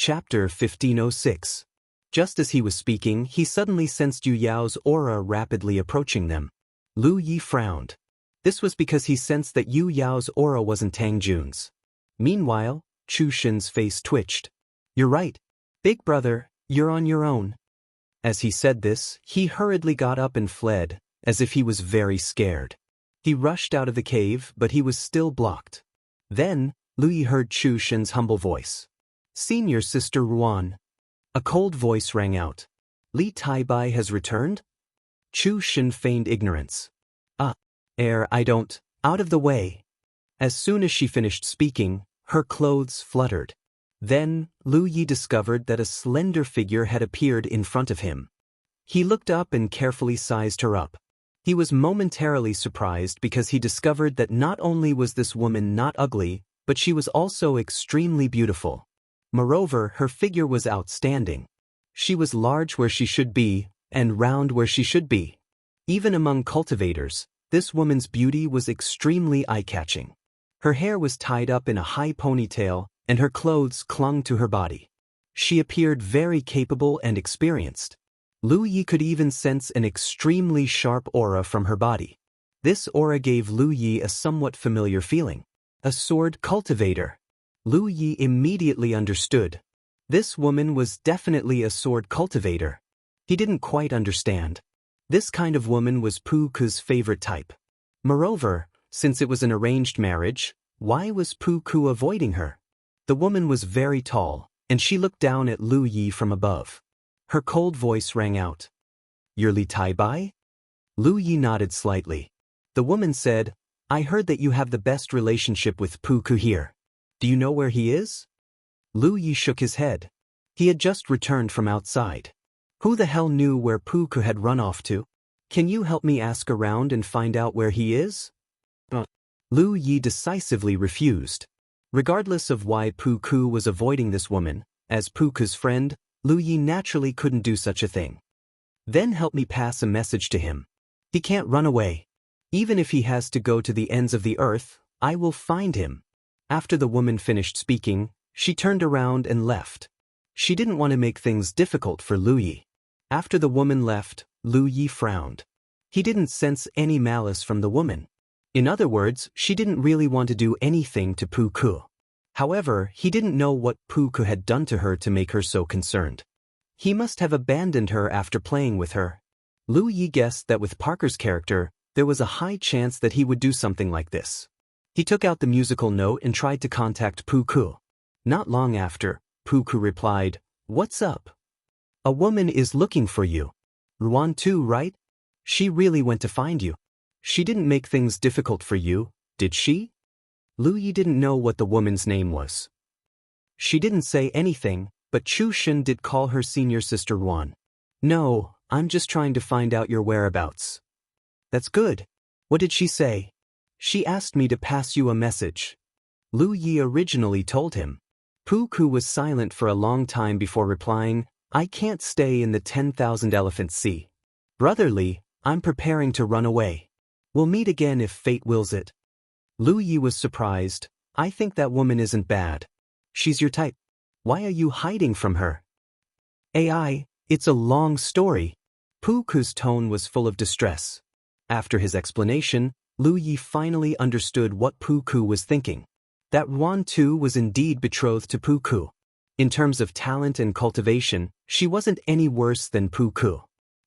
Chapter 1506. Just as he was speaking, he suddenly sensed Yu Yao's aura rapidly approaching them. Lu Yi frowned. This was because he sensed that Yu Yao's aura wasn't Tang Jun's. Meanwhile, Chu Shen's face twitched. "You're right. Big brother, you're on your own." As he said this, he hurriedly got up and fled, as if he was very scared. He rushed out of the cave, but he was still blocked. Then, Lu Yi heard Chu Shen's humble voice. "Senior Sister Ruan." A cold voice rang out. "Li Taibai has returned?" Chu Shen feigned ignorance. I don't. Out of the way." As soon as she finished speaking, her clothes fluttered. Then, Lu Yi discovered that a slender figure had appeared in front of him. He looked up and carefully sized her up. He was momentarily surprised because he discovered that not only was this woman not ugly, but she was also extremely beautiful. Moreover, her figure was outstanding. She was large where she should be, and round where she should be. Even among cultivators, this woman's beauty was extremely eye-catching. Her hair was tied up in a high ponytail, and her clothes clung to her body. She appeared very capable and experienced. Lu Yi could even sense an extremely sharp aura from her body. This aura gave Lu Yi a somewhat familiar feeling. A sword cultivator. Lu Yi immediately understood. This woman was definitely a sword cultivator. He didn't quite understand. This kind of woman was Pu Ku's favorite type. Moreover, since it was an arranged marriage, why was Pu Ku avoiding her? The woman was very tall, and she looked down at Lu Yi from above. Her cold voice rang out. "You're Li Taibai?" Lu Yi nodded slightly. The woman said, "I heard that you have the best relationship with Pu Ku here. Do you know where he is?" Lu Yi shook his head. He had just returned from outside. Who the hell knew where Pu Ku had run off to? "Can you help me ask around and find out where he is?" Lu Yi decisively refused. Regardless of why Pu Ku was avoiding this woman, as Pu Ku's friend, Lu Yi naturally couldn't do such a thing. "Then help me pass a message to him. He can't run away. Even if he has to go to the ends of the earth, I will find him." After the woman finished speaking, she turned around and left. She didn't want to make things difficult for Lu Yi. After the woman left, Lu Yi frowned. He didn't sense any malice from the woman. In other words, she didn't really want to do anything to Pu Ku. However, he didn't know what Pu Ku had done to her to make her so concerned. He must have abandoned her after playing with her. Lu Yi guessed that with Parker's character, there was a high chance that he would do something like this. He took out the musical note and tried to contact Pu Ku. Not long after, Pu Ku replied, "What's up? A woman is looking for you. Ruan too, right? She really went to find you. She didn't make things difficult for you, did she?" Lu Yi didn't know what the woman's name was. She didn't say anything, but Chu Shen did call her senior sister Ruan. "No, I'm just trying to find out your whereabouts." "That's good. What did she say?" "She asked me to pass you a message." Lu Yi originally told him. Pu Ku was silent for a long time before replying, "I can't stay in the 10,000 Elephant Sea. Brotherly, I'm preparing to run away. We'll meet again if fate wills it." Lu Yi was surprised. "I think that woman isn't bad. She's your type. Why are you hiding from her?" It's a long story." Pu Ku's tone was full of distress. After his explanation, Lu Yi finally understood what Pu Ku was thinking. That Ruan too was indeed betrothed to Pu Ku. In terms of talent and cultivation, she wasn't any worse than Pu Ku.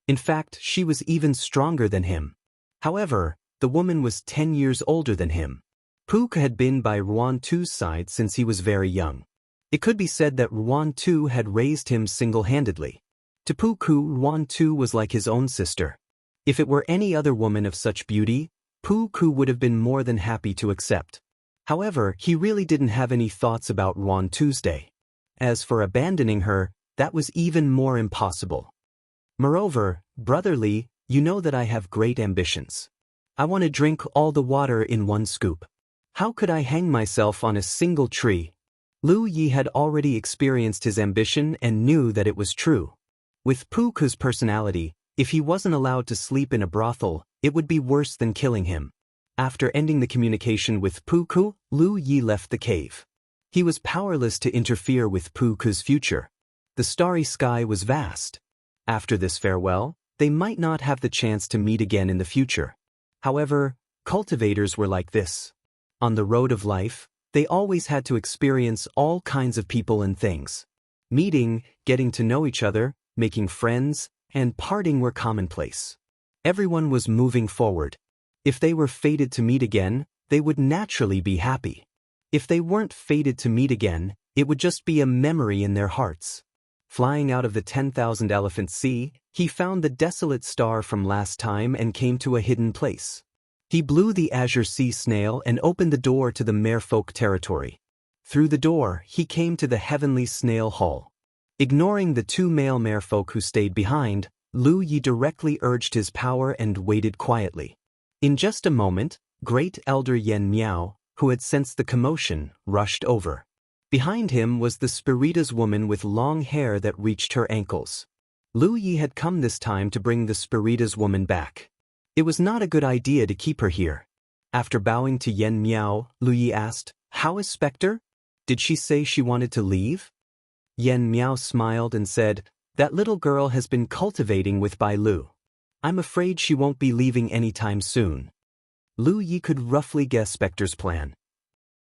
In fact, she was even stronger than him. However, the woman was 10 years older than him. Pu Ku had been by Ruan Tu's side since he was very young. It could be said that Ruan Tu had raised him single-handedly. To Pu Ku, Ruan Tu was like his own sister. If it were any other woman of such beauty, Pu Ku would have been more than happy to accept. However, he really didn't have any thoughts about Ruan Tuesday. As for abandoning her, that was even more impossible. Moreover, brotherly, you know that I have great ambitions. I want to drink all the water in one scoop. How could I hang myself on a single tree? Lu Yi had already experienced his ambition and knew that it was true. With Pu Ku's personality, if he wasn't allowed to sleep in a brothel, it would be worse than killing him. After ending the communication with Pu Ku, Lu Yi left the cave. He was powerless to interfere with Puku's future. The starry sky was vast. After this farewell, they might not have the chance to meet again in the future. However, cultivators were like this. On the road of life, they always had to experience all kinds of people and things. Meeting, getting to know each other, making friends, and parting were commonplace. Everyone was moving forward. If they were fated to meet again, they would naturally be happy. If they weren't fated to meet again, it would just be a memory in their hearts. Flying out of the 10,000 Elephant Sea, he found the desolate star from last time and came to a hidden place. He blew the azure sea snail and opened the door to the merfolk territory. Through the door, he came to the heavenly snail hall. Ignoring the two male merfolk who stayed behind, Lu Yi directly urged his power and waited quietly. In just a moment, Great Elder Yen Miao, who had sensed the commotion, rushed over. Behind him was the Spiritas woman with long hair that reached her ankles. Lu Yi had come this time to bring the Spiritas woman back. It was not a good idea to keep her here. After bowing to Yen Miao, Lu Yi asked, "How is Spectre? Did she say she wanted to leave?" Yen Miao smiled and said, "That little girl has been cultivating with Bai Lu. I'm afraid she won't be leaving anytime soon." Lu Yi could roughly guess Spectre's plan.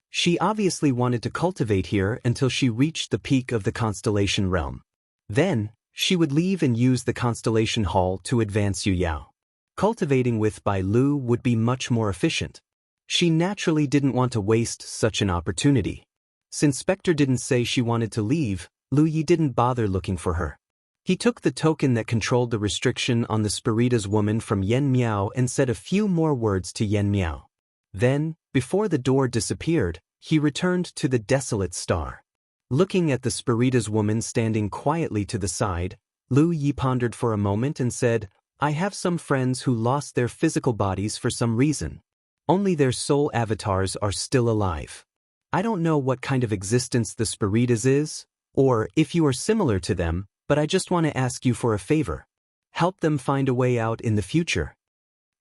She obviously wanted to cultivate here until she reached the peak of the constellation realm. Then, she would leave and use the constellation hall to advance Yu Yao. Cultivating with Bai Lu would be much more efficient. She naturally didn't want to waste such an opportunity. Since Spectre didn't say she wanted to leave, Lu Yi didn't bother looking for her. He took the token that controlled the restriction on the Spiritas woman from Yen Miao and said a few more words to Yen Miao. Then, before the door disappeared, he returned to the desolate star. Looking at the Spiritas woman standing quietly to the side, Lu Yi pondered for a moment and said, "I have some friends who lost their physical bodies for some reason. Only their soul avatars are still alive. I don't know what kind of existence the Spiritas is, or if you are similar to them, but I just want to ask you for a favor. Help them find a way out in the future."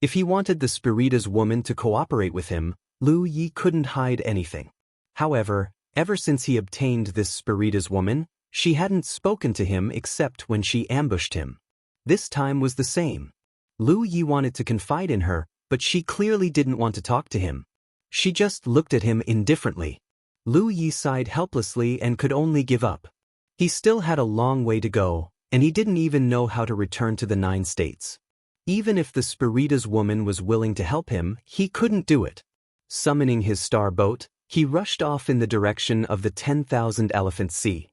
If he wanted the Spiritas woman to cooperate with him, Lu Yi couldn't hide anything. However, ever since he obtained this Spiritas woman, she hadn't spoken to him except when she ambushed him. This time was the same. Lu Yi wanted to confide in her, but she clearly didn't want to talk to him. She just looked at him indifferently. Lu Yi sighed helplessly and could only give up. He still had a long way to go, and he didn't even know how to return to the 9 states. Even if the Spiritas woman was willing to help him, he couldn't do it. Summoning his star boat, he rushed off in the direction of the 10,000 Elephant Sea.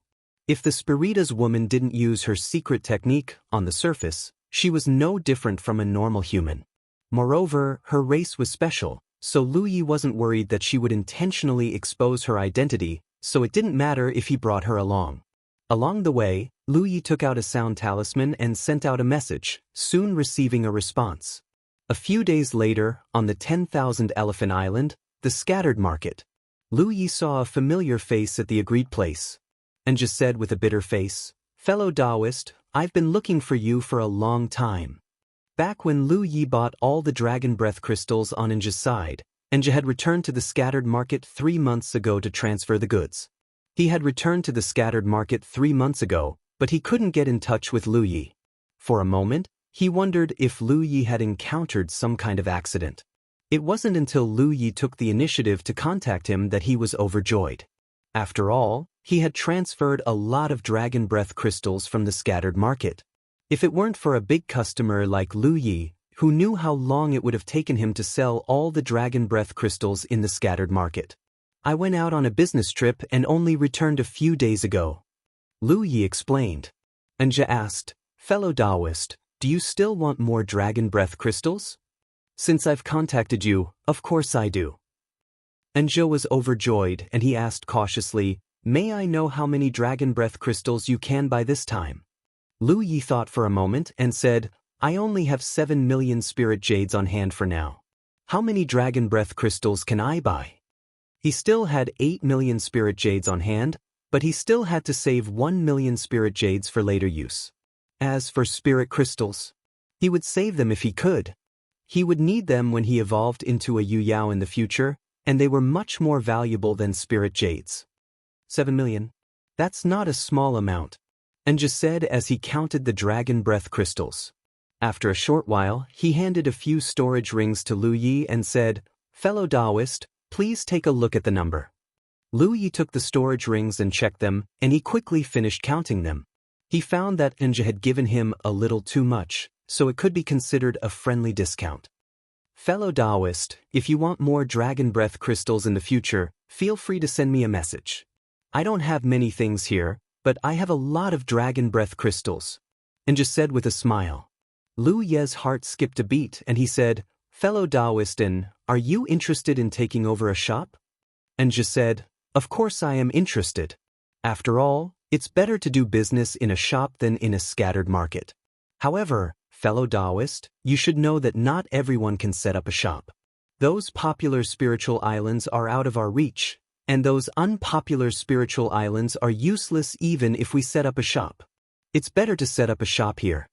If the Spiritas woman didn't use her secret technique on the surface, she was no different from a normal human. Moreover, her race was special, so Lu Yi wasn't worried that she would intentionally expose her identity, so it didn't matter if he brought her along. Along the way, Lu Yi took out a sound talisman and sent out a message, soon receiving a response. A few days later, on the 10,000 Elephant Island, the scattered market, Lu Yi saw a familiar face at the agreed place. And just said with a bitter face, "Fellow Taoist, I've been looking for you for a long time." Back when Lu Yi bought all the dragon breath crystals on Enja's side, Enja had returned to the scattered market 3 months ago to transfer the goods. He had returned to the scattered market 3 months ago, but he couldn't get in touch with Lu Yi. For a moment, he wondered if Lu Yi had encountered some kind of accident. It wasn't until Lu Yi took the initiative to contact him that he was overjoyed. After all, he had transferred a lot of dragon breath crystals from the scattered market. If it weren't for a big customer like Lu Yi, who knew how long it would have taken him to sell all the dragon breath crystals in the scattered market. "I went out on a business trip and only returned a few days ago," Lu Yi explained. Enja asked, "Fellow Taoist, do you still want more dragon breath crystals?" "Since I've contacted you, of course I do." Enja was overjoyed and he asked cautiously, "May I know how many dragon breath crystals you can buy this time?" Lu Yi thought for a moment and said, "I only have 7 million spirit jades on hand for now. How many dragon breath crystals can I buy?" He still had 8 million spirit jades on hand, but he still had to save 1 million spirit jades for later use. As for spirit crystals, he would save them if he could. He would need them when he evolved into a Yu Yao in the future, and they were much more valuable than spirit jades. 7 million. That's not a small amount. Anja said as he counted the dragon breath crystals. After a short while, he handed a few storage rings to Lu Yi and said, "Fellow Taoist, please take a look at the number." Lu Yi took the storage rings and checked them, and he quickly finished counting them. He found that Anja had given him a little too much, so it could be considered a friendly discount. "Fellow Taoist, if you want more dragon breath crystals in the future, feel free to send me a message. I don't have many things here, but I have a lot of dragon breath crystals," Anja said with a smile. Lu Ye's heart skipped a beat and he said, "Fellow Taoistan, are you interested in taking over a shop?" Anja said, "Of course I am interested. After all, it's better to do business in a shop than in a scattered market. However, fellow Taoist, you should know that not everyone can set up a shop. Those popular spiritual islands are out of our reach, and those unpopular spiritual islands are useless even if we set up a shop. It's better to set up a shop here."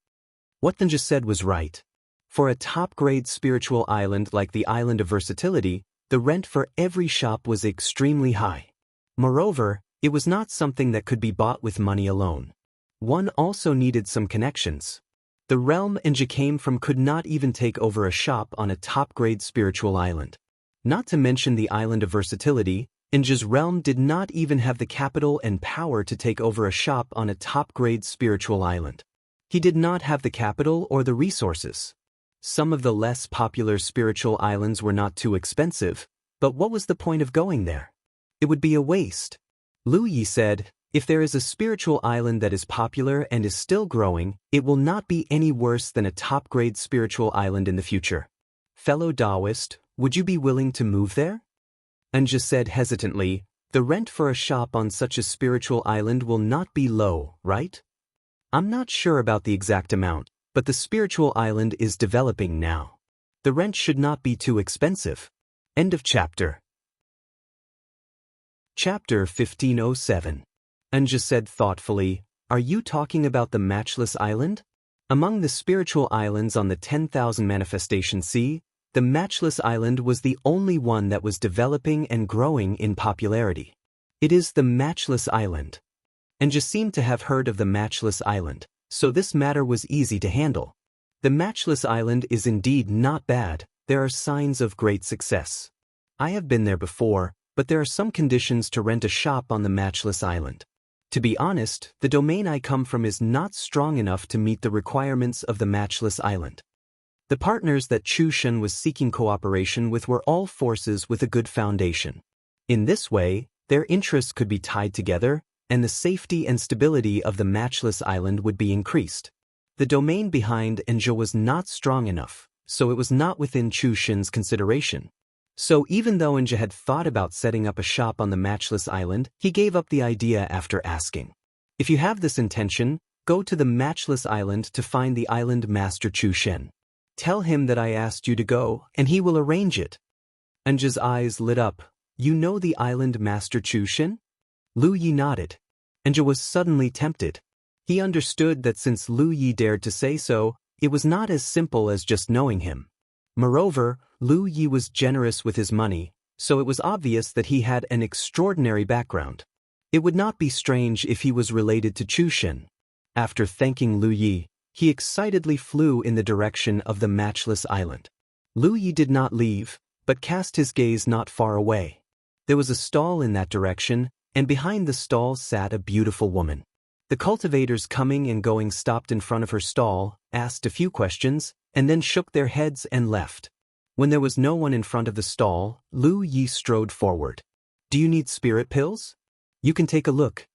What Anja said was right. For a top-grade spiritual island like the Island of Versatility, the rent for every shop was extremely high. Moreover, it was not something that could be bought with money alone. One also needed some connections. The realm Anja came from could not even take over a shop on a top-grade spiritual island. Not to mention the Island of Versatility, Anja's realm did not even have the capital and power to take over a shop on a top-grade spiritual island. He did not have the capital or the resources. Some of the less popular spiritual islands were not too expensive, but what was the point of going there? It would be a waste. Lu Yi said, "If there is a spiritual island that is popular and is still growing, it will not be any worse than a top-grade spiritual island in the future. Fellow Taoist, would you be willing to move there?" Anja said hesitantly, "The rent for a shop on such a spiritual island will not be low, right? I'm not sure about the exact amount, but the spiritual island is developing now. The rent should not be too expensive." End of chapter. Chapter 1507. Anja said thoughtfully, "Are you talking about the Matchless Island? Among the spiritual islands on the 10,000 Manifestation Sea, the Matchless Island was the only one that was developing and growing in popularity. It is the Matchless Island." Anja seemed to have heard of the Matchless Island, so this matter was easy to handle. The Matchless Island is indeed not bad. There are signs of great success. I have been there before, but there are some conditions to rent a shop on the Matchless Island. To be honest, the domain I come from is not strong enough to meet the requirements of the Matchless Island. The partners that Chu Shen was seeking cooperation with were all forces with a good foundation. In this way, their interests could be tied together, and the safety and stability of the Matchless Island would be increased. The domain behind Anja was not strong enough, so it was not within Chu Shen's consideration. So even though Anja had thought about setting up a shop on the Matchless Island, he gave up the idea after asking. "If you have this intention, go to the Matchless Island to find the Island Master Chu Shen. Tell him that I asked you to go, and he will arrange it." Anja's eyes lit up. "You know the Island Master Chu Shen?" Lu Yi nodded. Anja was suddenly tempted. He understood that since Lu Yi dared to say so, it was not as simple as just knowing him. Moreover, Lu Yi was generous with his money, so it was obvious that he had an extraordinary background. It would not be strange if he was related to Chu Shen. After thanking Lu Yi, he excitedly flew in the direction of the Matchless Island. Lu Yi did not leave, but cast his gaze not far away. There was a stall in that direction, and behind the stall sat a beautiful woman. The cultivators coming and going stopped in front of her stall, asked a few questions, and then shook their heads and left. When there was no one in front of the stall, Lu Yi strode forward. "Do you need spirit pills? You can take a look."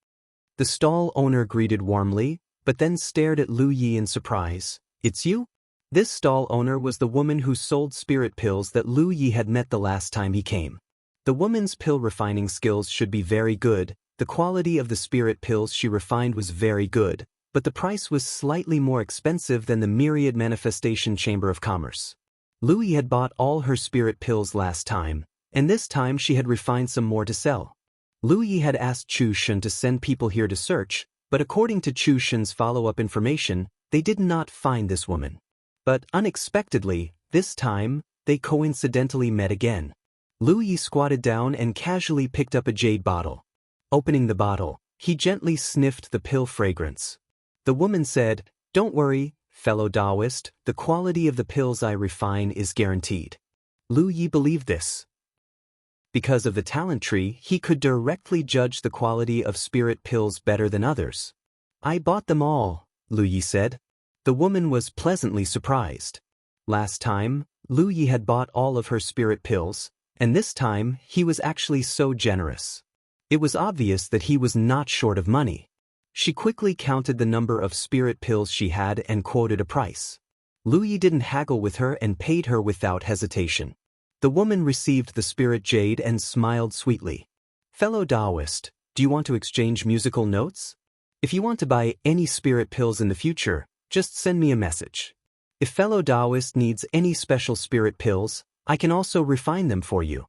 The stall owner greeted warmly, but then stared at Lu Yi in surprise. "It's you?" This stall owner was the woman who sold spirit pills that Lu Yi had met the last time he came. The woman's pill refining skills should be very good. The quality of the spirit pills she refined was very good, but the price was slightly more expensive than the Myriad Manifestation Chamber of Commerce. Lu Yi had bought all her spirit pills last time, and this time she had refined some more to sell. Lu Yi had asked Chu Shen to send people here to search, but according to Chu Shen's follow-up information, they did not find this woman. But unexpectedly, this time, they coincidentally met again. Lu Yi squatted down and casually picked up a jade bottle. Opening the bottle, he gently sniffed the pill fragrance. The woman said, "Don't worry, fellow Taoist, the quality of the pills I refine is guaranteed." Lu Yi believed this. Because of the talent tree, he could directly judge the quality of spirit pills better than others. "I bought them all," Lu Yi said. The woman was pleasantly surprised. Last time, Lu Yi had bought all of her spirit pills, and this time he was actually so generous. It was obvious that he was not short of money. She quickly counted the number of spirit pills she had and quoted a price. Lu Yi didn't haggle with her and paid her without hesitation. The woman received the spirit jade and smiled sweetly. "Fellow Taoist, do you want to exchange musical notes? If you want to buy any spirit pills in the future, just send me a message. If fellow Taoist needs any special spirit pills, I can also refine them for you."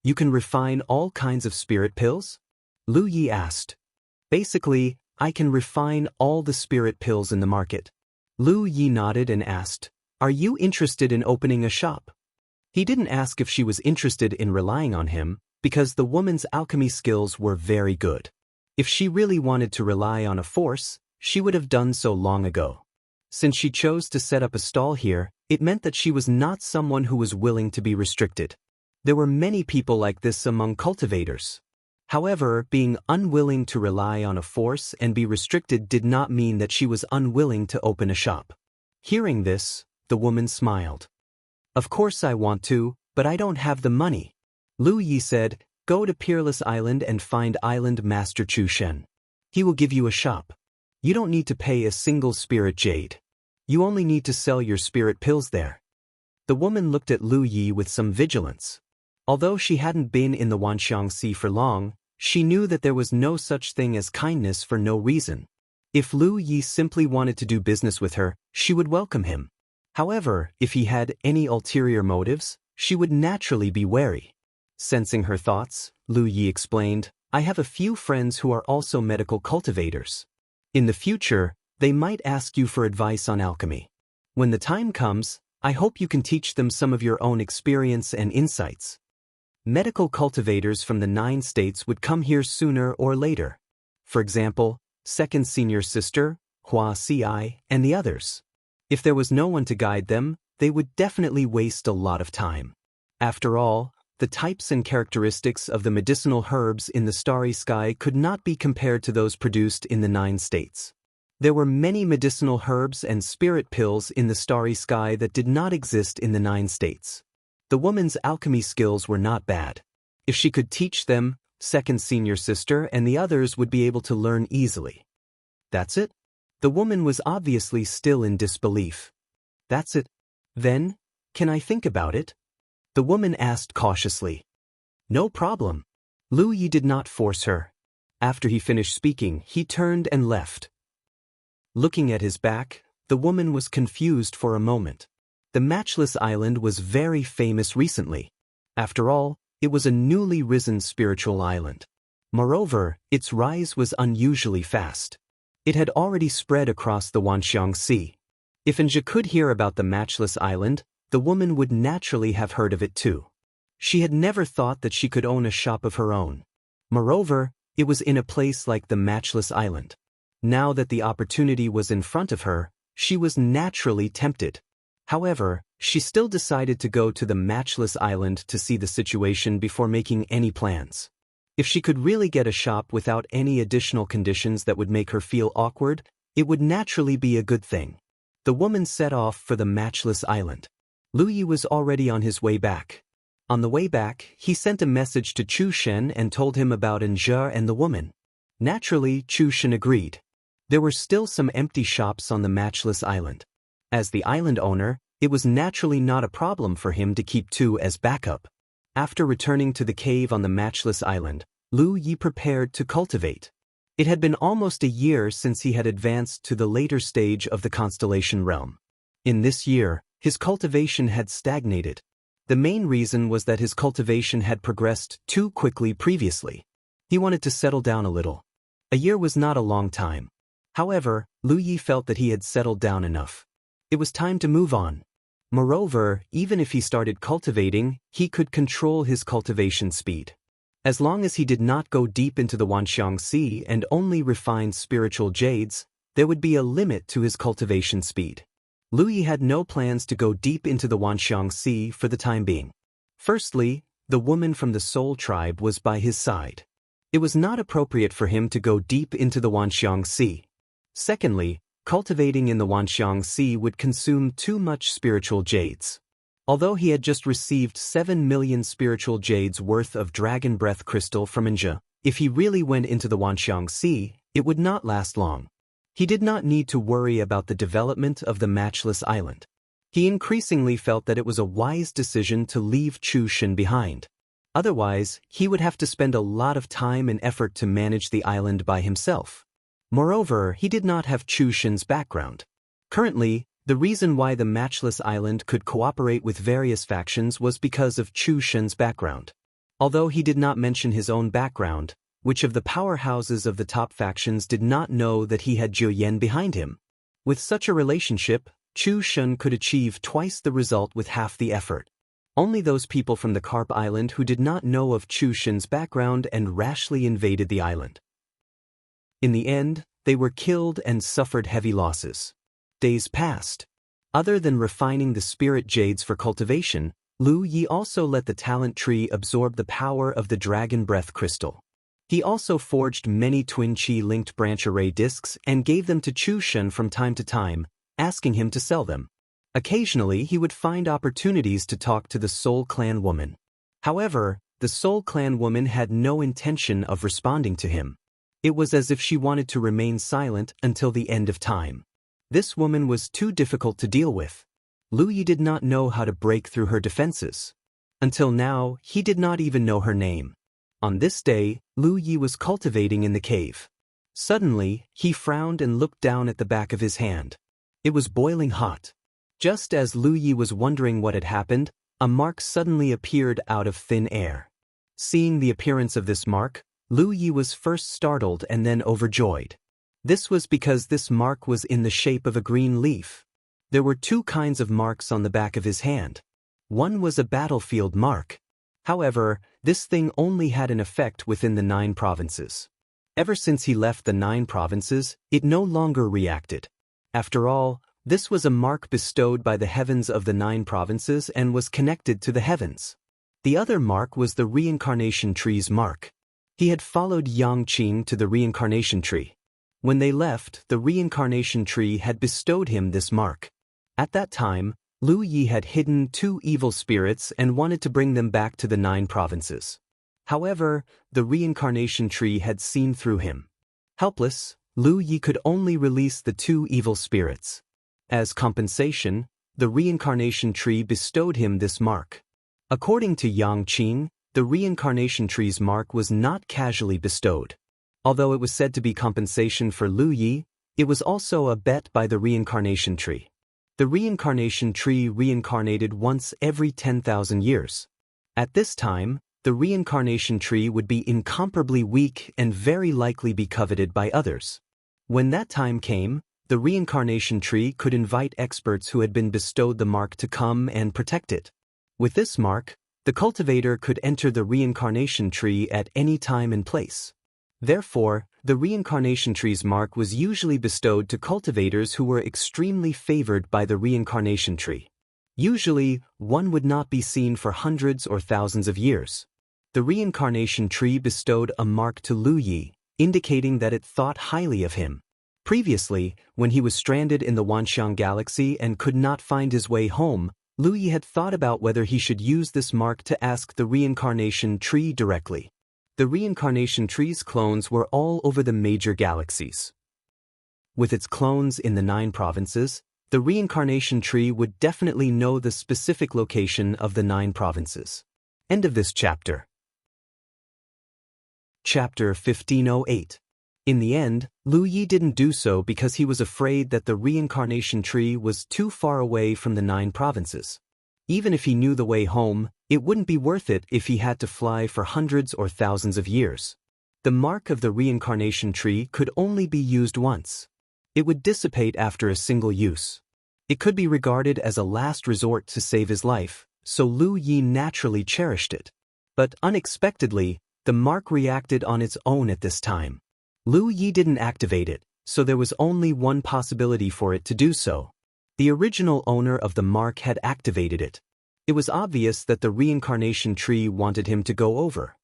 "You can refine all kinds of spirit pills?" Lu Yi asked. "Basically, I can refine all the spirit pills in the market." Lu Yi nodded and asked, "Are you interested in opening a shop?" He didn't ask if she was interested in relying on him, because the woman's alchemy skills were very good. If she really wanted to rely on a force, she would have done so long ago. Since she chose to set up a stall here, it meant that she was not someone who was willing to be restricted. There were many people like this among cultivators. However, being unwilling to rely on a force and be restricted did not mean that she was unwilling to open a shop. Hearing this, the woman smiled. "Of course I want to, but I don't have the money." Lu Yi said, "Go to Peerless Island and find Island Master Chu Shen. He will give you a shop. You don't need to pay a single spirit jade. You only need to sell your spirit pills there." The woman looked at Lu Yi with some vigilance. Although she hadn't been in the Wanxiang Sea for long, she knew that there was no such thing as kindness for no reason. If Lu Yi simply wanted to do business with her, she would welcome him. However, if he had any ulterior motives, she would naturally be wary. Sensing her thoughts, Lu Yi explained, "I have a few friends who are also medical cultivators. In the future, they might ask you for advice on alchemy. When the time comes, I hope you can teach them some of your own experience and insights." Medical cultivators from the 9 states would come here sooner or later. For example, Second Senior Sister, Hua Ci, and the others. If there was no one to guide them, they would definitely waste a lot of time. After all, the types and characteristics of the medicinal herbs in the Starry Sky could not be compared to those produced in the 9 states. There were many medicinal herbs and spirit pills in the Starry Sky that did not exist in the 9 states. The woman's alchemy skills were not bad. If she could teach them, Second Senior Sister and the others would be able to learn easily. "That's it?" The woman was obviously still in disbelief. "That's it. Then, can I think about it?" The woman asked cautiously. "No problem." Lu Yi did not force her. After he finished speaking, he turned and left. Looking at his back, the woman was confused for a moment. The Matchless Island was very famous recently. After all, it was a newly risen spiritual island. Moreover, its rise was unusually fast. It had already spread across the Wanxiang Sea. If Anja could hear about the Matchless Island, the woman would naturally have heard of it too. She had never thought that she could own a shop of her own. Moreover, it was in a place like the Matchless Island. Now that the opportunity was in front of her, she was naturally tempted. However, she still decided to go to the Matchless Island to see the situation before making any plans. If she could really get a shop without any additional conditions that would make her feel awkward, it would naturally be a good thing. The woman set off for the Matchless Island. Lu Yi was already on his way back. On the way back, he sent a message to Chu Shen and told him about Anja and the woman. Naturally, Chu Shen agreed. There were still some empty shops on the Matchless Island. As the island owner, it was naturally not a problem for him to keep 2 as backup. After returning to the cave on the Matchless Island, Lu Yi prepared to cultivate. It had been almost a year since he had advanced to the later stage of the constellation realm. In this year, his cultivation had stagnated. The main reason was that his cultivation had progressed too quickly previously. He wanted to settle down a little. A year was not a long time. However, Lu Yi felt that he had settled down enough. It was time to move on. Moreover, even if he started cultivating, he could control his cultivation speed. As long as he did not go deep into the Wanxiang Sea and only refined spiritual jades, there would be a limit to his cultivation speed. Lu Yi had no plans to go deep into the Wanxiang Sea for the time being. Firstly, the woman from the Soul tribe was by his side. It was not appropriate for him to go deep into the Wanxiang Sea. Secondly, cultivating in the Wanxiang Sea would consume too much spiritual jades. Although he had just received 7 million spiritual jades worth of dragon breath crystal from Inja, if he really went into the Wanxiang Sea, it would not last long. He did not need to worry about the development of the matchless island. He increasingly felt that it was a wise decision to leave Chu Shen behind. Otherwise, he would have to spend a lot of time and effort to manage the island by himself. Moreover, he did not have Chu Shen's background. Currently, the reason why the matchless island could cooperate with various factions was because of Chu Shen's background. Although he did not mention his own background, which of the powerhouses of the top factions did not know that he had Zhou Yan behind him? With such a relationship, Chu Shen could achieve twice the result with half the effort. Only those people from the Carp Island who did not know of Chu Shen's background and rashly invaded the island. In the end, they were killed and suffered heavy losses. Days passed. Other than refining the spirit jades for cultivation, Lu Yi also let the talent tree absorb the power of the dragon breath crystal. He also forged many twin chi-linked branch array discs and gave them to Chu Shen from time to time, asking him to sell them. Occasionally he would find opportunities to talk to the Soul Clan woman. However, the Soul Clan woman had no intention of responding to him. It was as if she wanted to remain silent until the end of time. This woman was too difficult to deal with. Lu Yi did not know how to break through her defenses. Until now, he did not even know her name. On this day, Lu Yi was cultivating in the cave. Suddenly, he frowned and looked down at the back of his hand. It was boiling hot. Just as Lu Yi was wondering what had happened, a mark suddenly appeared out of thin air. Seeing the appearance of this mark, Lu Yi was first startled and then overjoyed. This was because this mark was in the shape of a green leaf. There were two kinds of marks on the back of his hand. One was a battlefield mark. However, this thing only had an effect within the 9 provinces. Ever since he left the 9 provinces, it no longer reacted. After all, this was a mark bestowed by the heavens of the 9 provinces and was connected to the heavens. The other mark was the reincarnation tree's mark. He had followed Yang Qing to the reincarnation tree. When they left, the reincarnation tree had bestowed him this mark. At that time, Lu Yi had hidden 2 evil spirits and wanted to bring them back to the 9 provinces. However, the reincarnation tree had seen through him. Helpless, Lu Yi could only release the 2 evil spirits. As compensation, the reincarnation tree bestowed him this mark. According to Yang Qing, the reincarnation tree's mark was not casually bestowed. Although it was said to be compensation for Lu Yi, it was also a bet by the reincarnation tree. The reincarnation tree reincarnated once every 10,000 years. At this time, the reincarnation tree would be incomparably weak and very likely be coveted by others. When that time came, the reincarnation tree could invite experts who had been bestowed the mark to come and protect it. With this mark, the cultivator could enter the reincarnation tree at any time and place. Therefore, the reincarnation tree's mark was usually bestowed to cultivators who were extremely favored by the reincarnation tree. Usually, one would not be seen for hundreds or thousands of years. The reincarnation tree bestowed a mark to Lu Yi, indicating that it thought highly of him. Previously, when he was stranded in the Wanxiang galaxy and could not find his way home, Lu Yi had thought about whether he should use this mark to ask the reincarnation tree directly. The reincarnation tree's clones were all over the major galaxies. With its clones in the 9 provinces, the reincarnation tree would definitely know the specific location of the 9 provinces. End of this chapter. Chapter 1508. In the end, Lu Yi didn't do so because he was afraid that the reincarnation tree was too far away from the 9 provinces. Even if he knew the way home, it wouldn't be worth it if he had to fly for hundreds or thousands of years. The mark of the reincarnation tree could only be used once. It would dissipate after a single use. It could be regarded as a last resort to save his life, so Lu Yi naturally cherished it. But unexpectedly, The mark reacted on its own at this time. Lu Yi didn't activate it, so there was only one possibility for it to do so. The original owner of the mark had activated it. It was obvious that the reincarnation tree wanted him to go over.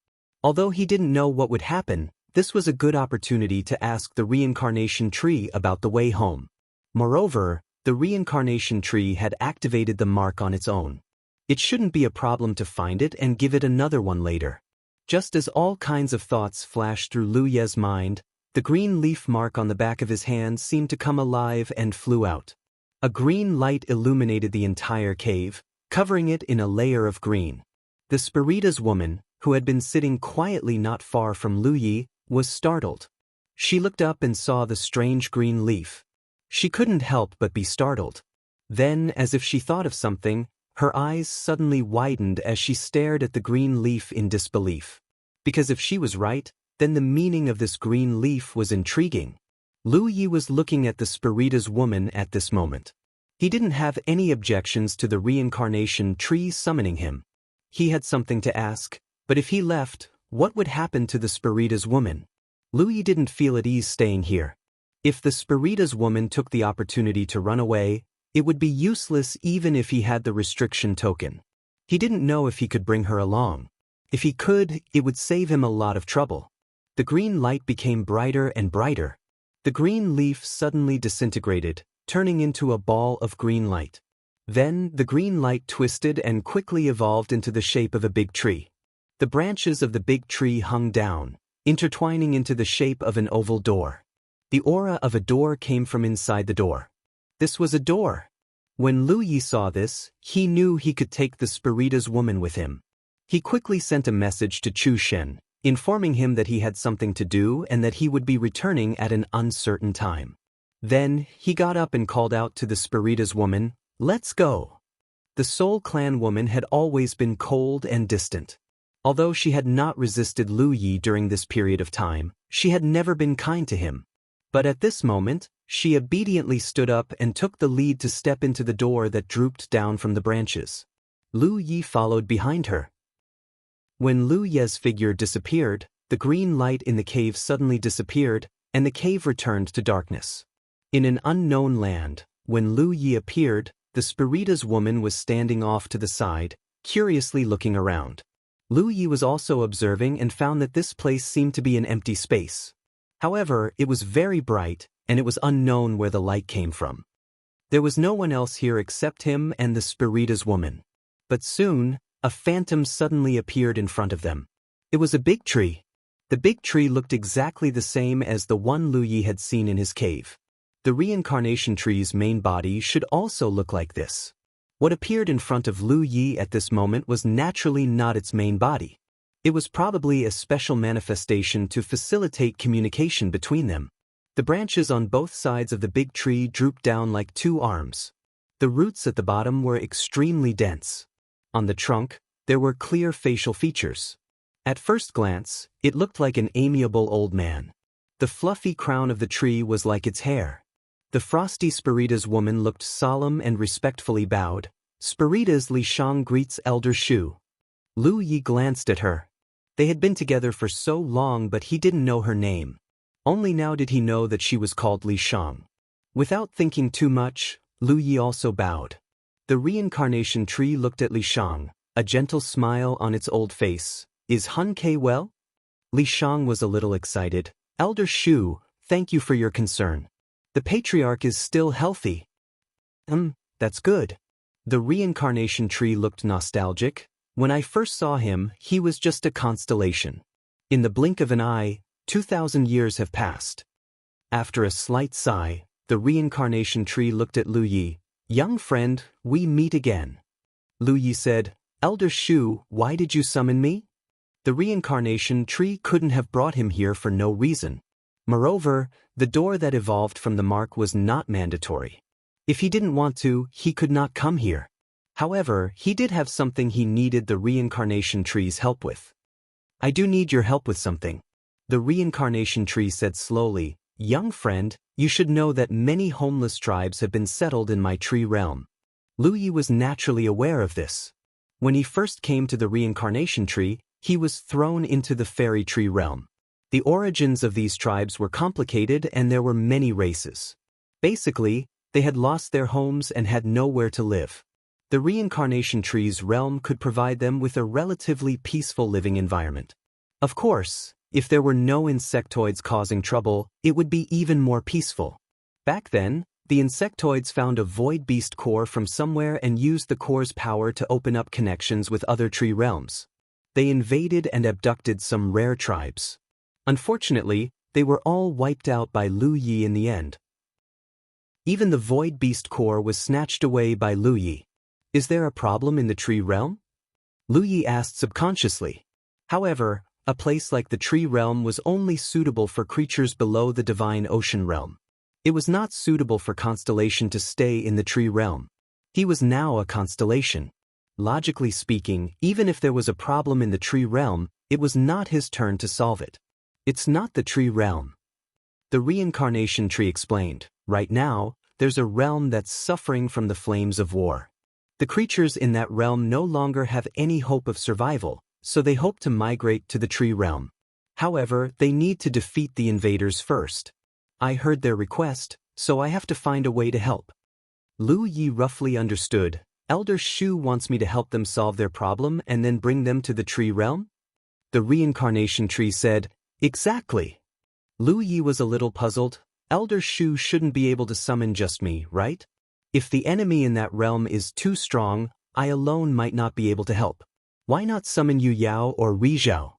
Although he didn't know what would happen, this was a good opportunity to ask the reincarnation tree about the way home. Moreover, the reincarnation tree had activated the mark on its own. It shouldn't be a problem to find it and give it another one later. Just as all kinds of thoughts flashed through Lu Ye's mind, the green leaf mark on the back of his hand seemed to come alive and flew out. A green light illuminated the entire cave, covering it in a layer of green. The Spiritas woman, who had been sitting quietly not far from Lu Yi, was startled. She looked up and saw the strange green leaf. She couldn't help but be startled. Then, as if she thought of something, her eyes suddenly widened as she stared at the green leaf in disbelief. Because if she was right, then the meaning of this green leaf was intriguing. Lu Yi was looking at the Spiritas woman at this moment. He didn't have any objections to the reincarnation tree summoning him. He had something to ask, but if he left, what would happen to the Spiritas woman? Lu Yi didn't feel at ease staying here. If the Spiritas woman took the opportunity to run away, it would be useless even if he had the restriction token. He didn't know if he could bring her along. If he could, it would save him a lot of trouble. The green light became brighter and brighter. The green leaf suddenly disintegrated, turning into a ball of green light. Then, the green light twisted and quickly evolved into the shape of a big tree. The branches of the big tree hung down, intertwining into the shape of an oval door. The aura of a door came from inside the door. This was a door. When Lu Yi saw this, he knew he could take the Spiritas woman with him. He quickly sent a message to Chu Shen, informing him that he had something to do and that he would be returning at an uncertain time. Then, he got up and called out to the Spiritas woman, "Let's go." The Soul Clan woman had always been cold and distant. Although she had not resisted Lu Yi during this period of time, she had never been kind to him. But at this moment, she obediently stood up and took the lead to step into the door that drooped down from the branches. Lu Yi followed behind her. When Lu Ye's figure disappeared, the green light in the cave suddenly disappeared, and the cave returned to darkness. In an unknown land, when Lu Yi appeared, the Spiritas woman was standing off to the side, curiously looking around. Lu Yi was also observing and found that this place seemed to be an empty space. However, it was very bright, and it was unknown where the light came from. There was no one else here except him and the Spiritas woman. But soon, a phantom suddenly appeared in front of them. It was a big tree. The big tree looked exactly the same as the one Lu Yi had seen in his cave. The reincarnation tree's main body should also look like this. What appeared in front of Lu Yi at this moment was naturally not its main body. It was probably a special manifestation to facilitate communication between them. The branches on both sides of the big tree drooped down like two arms. The roots at the bottom were extremely dense. On the trunk, there were clear facial features. At first glance, it looked like an amiable old man. The fluffy crown of the tree was like its hair. The frosty Spiritas woman looked solemn and respectfully bowed. "Spiritas Li Shang greets Elder Shu." Lu Yi glanced at her. They had been together for so long, but he didn't know her name. Only now did he know that she was called Li Shang. Without thinking too much, Lu Yi also bowed. The reincarnation tree looked at Li Shang, a gentle smile on its old face. "Is Hun Ke well?" Li Shang was a little excited. "Elder Shu, thank you for your concern. The patriarch is still healthy." That's good." The reincarnation tree looked nostalgic. "When I first saw him, he was just a constellation. In the blink of an eye, 2,000 years have passed." After a slight sigh, the reincarnation tree looked at Lu Yi. "Young friend, we meet again." Lu Yi said, "Elder Shu, why did you summon me?" The reincarnation tree couldn't have brought him here for no reason. Moreover, the door that evolved from the mark was not mandatory. If he didn't want to, he could not come here. However, he did have something he needed the reincarnation tree's help with. "I do need your help with something." The reincarnation tree said slowly, "Young friend, you should know that many homeless tribes have been settled in my tree realm." Lu Yi was naturally aware of this. When he first came to the reincarnation tree, He was thrown into the fairy tree realm. The origins of these tribes were complicated and there were many races. Basically, they had lost their homes and had nowhere to live. The reincarnation tree's realm could provide them with a relatively peaceful living environment. Of course, if there were no insectoids causing trouble, it would be even more peaceful. Back then, the insectoids found a void beast core from somewhere and used the core's power to open up connections with other tree realms. They invaded and abducted some rare tribes. Unfortunately, they were all wiped out by Lu Yi in the end. Even the void beast core was snatched away by Lu Yi. Is there a problem in the tree realm? Lu Yi asked subconsciously. However, a place like the tree realm was only suitable for creatures below the divine ocean realm. It was not suitable for Constellation to stay in the tree realm. He was now a constellation. Logically speaking, even if there was a problem in the tree realm, it was not his turn to solve it. It's not the tree realm. The reincarnation tree explained. Right now, there's a realm that's suffering from the flames of war. The creatures in that realm no longer have any hope of survival, so they hope to migrate to the tree realm. However, they need to defeat the invaders first. I heard their request, so I have to find a way to help. Lu Yi roughly understood. Elder Shu wants me to help them solve their problem and then bring them to the tree realm? The reincarnation tree said, exactly. Lu Yi was a little puzzled. Elder Shu shouldn't be able to summon just me, right? If the enemy in that realm is too strong, I alone might not be able to help. Why not summon Yu Yao or Ri Zhao?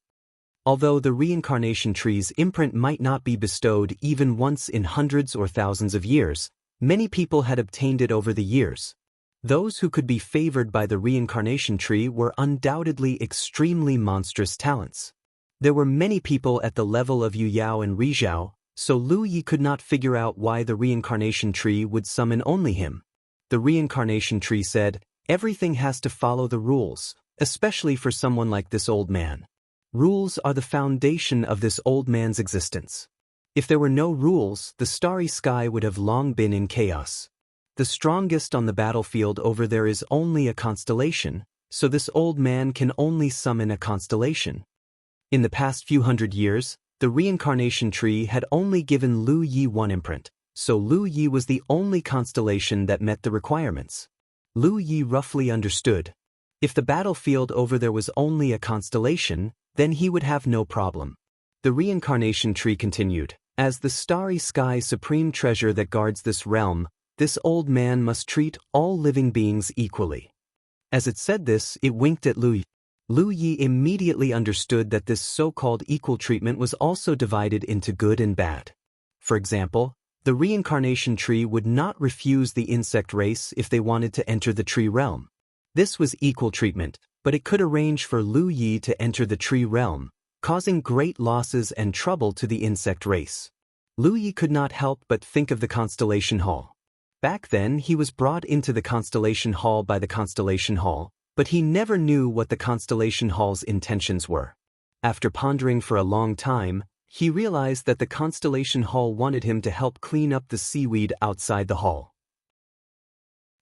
Although the reincarnation tree's imprint might not be bestowed even once in hundreds or thousands of years, many people had obtained it over the years. Those who could be favored by the reincarnation tree were undoubtedly extremely monstrous talents. There were many people at the level of Yu Yao and Ri Zhao, so Lu Yi could not figure out why the reincarnation tree would summon only him. The reincarnation tree said, everything has to follow the rules, especially for someone like this old man. Rules are the foundation of this old man's existence. If there were no rules, the starry sky would have long been in chaos. The strongest on the battlefield over there is only a constellation, so this old man can only summon a constellation. In the past few hundred years, the reincarnation tree had only given Lu Yi one imprint, so Lu Yi was the only constellation that met the requirements. Lu Yi roughly understood. If the battlefield over there was only a constellation, then he would have no problem. The reincarnation tree continued. As the starry sky supreme treasure that guards this realm, this old man must treat all living beings equally. As it said this, it winked at Lu Yi. Lu Yi immediately understood that this so-called equal treatment was also divided into good and bad. For example, the reincarnation tree would not refuse the insect race if they wanted to enter the tree realm. This was equal treatment, but it could arrange for Lu Yi to enter the tree realm, causing great losses and trouble to the insect race. Lu Yi could not help but think of the Constellation Hall. Back then he was brought into the Constellation Hall by the Constellation Hall, but he never knew what the Constellation Hall's intentions were. After pondering for a long time, he realized that the Constellation Hall wanted him to help clean up the seaweed outside the hall.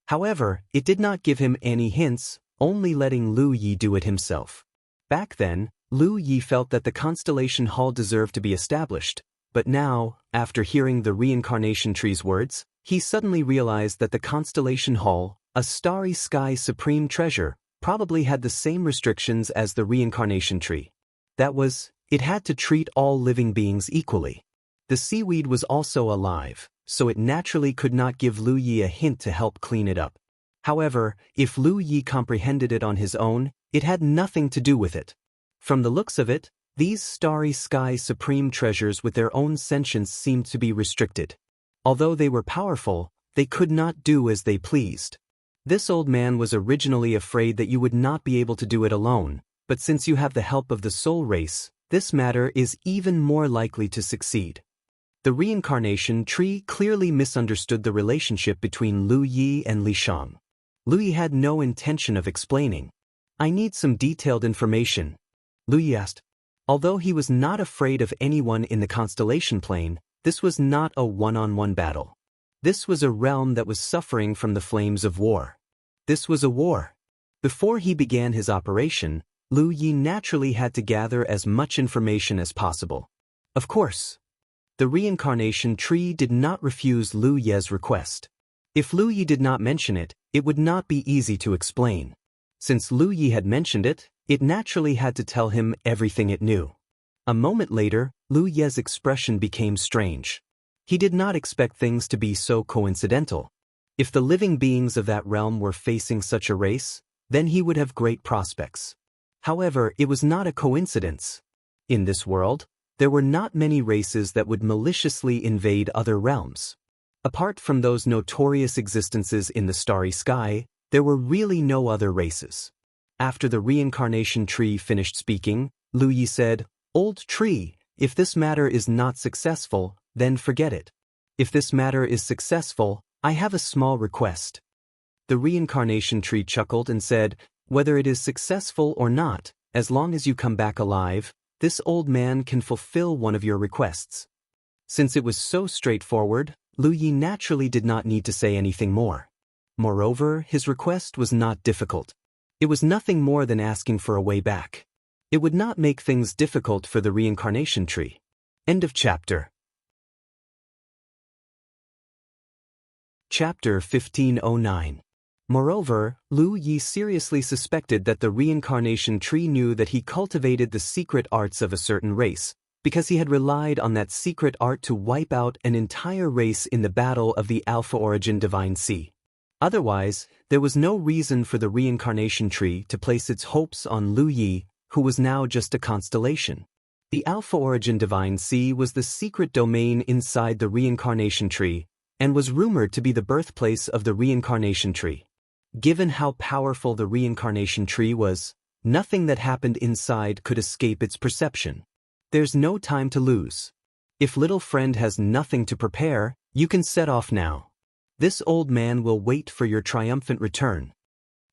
However, it did not give him any hints, only letting Lu Yi do it himself. Back then, Lu Yi felt that the Constellation Hall deserved to be established, but now, after hearing the reincarnation tree's words, he suddenly realized that the Constellation Hall, a starry sky supreme treasure, probably had the same restrictions as the reincarnation tree. That was, it had to treat all living beings equally. The seaweed was also alive, so it naturally could not give Lu Yi a hint to help clean it up. However, if Lu Yi comprehended it on his own, it had nothing to do with it. From the looks of it, these starry sky supreme treasures with their own sentience seemed to be restricted. Although they were powerful, they could not do as they pleased. This old man was originally afraid that you would not be able to do it alone, but since you have the help of the soul race, this matter is even more likely to succeed. The reincarnation tree clearly misunderstood the relationship between Lu Yi and Li Shang. Lu Yi had no intention of explaining. I need some detailed information, Lu Yi asked. Although he was not afraid of anyone in the constellation plane, this was not a one-on-one battle. This was a realm that was suffering from the flames of war. This was a war. Before he began his operation, Lu Yi naturally had to gather as much information as possible. Of course, the reincarnation tree did not refuse Lu Ye's request. If Lu Yi did not mention it, it would not be easy to explain. Since Lu Yi had mentioned it, it naturally had to tell him everything it knew. A moment later, Lu Ye's expression became strange. He did not expect things to be so coincidental. If the living beings of that realm were facing such a race, then he would have great prospects. However, it was not a coincidence. In this world, there were not many races that would maliciously invade other realms. Apart from those notorious existences in the starry sky, there were really no other races. After the reincarnation tree finished speaking, Lu Yi said, "Old tree, if this matter is not successful, then forget it. If this matter is successful, I have a small request." The reincarnation tree chuckled and said, "Whether it is successful or not, as long as you come back alive, this old man can fulfill one of your requests." Since it was so straightforward, Lu Yi naturally did not need to say anything more. Moreover, his request was not difficult. It was nothing more than asking for a way back. It would not make things difficult for the reincarnation tree. End of chapter. Chapter 1509. Moreover, Lu Yi seriously suspected that the reincarnation tree knew that he cultivated the secret arts of a certain race, because he had relied on that secret art to wipe out an entire race in the battle of the Alpha Origin Divine Sea. Otherwise, there was no reason for the reincarnation tree to place its hopes on Lu Yi, who was now just a constellation. The Alpha Origin Divine Sea was the secret domain inside the reincarnation tree, and was rumored to be the birthplace of the reincarnation tree. Given how powerful the reincarnation tree was, nothing that happened inside could escape its perception. There's no time to lose. If little friend has nothing to prepare, you can set off now. This old man will wait for your triumphant return.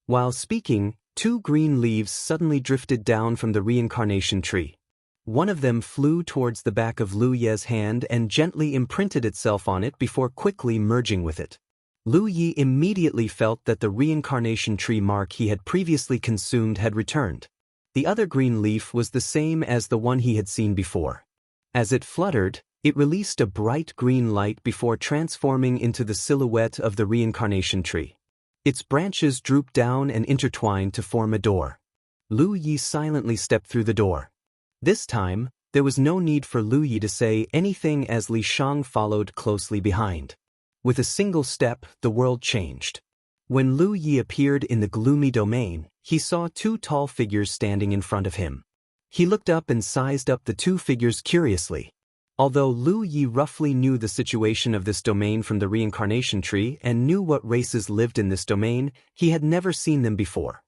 While speaking, 2 green leaves suddenly drifted down from the reincarnation tree. One of them flew towards the back of Lu Ye's hand and gently imprinted itself on it before quickly merging with it. Lu Yi immediately felt that the reincarnation tree mark he had previously consumed had returned. The other green leaf was the same as the one he had seen before. As it fluttered, it released a bright green light before transforming into the silhouette of the reincarnation tree. Its branches drooped down and intertwined to form a door. Lu Yi silently stepped through the door. This time, there was no need for Lu Yi to say anything as Li Shang followed closely behind. With a single step, the world changed. When Lu Yi appeared in the gloomy domain, he saw 2 tall figures standing in front of him. He looked up and sized up the 2 figures curiously. Although Lu Yi roughly knew the situation of this domain from the reincarnation tree and knew what races lived in this domain, he had never seen them before.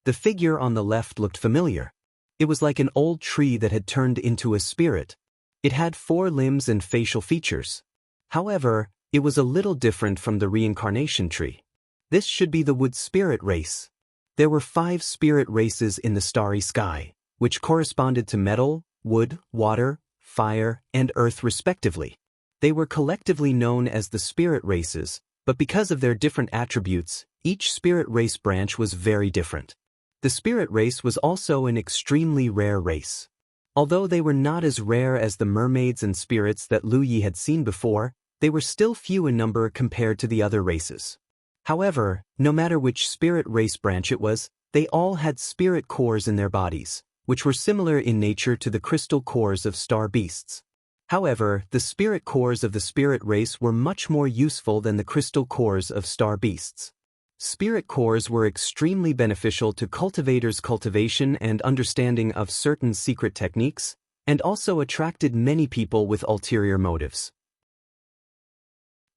The figure on the left looked familiar. It was like an old tree that had turned into a spirit. It had 4 limbs and facial features. However, it was a little different from the reincarnation tree. This should be the wood spirit race. There were 5 spirit races in the starry sky, which corresponded to metal, wood, water, fire, and earth respectively. They were collectively known as the spirit races, but because of their different attributes, each spirit race branch was very different. The spirit race was also an extremely rare race. Although they were not as rare as the mermaids and spirits that Lu Yi had seen before, they were still few in number compared to the other races. However, no matter which spirit race branch it was, they all had spirit cores in their bodies, which were similar in nature to the crystal cores of star beasts. However, the spirit cores of the spirit race were much more useful than the crystal cores of star beasts. Spirit cores were extremely beneficial to cultivators' cultivation and understanding of certain secret techniques, and also attracted many people with ulterior motives.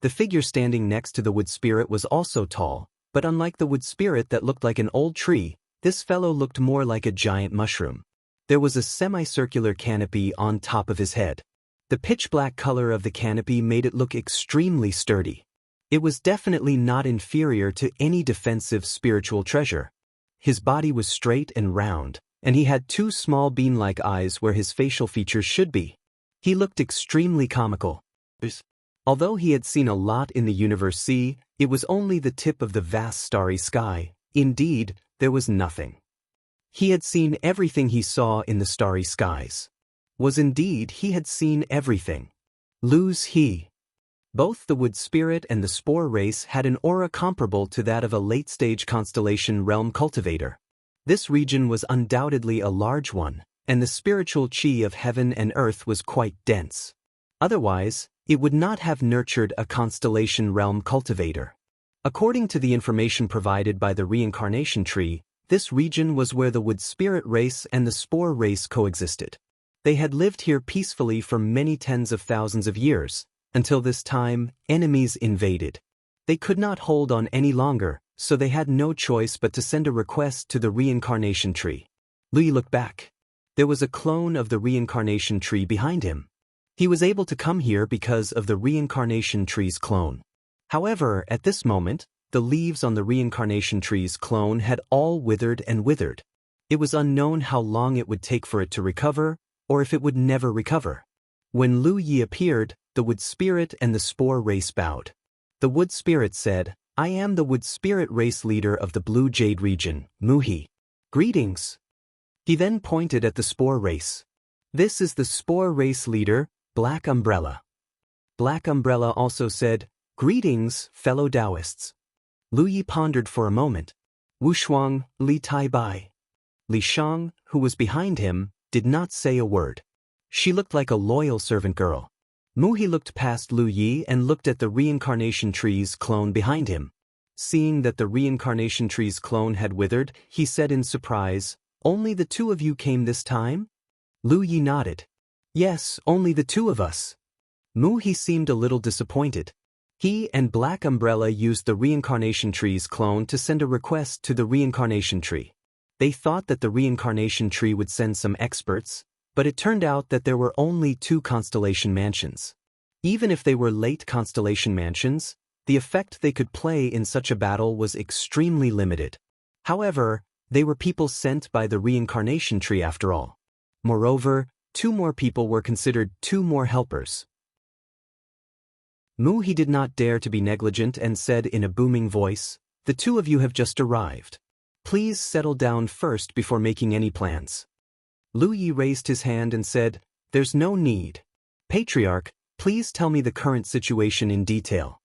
The figure standing next to the wood spirit was also tall, but unlike the wood spirit that looked like an old tree, this fellow looked more like a giant mushroom. There was a semicircular canopy on top of his head. The pitch-black color of the canopy made it look extremely sturdy. It was definitely not inferior to any defensive spiritual treasure. His body was straight and round, and he had 2 small bean-like eyes where his facial features should be. He looked extremely comical. Although he had seen a lot in the universe sea, it was only the tip of the vast starry sky. Indeed, there was nothing. He had seen everything he saw in the starry skies. Was indeed he had seen everything. Lu's he. Both the wood spirit and the spore race had an aura comparable to that of a late-stage constellation realm cultivator. This region was undoubtedly a large one, and the spiritual chi of heaven and earth was quite dense. Otherwise, it would not have nurtured a constellation realm cultivator. According to the information provided by the reincarnation tree, this region was where the wood spirit race and the spore race coexisted. They had lived here peacefully for many tens of thousands of years, until this time, enemies invaded. They could not hold on any longer, so they had no choice but to send a request to the reincarnation tree. Lu looked back. There was a clone of the reincarnation tree behind him. He was able to come here because of the reincarnation tree's clone. However, at this moment, the leaves on the reincarnation tree's clone had all withered and withered. It was unknown how long it would take for it to recover, or if it would never recover. When Lu Yi appeared, the wood spirit and the spore race bowed. The wood spirit said, "I am the wood spirit race leader of the Blue Jade region, Muhi. Greetings." He then pointed at the spore race. "This is the spore race leader, Black Umbrella." Black Umbrella also said, "Greetings, fellow Taoists." Lu Yi pondered for a moment. Wu Shuang, Li Tai Bai. Li Shang, who was behind him, did not say a word. She looked like a loyal servant girl. Muhi looked past Lu Yi and looked at the reincarnation tree's clone behind him. Seeing that the reincarnation tree's clone had withered, he said in surprise, "Only the two of you came this time?" Lu Yi nodded. "Yes, only the two of us." Muhi seemed a little disappointed. He and Black Umbrella used the reincarnation tree's clone to send a request to the reincarnation tree. They thought that the reincarnation tree would send some experts, but it turned out that there were only 2 constellation mansions. Even if they were late constellation mansions, the effect they could play in such a battle was extremely limited. However, they were people sent by the reincarnation tree after all. Moreover, 2 more people were considered 2 more helpers. Muhi did not dare to be negligent and said in a booming voice, "The 2 of you have just arrived. Please settle down first before making any plans." Lu Yi raised his hand and said, "There's no need. Patriarch, please tell me the current situation in detail."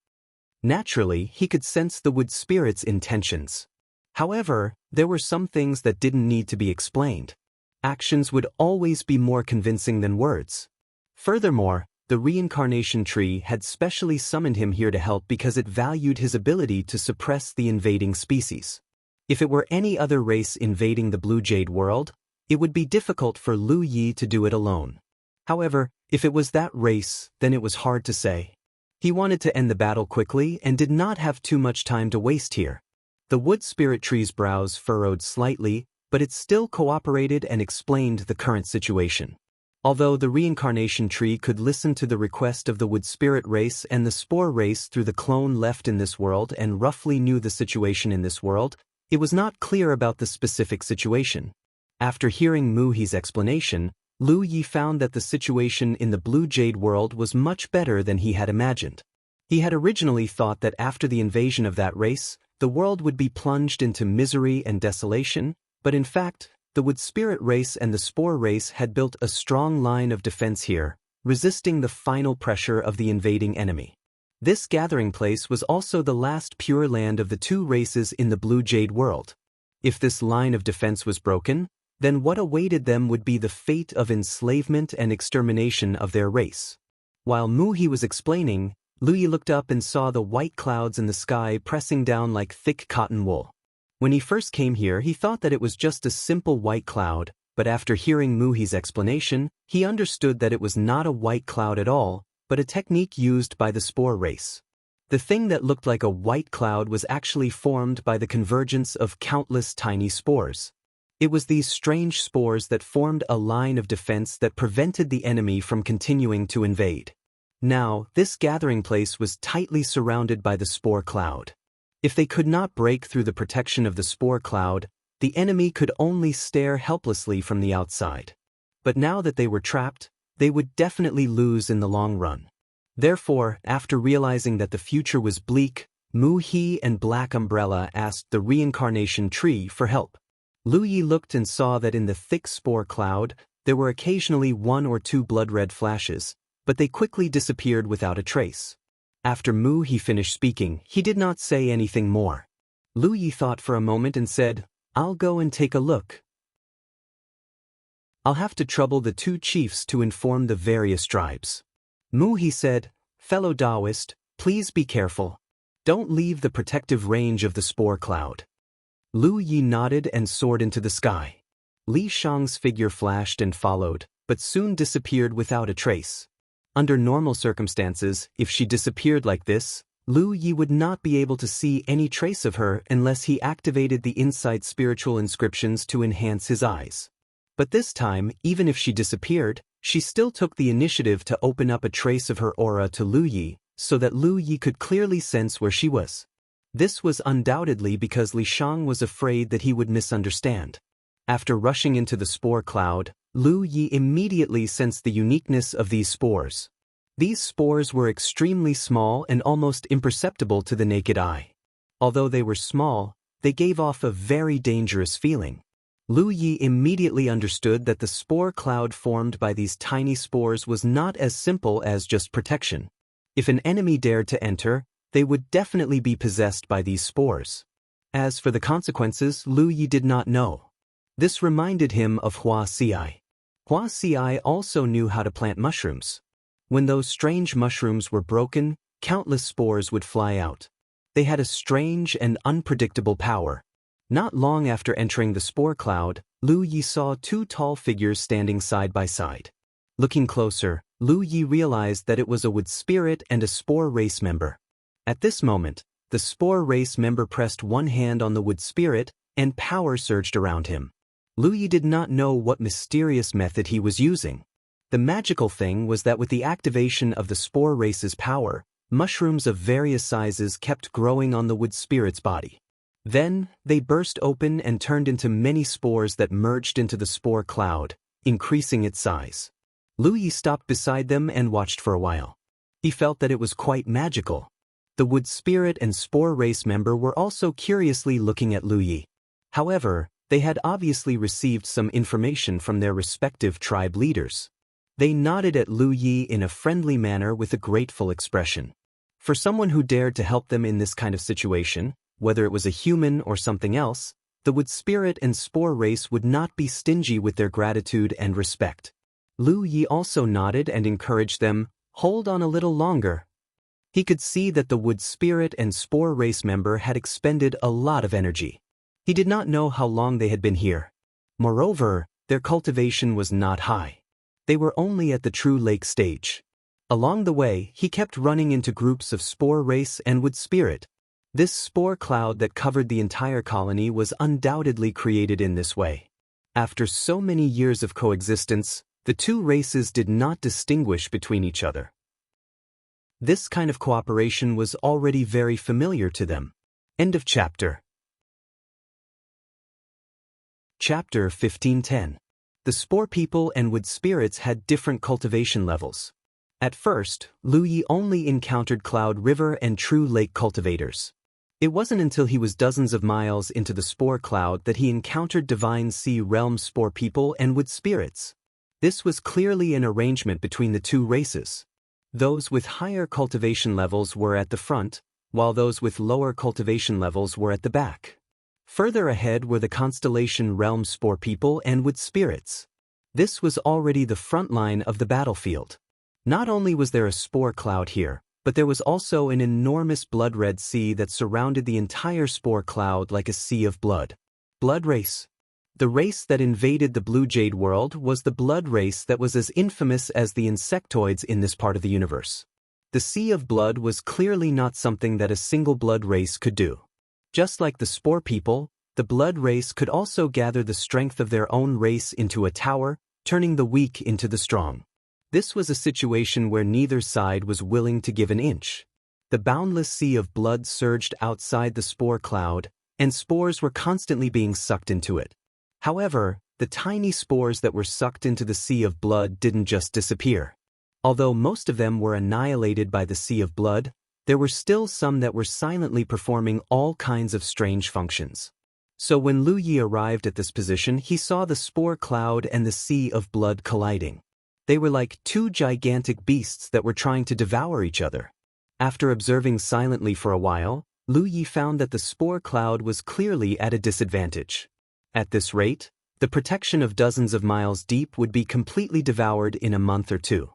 Naturally, he could sense the wood spirit's intentions. However, there were some things that didn't need to be explained. Actions would always be more convincing than words. Furthermore, the reincarnation tree had specially summoned him here to help because it valued his ability to suppress the invading species. If it were any other race invading the Blue Jade world, it would be difficult for Lu Yi to do it alone. However, if it was that race, then it was hard to say. He wanted to end the battle quickly and did not have too much time to waste here. The wood spirit tree's brows furrowed slightly, but it still cooperated and explained the current situation. Although the reincarnation tree could listen to the request of the wood spirit race and the spore race through the clone left in this world and roughly knew the situation in this world, it was not clear about the specific situation. After hearing Muhi's explanation, Lu Yi found that the situation in the Blue Jade world was much better than he had imagined. He had originally thought that after the invasion of that race, the world would be plunged into misery and desolation, but in fact, the wood spirit race and the spore race had built a strong line of defense here, resisting the final pressure of the invading enemy. This gathering place was also the last pure land of the 2 races in the Blue Jade world. If this line of defense was broken, then what awaited them would be the fate of enslavement and extermination of their race. While Muhi was explaining, Lu Yi looked up and saw the white clouds in the sky pressing down like thick cotton wool. When he first came here, he thought that it was just a simple white cloud, but after hearing Muhi's explanation, he understood that it was not a white cloud at all, but a technique used by the spore race. The thing that looked like a white cloud was actually formed by the convergence of countless tiny spores. It was these strange spores that formed a line of defense that prevented the enemy from continuing to invade. Now, this gathering place was tightly surrounded by the spore cloud. If they could not break through the protection of the spore cloud, the enemy could only stare helplessly from the outside. But now that they were trapped, they would definitely lose in the long run. Therefore, after realizing that the future was bleak, Muhi and Black Umbrella asked the reincarnation tree for help. Lu Yi looked and saw that in the thick spore cloud, there were occasionally 1 or 2 blood-red flashes, but they quickly disappeared without a trace. After Mu He finished speaking, he did not say anything more. Lu Yi thought for a moment and said, "I'll go and take a look. I'll have to trouble the 2 chiefs to inform the various tribes." Mu He said, "Fellow Taoist, please be careful. Don't leave the protective range of the spore cloud." Lu Yi nodded and soared into the sky. Li Shang's figure flashed and followed, but soon disappeared without a trace. Under normal circumstances, if she disappeared like this, Lu Yi would not be able to see any trace of her unless he activated the insight spiritual inscriptions to enhance his eyes. But this time, even if she disappeared, she still took the initiative to open up a trace of her aura to Lu Yi, so that Lu Yi could clearly sense where she was. This was undoubtedly because Li Shang was afraid that he would misunderstand. After rushing into the spore cloud, Lu Yi immediately sensed the uniqueness of these spores. These spores were extremely small and almost imperceptible to the naked eye. Although they were small, they gave off a very dangerous feeling. Lu Yi immediately understood that the spore cloud formed by these tiny spores was not as simple as just protection. If an enemy dared to enter, they would definitely be possessed by these spores. As for the consequences, Lu Yi did not know. This reminded him of Hua Xiai. Hua Xiai also knew how to plant mushrooms. When those strange mushrooms were broken, countless spores would fly out. They had a strange and unpredictable power. Not long after entering the spore cloud, Lu Yi saw 2 tall figures standing side by side. Looking closer, Lu Yi realized that it was a wood spirit and a spore race member. At this moment, the spore race member pressed one hand on the wood spirit, and power surged around him. Lu Yi did not know what mysterious method he was using. The magical thing was that with the activation of the spore race's power, mushrooms of various sizes kept growing on the wood spirit's body. Then, they burst open and turned into many spores that merged into the spore cloud, increasing its size. Lu Yi stopped beside them and watched for a while. He felt that it was quite magical. The wood spirit and spore race member were also curiously looking at Lu Yi. However, they had obviously received some information from their respective tribe leaders. They nodded at Lu Yi in a friendly manner with a grateful expression. For someone who dared to help them in this kind of situation, whether it was a human or something else, the wood spirit and spore race would not be stingy with their gratitude and respect. Lu Yi also nodded and encouraged them, "Hold on a little longer." He could see that the wood spirit and spore race member had expended a lot of energy. He did not know how long they had been here. Moreover, their cultivation was not high. They were only at the true lake stage. Along the way, he kept running into groups of spore race and wood spirit. This spore cloud that covered the entire colony was undoubtedly created in this way. After so many years of coexistence, the 2 races did not distinguish between each other. This kind of cooperation was already very familiar to them. End of chapter. Chapter 1510. The spore people and wood spirits had different cultivation levels. At first, Lu Yi only encountered Cloud River and True Lake cultivators. It wasn't until he was dozens of miles into the spore cloud that he encountered Divine Sea Realm spore people and wood spirits. This was clearly an arrangement between the 2 races. Those with higher cultivation levels were at the front, while those with lower cultivation levels were at the back. Further ahead were the Constellation Realm spore people and wood spirits. This was already the front line of the battlefield. Not only was there a spore cloud here, but there was also an enormous blood-red sea that surrounded the entire spore cloud like a sea of blood. Blood race. The race that invaded the Blue Jade world was the blood race that was as infamous as the insectoids in this part of the universe. The sea of blood was clearly not something that a single blood race could do. Just like the spore people, the blood race could also gather the strength of their own race into a tower, turning the weak into the strong. This was a situation where neither side was willing to give an inch. The boundless sea of blood surged outside the spore cloud, and spores were constantly being sucked into it. However, the tiny spores that were sucked into the sea of blood didn't just disappear. Although most of them were annihilated by the sea of blood, there were still some that were silently performing all kinds of strange functions. So when Lu Yi arrived at this position, he saw the spore cloud and the sea of blood colliding. They were like two gigantic beasts that were trying to devour each other. After observing silently for a while, Lu Yi found that the spore cloud was clearly at a disadvantage. At this rate, the protection of dozens of miles deep would be completely devoured in a month or two.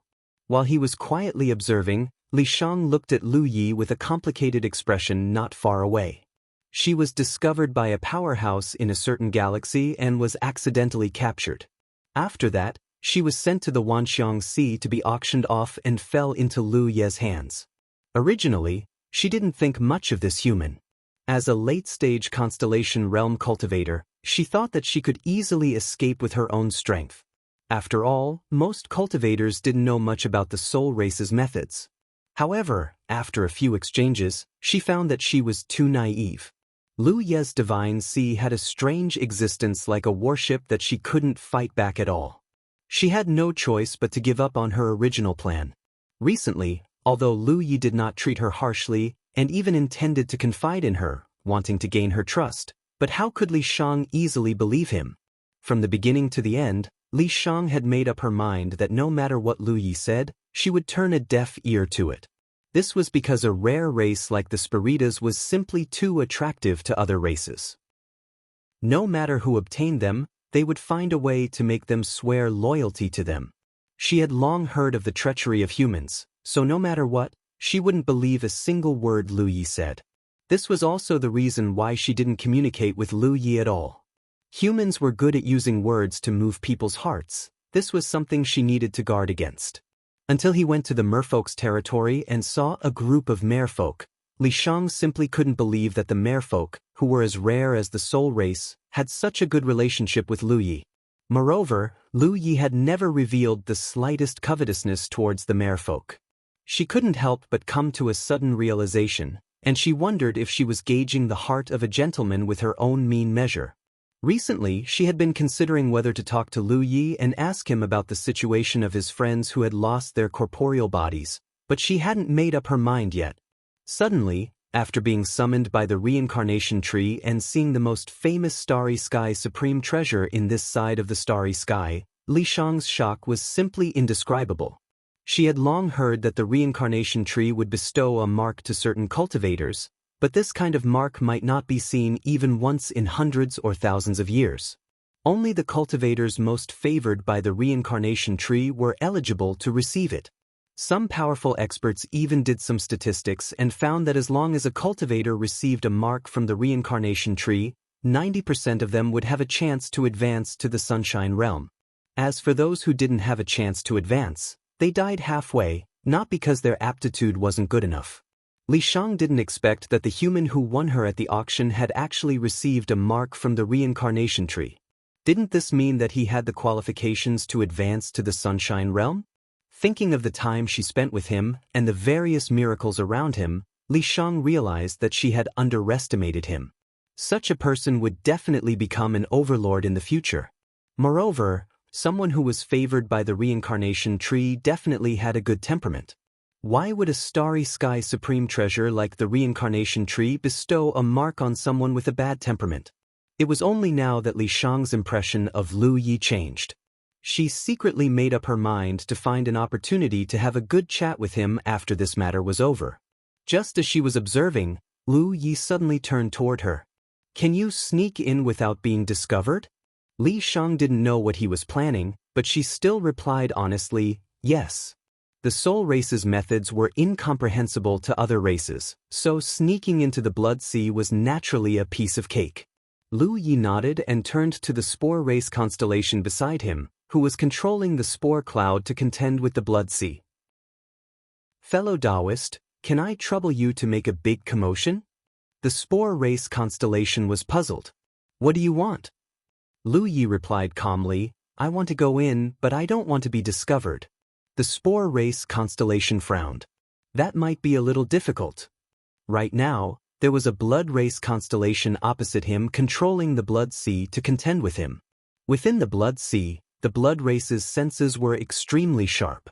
While he was quietly observing, Li Shang looked at Lu Yi with a complicated expression not far away. She was discovered by a powerhouse in a certain galaxy and was accidentally captured. After that, she was sent to the Wanxiang Sea to be auctioned off and fell into Lu Ye's hands. Originally, she didn't think much of this human. As a late-stage constellation realm cultivator, she thought that she could easily escape with her own strength. After all, most cultivators didn't know much about the soul race's methods. However, after a few exchanges, she found that she was too naive. Lu Ye's divine sea had a strange existence like a warship that she couldn't fight back at all. She had no choice but to give up on her original plan. Recently, although Lu Yi did not treat her harshly and even intended to confide in her, wanting to gain her trust, but how could Li Shang easily believe him? From the beginning to the end, Li Shang had made up her mind that no matter what Lu Yi said, she would turn a deaf ear to it. This was because a rare race like the Spiritas was simply too attractive to other races. No matter who obtained them, they would find a way to make them swear loyalty to them. She had long heard of the treachery of humans, so no matter what, she wouldn't believe a single word Lu Yi said. This was also the reason why she didn't communicate with Lu Yi at all. Humans were good at using words to move people's hearts. This was something she needed to guard against. Until he went to the merfolk's territory and saw a group of merfolk, Li Shang simply couldn't believe that the merfolk, who were as rare as the soul race, had such a good relationship with Lu Yi. Moreover, Lu Yi had never revealed the slightest covetousness towards the merfolk. She couldn't help but come to a sudden realization, and she wondered if she was gauging the heart of a gentleman with her own mean measure. Recently, she had been considering whether to talk to Lu Yi and ask him about the situation of his friends who had lost their corporeal bodies, but she hadn't made up her mind yet. Suddenly, after being summoned by the reincarnation tree and seeing the most famous starry sky supreme treasure in this side of the starry sky, Li Shang's shock was simply indescribable. She had long heard that the reincarnation tree would bestow a mark to certain cultivators, but this kind of mark might not be seen even once in hundreds or thousands of years. Only the cultivators most favored by the reincarnation tree were eligible to receive it. Some powerful experts even did some statistics and found that as long as a cultivator received a mark from the reincarnation tree, 90% of them would have a chance to advance to the sunshine realm. As for those who didn't have a chance to advance, they died halfway, not because their aptitude wasn't good enough. Li Shang didn't expect that the human who won her at the auction had actually received a mark from the reincarnation tree. Didn't this mean that he had the qualifications to advance to the sunshine realm? Thinking of the time she spent with him and the various miracles around him, Li Shang realized that she had underestimated him. Such a person would definitely become an overlord in the future. Moreover, someone who was favored by the reincarnation tree definitely had a good temperament. Why would a starry sky supreme treasure like the reincarnation tree bestow a mark on someone with a bad temperament? It was only now that Li Shang's impression of Lu Yi changed. She secretly made up her mind to find an opportunity to have a good chat with him after this matter was over. Just as she was observing, Lu Yi suddenly turned toward her. "Can you sneak in without being discovered?" Li Shang didn't know what he was planning, but she still replied honestly, "Yes." The soul race's methods were incomprehensible to other races, so sneaking into the blood sea was naturally a piece of cake. Lu Yi nodded and turned to the spore race constellation beside him, who was controlling the spore cloud to contend with the blood sea. "Fellow Taoist, can I trouble you to make a big commotion?" The spore race constellation was puzzled. "What do you want?" Lu Yi replied calmly, "I want to go in, but I don't want to be discovered." The spore race constellation frowned. That might be a little difficult. Right now, there was a blood race constellation opposite him controlling the blood sea to contend with him. Within the blood sea, the blood race's senses were extremely sharp.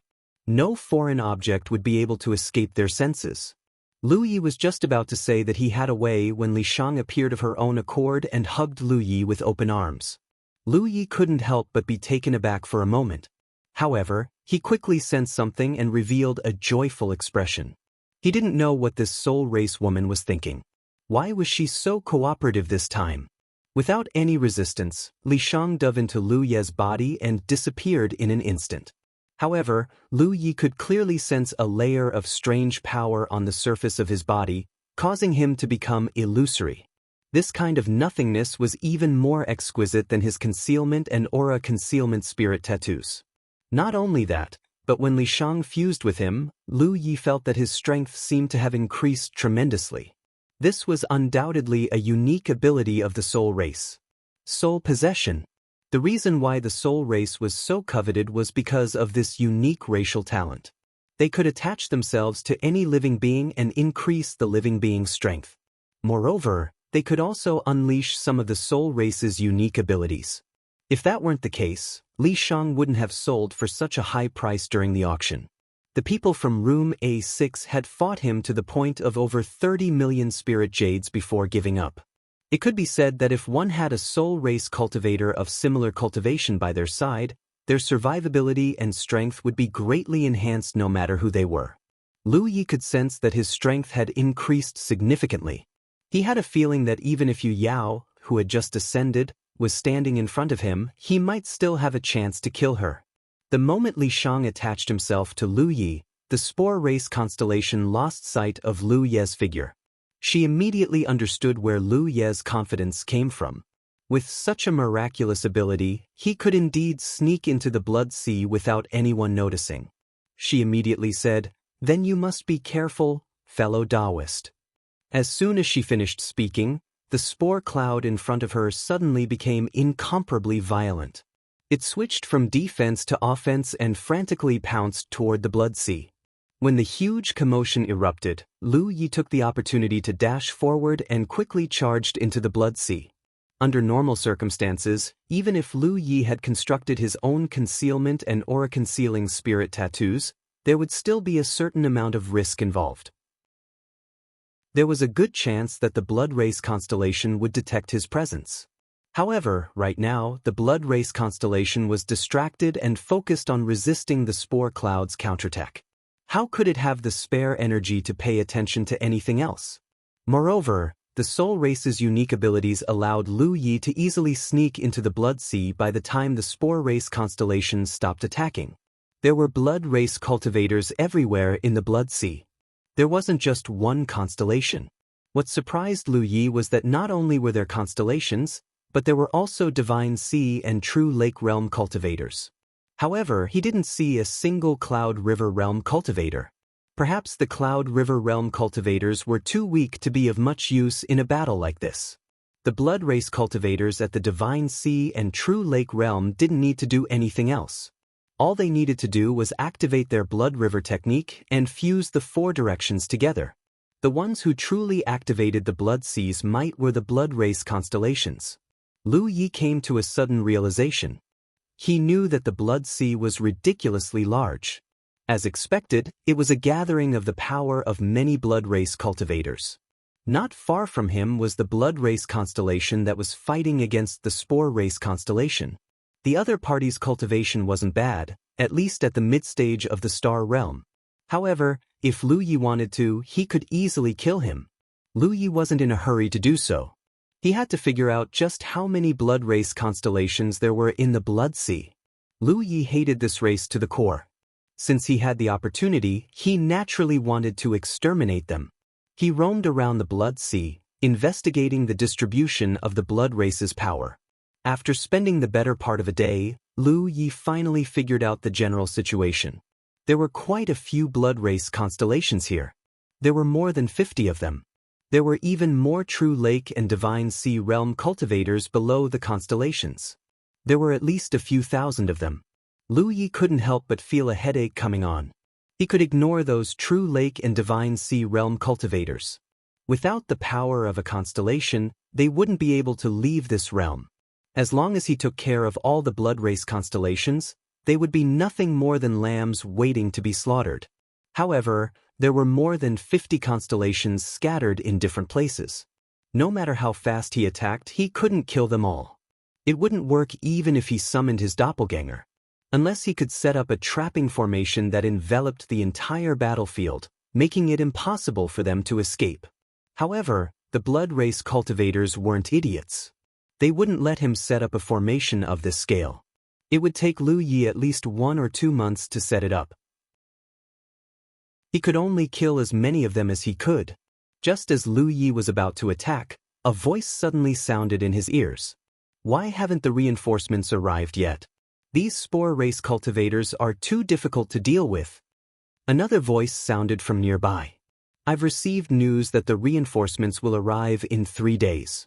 No foreign object would be able to escape their senses. Lu Yi was just about to say that he had a way when Li Shang appeared of her own accord and hugged Lu Yi with open arms. Lu Yi couldn't help but be taken aback for a moment. However, he quickly sensed something and revealed a joyful expression. He didn't know what this soul race woman was thinking. Why was she so cooperative this time? Without any resistance, Li Shang dove into Lu Ye's body and disappeared in an instant. However, Lu Yi could clearly sense a layer of strange power on the surface of his body, causing him to become illusory. This kind of nothingness was even more exquisite than his concealment and aura concealment spirit tattoos. Not only that, but when Li Shang fused with him, Lu Yi felt that his strength seemed to have increased tremendously. This was undoubtedly a unique ability of the soul race. Soul possession. The reason why the soul race was so coveted was because of this unique racial talent. They could attach themselves to any living being and increase the living being's strength. Moreover, they could also unleash some of the soul race's unique abilities. If that weren't the case, Li Shang wouldn't have sold for such a high price during the auction. The people from room A6 had fought him to the point of over 30 million spirit jades before giving up. It could be said that if one had a soul race cultivator of similar cultivation by their side, their survivability and strength would be greatly enhanced no matter who they were. Lu Yi could sense that his strength had increased significantly. He had a feeling that even if Yu Yao, who had just ascended, was standing in front of him, he might still have a chance to kill her. The moment Li Shang attached himself to Lu Yi, the spore race constellation lost sight of Lu Ye's figure. She immediately understood where Lu Ye's confidence came from. With such a miraculous ability, he could indeed sneak into the blood sea without anyone noticing. She immediately said, "Then you must be careful, fellow Taoist." As soon as she finished speaking, the spore cloud in front of her suddenly became incomparably violent. It switched from defense to offense and frantically pounced toward the blood sea. When the huge commotion erupted, Lu Yi took the opportunity to dash forward and quickly charged into the blood sea. Under normal circumstances, even if Lu Yi had constructed his own concealment and aura-concealing spirit tattoos, there would still be a certain amount of risk involved. There was a good chance that the blood race constellation would detect his presence. However, right now, the blood race constellation was distracted and focused on resisting the spore cloud's counterattack. How could it have the spare energy to pay attention to anything else? Moreover, the soul race's unique abilities allowed Lu Yi to easily sneak into the blood sea by the time the spore race constellation stopped attacking. There were blood race cultivators everywhere in the blood sea. There wasn't just one constellation. What surprised Lu Yi was that not only were there constellations, but there were also divine sea and true lake realm cultivators. However, he didn't see a single Cloud River Realm cultivator. Perhaps the Cloud River Realm cultivators were too weak to be of much use in a battle like this. The blood race cultivators at the Divine Sea and True Lake Realm didn't need to do anything else. All they needed to do was activate their blood river technique and fuse the four directions together. The ones who truly activated the blood sea's might were the blood race constellations. Lu Yi came to a sudden realization. He knew that the blood sea was ridiculously large. As expected, it was a gathering of the power of many blood race cultivators. Not far from him was the blood race constellation that was fighting against the spore race constellation. The other party's cultivation wasn't bad, at least at the mid-stage of the star realm. However, if Lu Yi wanted to, he could easily kill him. Lu Yi wasn't in a hurry to do so. He had to figure out just how many blood race constellations there were in the blood sea. Lu Yi hated this race to the core. Since he had the opportunity, he naturally wanted to exterminate them. He roamed around the blood sea, investigating the distribution of the blood race's power. After spending the better part of a day, Lu Yi finally figured out the general situation. There were quite a few blood race constellations here. There were more than 50 of them. There were even more true lake and divine sea realm cultivators below the constellations. There were at least a few thousand of them. Lu Yi couldn't help but feel a headache coming on. He could ignore those true lake and divine sea realm cultivators. Without the power of a constellation, they wouldn't be able to leave this realm. As long as he took care of all the blood race constellations, they would be nothing more than lambs waiting to be slaughtered. However, There were more than 50 constellations scattered in different places. No matter how fast he attacked, he couldn't kill them all. It wouldn't work even if he summoned his doppelganger. Unless he could set up a trapping formation that enveloped the entire battlefield, making it impossible for them to escape. However, the blood race cultivators weren't idiots. They wouldn't let him set up a formation of this scale. It would take Lu Yi at least 1 or 2 months to set it up. He could only kill as many of them as he could. Just as Lu Yi was about to attack, a voice suddenly sounded in his ears. Why haven't the reinforcements arrived yet? These spore race cultivators are too difficult to deal with. Another voice sounded from nearby. I've received news that the reinforcements will arrive in 3 days.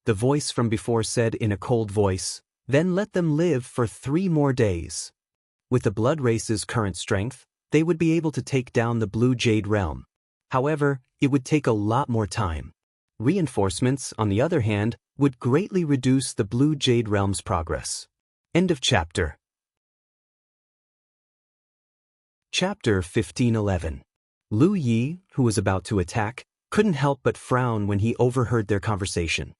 The voice from before said in a cold voice, then let them live for 3 more days. With the blood race's current strength, they would be able to take down the Blue Jade Realm. However, it would take a lot more time. Reinforcements, on the other hand, would greatly reduce the Blue Jade Realm's progress. End of chapter. Chapter 1511. Lu Yi, who was about to attack, couldn't help but frown when he overheard their conversation.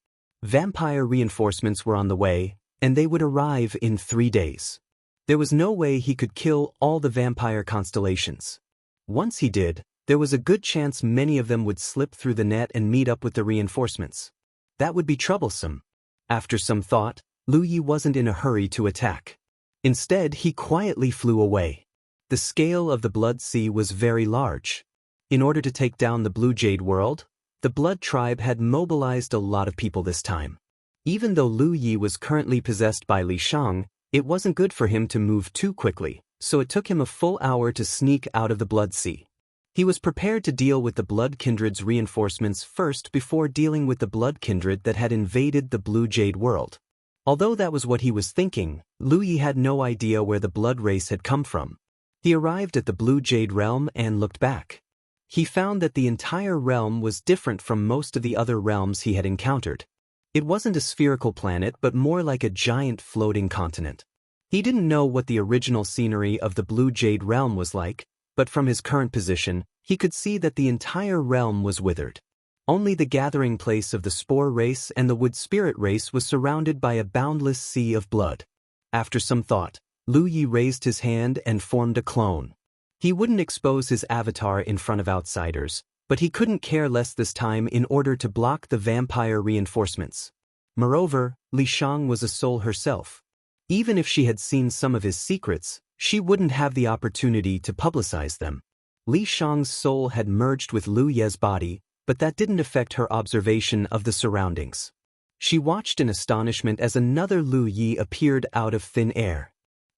Vampire reinforcements were on the way, and they would arrive in 3 days. There was no way he could kill all the vampire constellations. Once he did, there was a good chance many of them would slip through the net and meet up with the reinforcements. That would be troublesome. After some thought, Lu Yi wasn't in a hurry to attack. Instead, he quietly flew away. The scale of the Blood Sea was very large. In order to take down the Blue Jade World, the Blood Tribe had mobilized a lot of people this time. Even though Lu Yi was currently possessed by Li Shang, it wasn't good for him to move too quickly, so it took him a full hour to sneak out of the Blood Sea. He was prepared to deal with the Blood Kindred's reinforcements first before dealing with the Blood Kindred that had invaded the Blue Jade World. Although that was what he was thinking, Lu Yi had no idea where the blood race had come from. He arrived at the Blue Jade Realm and looked back. He found that the entire realm was different from most of the other realms he had encountered. It wasn't a spherical planet but more like a giant floating continent. He didn't know what the original scenery of the Blue Jade Realm was like, but from his current position, he could see that the entire realm was withered. Only the gathering place of the Spore race and the Wood Spirit race was surrounded by a boundless sea of blood. After some thought, Lu Yi raised his hand and formed a clone. He wouldn't expose his avatar in front of outsiders, but he couldn't care less this time in order to block the vampire reinforcements. Moreover, Li Shang was a soul herself. Even if she had seen some of his secrets, she wouldn't have the opportunity to publicize them. Li Shang's soul had merged with Lu Ye's body, but that didn't affect her observation of the surroundings. She watched in astonishment as another Lu Yi appeared out of thin air.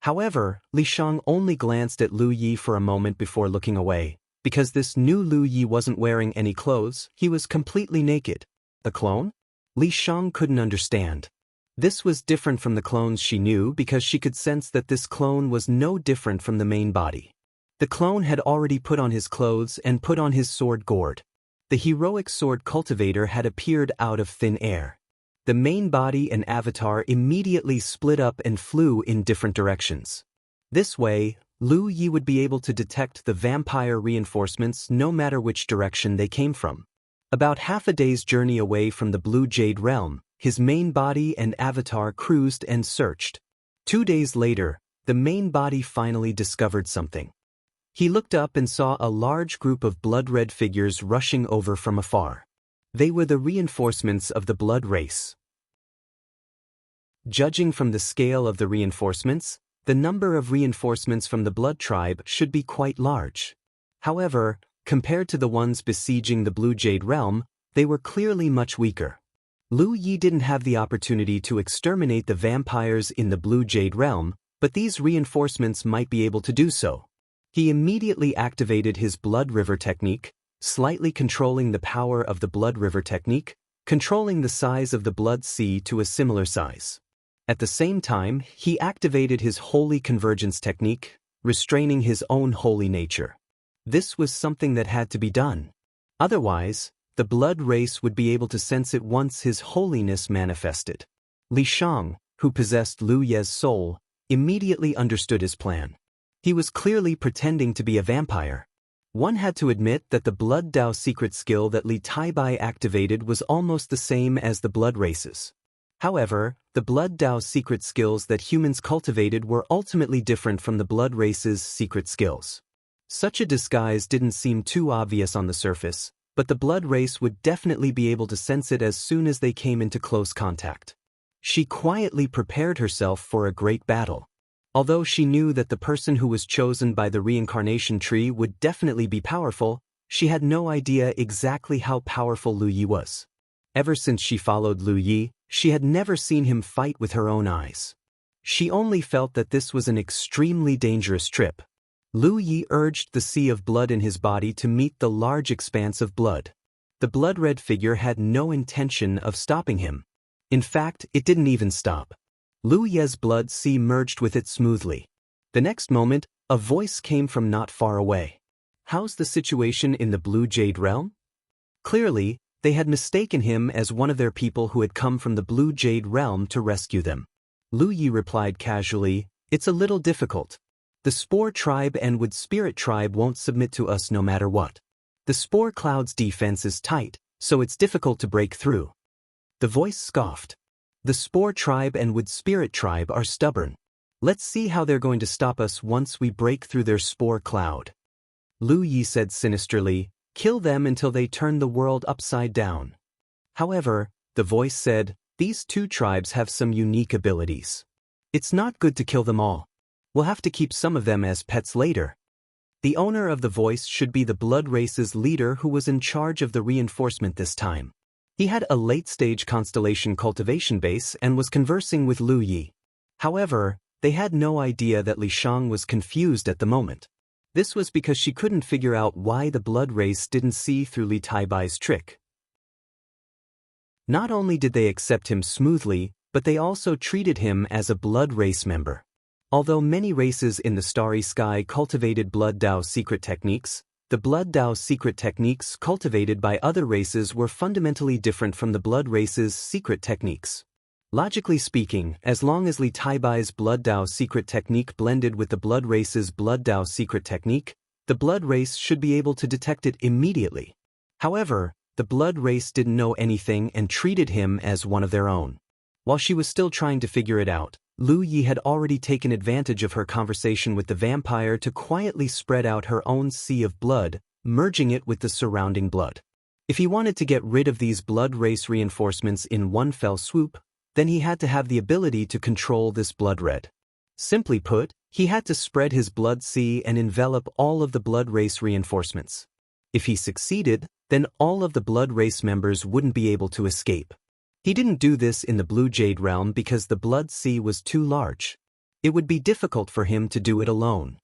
However, Li Shang only glanced at Lu Yi for a moment before looking away. Because this new Lu Yi wasn't wearing any clothes, he was completely naked. A clone? Li Shang couldn't understand. This was different from the clones she knew because she could sense that this clone was no different from the main body. The clone had already put on his clothes and put on his sword gourd. The heroic sword cultivator had appeared out of thin air. The main body and avatar immediately split up and flew in different directions. This way, Lu Yi would be able to detect the vampire reinforcements no matter which direction they came from. About half a day's journey away from the Blue Jade Realm, his main body and avatar cruised and searched. 2 days later, the main body finally discovered something. He looked up and saw a large group of blood-red figures rushing over from afar. They were the reinforcements of the blood race. Judging from the scale of the reinforcements, the number of reinforcements from the Blood Tribe should be quite large. However, compared to the ones besieging the Blue Jade Realm, they were clearly much weaker. Lu Yi didn't have the opportunity to exterminate the vampires in the Blue Jade Realm, but these reinforcements might be able to do so. He immediately activated his Blood River technique, slightly controlling the power of the Blood River technique, controlling the size of the Blood Sea to a similar size. At the same time, he activated his Holy Convergence technique, restraining his own holy nature. This was something that had to be done. Otherwise, the blood race would be able to sense it once his holiness manifested. Li Shang, who possessed Lu Ye's soul, immediately understood his plan. He was clearly pretending to be a vampire. One had to admit that the Blood Dao secret skill that Li Taibai activated was almost the same as the blood races. However, the Blood Dao secret skills that humans cultivated were ultimately different from the blood race's secret skills. Such a disguise didn't seem too obvious on the surface, but the blood race would definitely be able to sense it as soon as they came into close contact. She quietly prepared herself for a great battle. Although she knew that the person who was chosen by the reincarnation tree would definitely be powerful, she had no idea exactly how powerful Lu Yi was. Ever since she followed Lu Yi, she had never seen him fight with her own eyes. She only felt that this was an extremely dangerous trip. Lu Yi urged the sea of blood in his body to meet the large expanse of blood. The blood-red figure had no intention of stopping him. In fact, it didn't even stop. Lu Ye's blood sea merged with it smoothly. The next moment, a voice came from not far away. "How's the situation in the Blue Jade realm?" Clearly, they had mistaken him as one of their people who had come from the Blue Jade realm to rescue them. Lu Yi replied casually, "It's a little difficult. The Spore tribe and Wood Spirit tribe won't submit to us no matter what. The Spore cloud's defense is tight, so it's difficult to break through." The voice scoffed. "The Spore tribe and Wood Spirit tribe are stubborn. Let's see how they're going to stop us once we break through their Spore cloud." Lu Yi said sinisterly, "Kill them until they turn the world upside down." However, the voice said, "These two tribes have some unique abilities. It's not good to kill them all. We'll have to keep some of them as pets later." The owner of the voice should be the blood race's leader who was in charge of the reinforcement this time. He had a late-stage constellation cultivation base and was conversing with Lu Yi. However, they had no idea that Li Shang was confused at the moment. This was because she couldn't figure out why the blood race didn't see through Li Taibai's trick. Not only did they accept him smoothly, but they also treated him as a blood race member. Although many races in the starry sky cultivated Blood Dao secret techniques, the Blood Dao secret techniques cultivated by other races were fundamentally different from the blood race's secret techniques. Logically speaking, as long as Li Taibai's Blood Dao secret technique blended with the blood race's Blood Dao secret technique, the blood race should be able to detect it immediately. However, the blood race didn't know anything and treated him as one of their own. While she was still trying to figure it out, Lu Yi had already taken advantage of her conversation with the vampire to quietly spread out her own sea of blood, merging it with the surrounding blood. If he wanted to get rid of these blood race reinforcements in one fell swoop, then he had to have the ability to control this blood red. Simply put, he had to spread his blood sea and envelop all of the blood race reinforcements. If he succeeded, then all of the blood race members wouldn't be able to escape. He didn't do this in the Blue Jade realm because the blood sea was too large. It would be difficult for him to do it alone.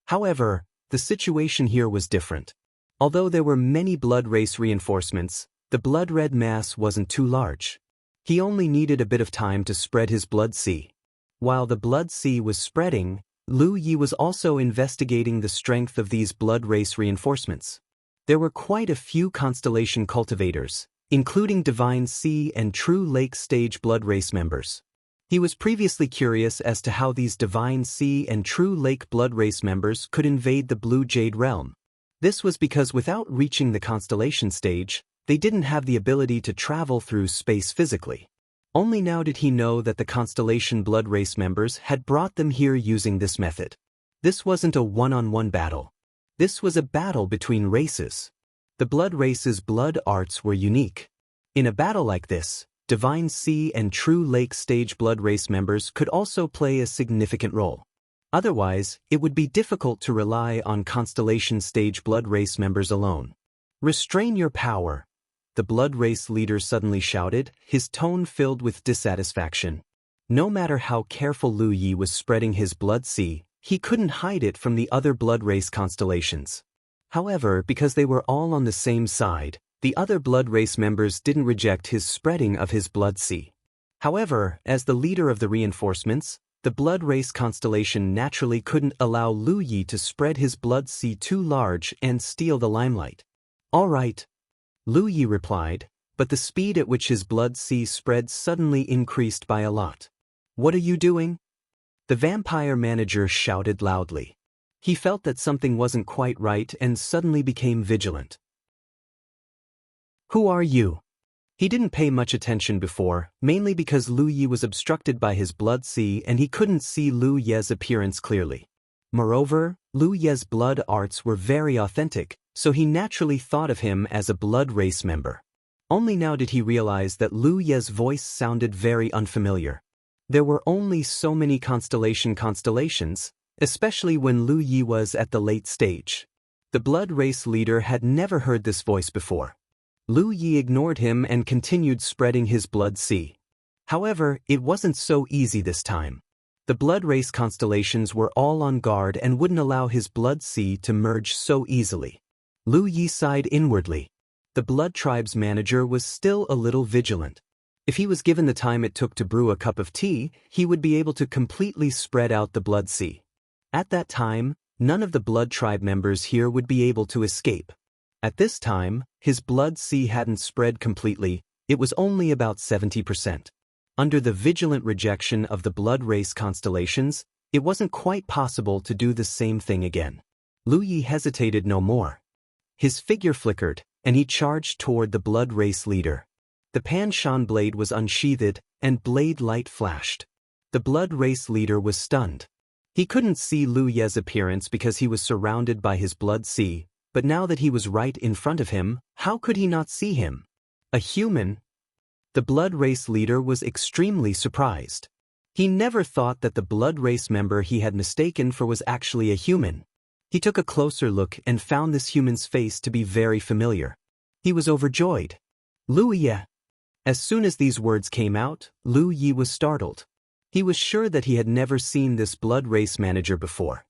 However, the situation here was different. Although there were many blood race reinforcements, the blood red mass wasn't too large. He only needed a bit of time to spread his blood sea. While the blood sea was spreading, Lu Yi was also investigating the strength of these blood race reinforcements. There were quite a few constellation cultivators, including Divine Sea and True Lake stage blood race members. He was previously curious as to how these Divine Sea and True Lake blood race members could invade the Blue Jade realm. This was because without reaching the constellation stage, they didn't have the ability to travel through space physically. Only now did he know that the constellation blood race members had brought them here using this method. This wasn't a one-on-one battle. This was a battle between races. The blood race's blood arts were unique. In a battle like this, Divine Sea and True Lake stage blood race members could also play a significant role. Otherwise, it would be difficult to rely on constellation stage blood race members alone. "Restrain your power," the blood race leader suddenly shouted, his tone filled with dissatisfaction. No matter how careful Lu Yi was spreading his blood sea, he couldn't hide it from the other blood race constellations. However, because they were all on the same side, the other blood race members didn't reject his spreading of his blood sea. However, as the leader of the reinforcements, the blood race constellation naturally couldn't allow Lu Yi to spread his blood sea too large and steal the limelight. "All right," Lu Yi replied, but the speed at which his blood sea spread suddenly increased by a lot. "What are you doing?" The vampire manager shouted loudly. He felt that something wasn't quite right and suddenly became vigilant. "Who are you?" He didn't pay much attention before, mainly because Lu Yi was obstructed by his blood sea and he couldn't see Lu Ye's appearance clearly. Moreover, Lu Ye's blood arts were very authentic, so he naturally thought of him as a blood race member. Only now did he realize that Lu Ye's voice sounded very unfamiliar. There were only so many constellations, especially when Lu Yi was at the late stage. The blood race leader had never heard this voice before. Lu Yi ignored him and continued spreading his blood sea. However, it wasn't so easy this time. The blood race constellations were all on guard and wouldn't allow his blood sea to merge so easily. Lu Yi sighed inwardly. The blood tribe's manager was still a little vigilant. If he was given the time it took to brew a cup of tea, he would be able to completely spread out the blood sea. At that time, none of the blood tribe members here would be able to escape. At this time, his blood sea hadn't spread completely, it was only about 70%. Under the vigilant rejection of the blood race constellations, it wasn't quite possible to do the same thing again. Lu Yi hesitated no more. His figure flickered, and he charged toward the blood race leader. The Pan-Shan blade was unsheathed, and blade light flashed. The blood race leader was stunned. He couldn't see Lu Ye's appearance because he was surrounded by his blood sea, but now that he was right in front of him, how could he not see him? A human? The blood race leader was extremely surprised. He never thought that the blood race member he had mistaken for was actually a human. He took a closer look and found this human's face to be very familiar. He was overjoyed. "Lu Yi." As soon as these words came out, Lu Yi was startled. He was sure that he had never seen this blood race manager before.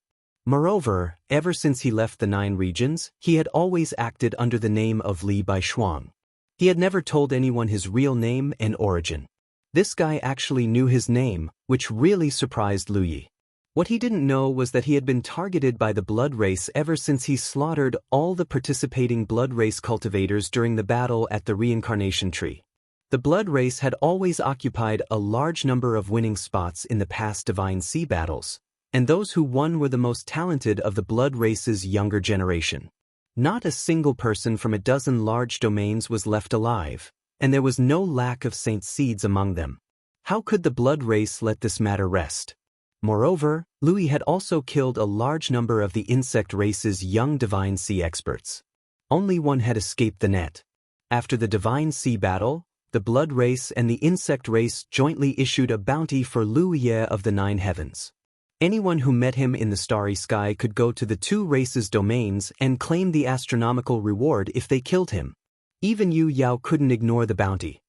Moreover, ever since he left the 9 regions, he had always acted under the name of Li Baishuang. He had never told anyone his real name and origin. This guy actually knew his name, which really surprised Lu Yi. What he didn't know was that he had been targeted by the blood race ever since he slaughtered all the participating blood race cultivators during the battle at the reincarnation tree. The blood race had always occupied a large number of winning spots in the past Divine Sea battles, and those who won were the most talented of the blood race's younger generation. Not a single person from a dozen large domains was left alive, and there was no lack of saint seeds among them. How could the blood race let this matter rest? Moreover, Lu Yi had also killed a large number of the insect race's young Divine Sea experts. Only one had escaped the net. After the Divine Sea battle, the blood race and the insect race jointly issued a bounty for Lu Yi of the 9 heavens. Anyone who met him in the starry sky could go to the 2 races' domains and claim the astronomical reward if they killed him. Even Yu Yao couldn't ignore the bounty.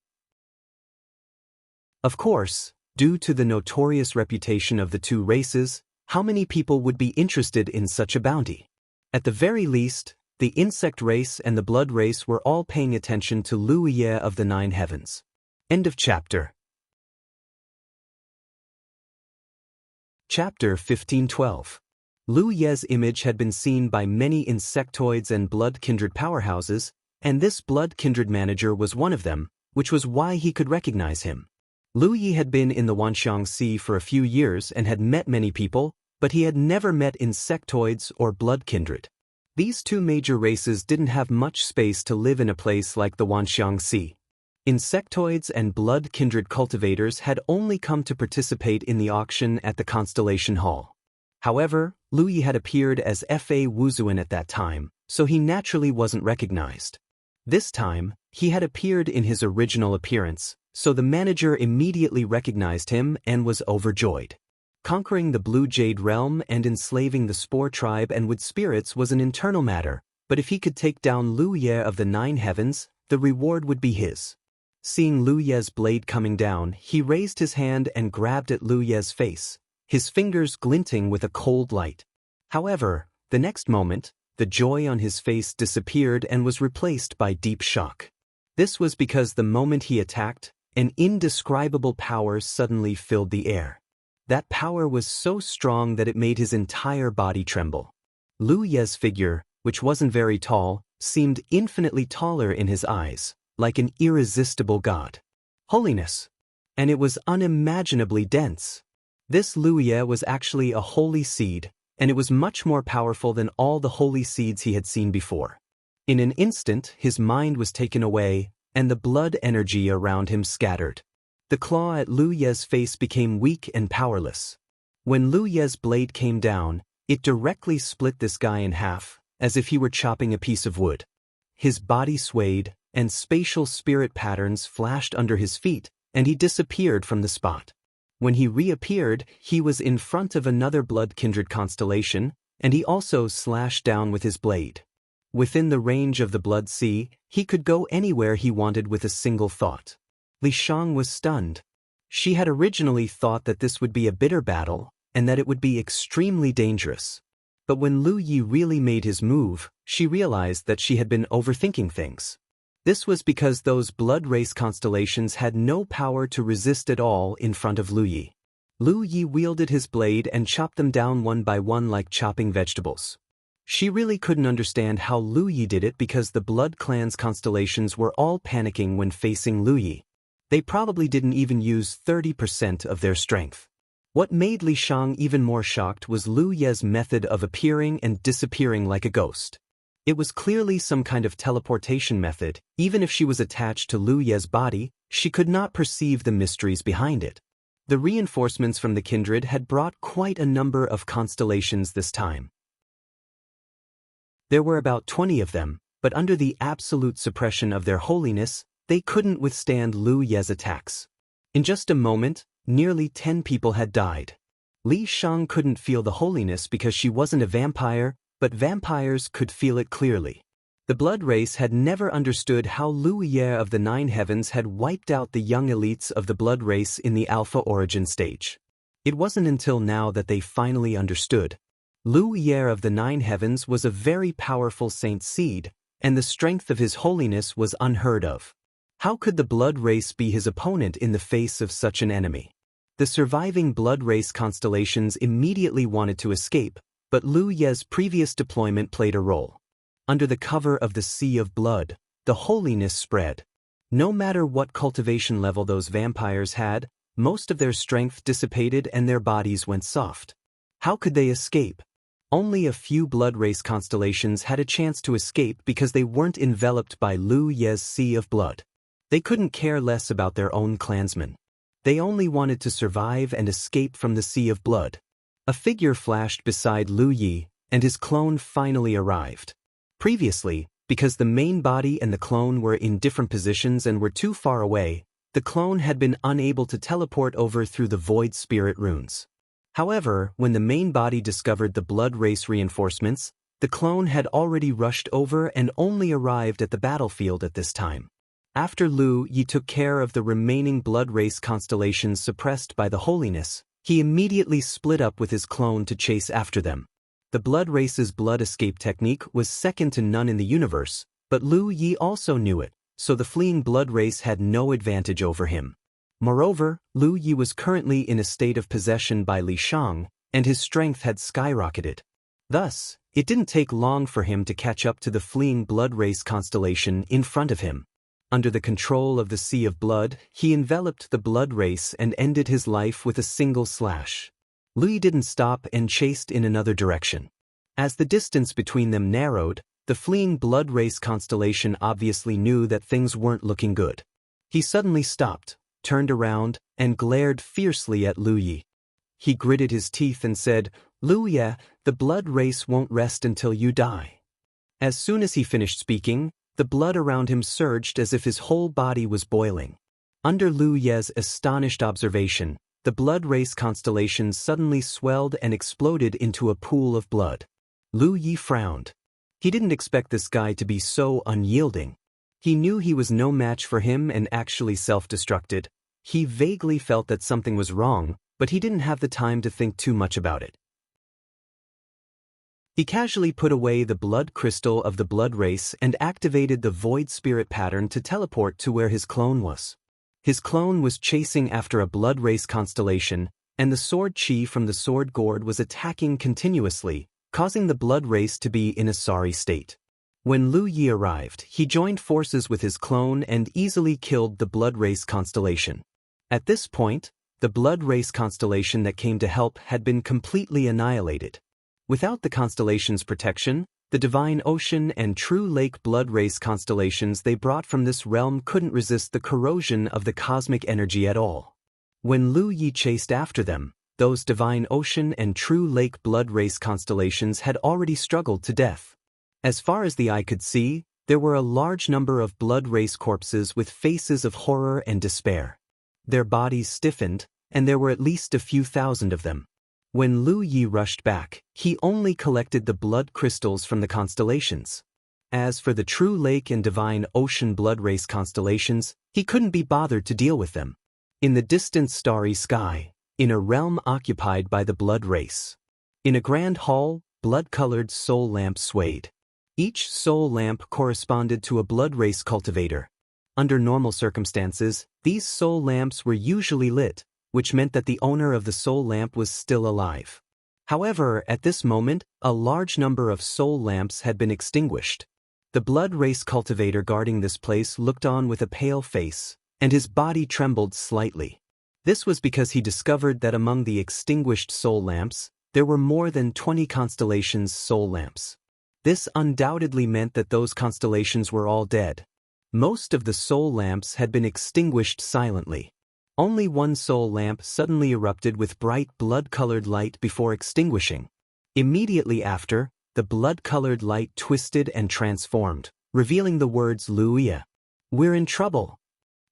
Of course, due to the notorious reputation of the 2 races, how many people would be interested in such a bounty? At the very least, the insect race and the blood race were all paying attention to Lu Yi of the 9 heavens. End of chapter. Chapter 1512. Lu Yi's image had been seen by many insectoids and blood kindred powerhouses, and this blood kindred manager was one of them, which was why he could recognize him. Lu Yi had been in the Wanxiang Sea for a few years and had met many people, but he had never met insectoids or blood kindred. These 2 major races didn't have much space to live in a place like the Wanxiang Sea. Insectoids and blood kindred cultivators had only come to participate in the auction at the Constellation Hall. However, Lu Yi had appeared as Fa Wuzuan at that time, so he naturally wasn't recognized. This time, he had appeared in his original appearance, so the manager immediately recognized him and was overjoyed. Conquering the Blue Jade Realm and enslaving the Spore Tribe and Wood Spirits was an internal matter, but if he could take down Lu Yi of the 9 heavens, the reward would be his. Seeing Lu Yi's blade coming down, he raised his hand and grabbed at Lu Yi's face, his fingers glinting with a cold light. However, the next moment, the joy on his face disappeared and was replaced by deep shock. This was because the moment he attacked, an indescribable power suddenly filled the air. That power was so strong that it made his entire body tremble. Lu Yi's figure, which wasn't very tall, seemed infinitely taller in his eyes, like an irresistible god. Holiness. And it was unimaginably dense. This Lu Yi was actually a holy seed, and it was much more powerful than all the holy seeds he had seen before. In an instant, his mind was taken away, and the blood energy around him scattered. The claw at Lu Ye's face became weak and powerless. When Lu Ye's blade came down, it directly split this guy in half, as if he were chopping a piece of wood. His body swayed, and spatial spirit patterns flashed under his feet, and he disappeared from the spot. When he reappeared, he was in front of another blood-kindred constellation, and he also slashed down with his blade. Within the range of the blood sea, he could go anywhere he wanted with a single thought. Li Shang was stunned. She had originally thought that this would be a bitter battle, and that it would be extremely dangerous. But when Lu Yi really made his move, she realized that she had been overthinking things. This was because those blood race constellations had no power to resist at all in front of Lu Yi. Lu Yi wielded his blade and chopped them down one by one like chopping vegetables. She really couldn't understand how Lu Yi did it because the blood clan's constellations were all panicking when facing Lu Yi. They probably didn't even use 30% of their strength. What made Li Shang even more shocked was Lu Ye's method of appearing and disappearing like a ghost. It was clearly some kind of teleportation method. Even if she was attached to Lu Ye's body, she could not perceive the mysteries behind it. The reinforcements from the kindred had brought quite a number of constellations this time. There were about 20 of them, but under the absolute suppression of their holiness, they couldn't withstand Lu Ye's attacks. In just a moment, nearly 10 people had died. Li Shang couldn't feel the holiness because she wasn't a vampire, but vampires could feel it clearly. The blood race had never understood how Lu Ye of the Nine Heavens had wiped out the young elites of the blood race in the Alpha origin stage. It wasn't until now that they finally understood. Lu Ye of the Nine Heavens was a very powerful saint seed, and the strength of his holiness was unheard of. How could the blood race be his opponent in the face of such an enemy? The surviving blood race constellations immediately wanted to escape, but Lu Ye's previous deployment played a role. Under the cover of the sea of blood, the holiness spread. No matter what cultivation level those vampires had, most of their strength dissipated and their bodies went soft. How could they escape? Only a few blood race constellations had a chance to escape because they weren't enveloped by Lu Ye's sea of blood. They couldn't care less about their own clansmen. They only wanted to survive and escape from the sea of blood. A figure flashed beside Lu Yi, and his clone finally arrived. Previously, because the main body and the clone were in different positions and were too far away, the clone had been unable to teleport over through the void spirit runes. However, when the main body discovered the blood race reinforcements, the clone had already rushed over and only arrived at the battlefield at this time. After Lu Yi took care of the remaining blood race constellations suppressed by the holiness, he immediately split up with his clone to chase after them. The blood race's blood escape technique was second to none in the universe, but Lu Yi also knew it, so the fleeing blood race had no advantage over him. Moreover, Lu Yi was currently in a state of possession by Li Shang, and his strength had skyrocketed. Thus, it didn't take long for him to catch up to the fleeing blood race constellation in front of him. Under the control of the Sea of Blood, he enveloped the blood race and ended his life with a single slash. Lu Yi didn't stop and chased in another direction. As the distance between them narrowed, the fleeing blood race constellation obviously knew that things weren't looking good. He suddenly stopped, turned around, and glared fiercely at Lu Yi. He gritted his teeth and said, "Lu Yi, the blood race won't rest until you die." As soon as he finished speaking, the blood around him surged as if his whole body was boiling. Under Lu Ye's astonished observation, the blood race constellation suddenly swelled and exploded into a pool of blood. Lu Yi frowned. He didn't expect this guy to be so unyielding. He knew he was no match for him and actually self-destructed. He vaguely felt that something was wrong, but he didn't have the time to think too much about it. He casually put away the blood crystal of the blood race and activated the void spirit pattern to teleport to where his clone was. His clone was chasing after a blood race constellation, and the sword chi from the sword gourd was attacking continuously, causing the blood race to be in a sorry state. When Lu Yi arrived, he joined forces with his clone and easily killed the blood race constellation. At this point, the blood race constellation that came to help had been completely annihilated. Without the constellations' protection, the divine ocean and true lake blood race constellations they brought from this realm couldn't resist the corrosion of the cosmic energy at all. When Lu Yi chased after them, those divine ocean and true lake blood race constellations had already struggled to death. As far as the eye could see, there were a large number of blood race corpses with faces of horror and despair. Their bodies stiffened, and there were at least a few thousand of them. When Lu Yi rushed back, he only collected the blood crystals from the constellations. As for the true lake and divine ocean blood race constellations, he couldn't be bothered to deal with them. In the distant starry sky, in a realm occupied by the blood race. In a grand hall, blood-colored soul lamps swayed. Each soul lamp corresponded to a blood race cultivator. Under normal circumstances, these soul lamps were usually lit, which meant that the owner of the soul lamp was still alive. However, at this moment, a large number of soul lamps had been extinguished. The blood race cultivator guarding this place looked on with a pale face, and his body trembled slightly. This was because he discovered that among the extinguished soul lamps, there were more than 20 constellations' soul lamps. This undoubtedly meant that those constellations were all dead. Most of the soul lamps had been extinguished silently. Only one soul lamp suddenly erupted with bright blood-colored light before extinguishing. Immediately after, the blood-colored light twisted and transformed, revealing the words Luia. "We're in trouble."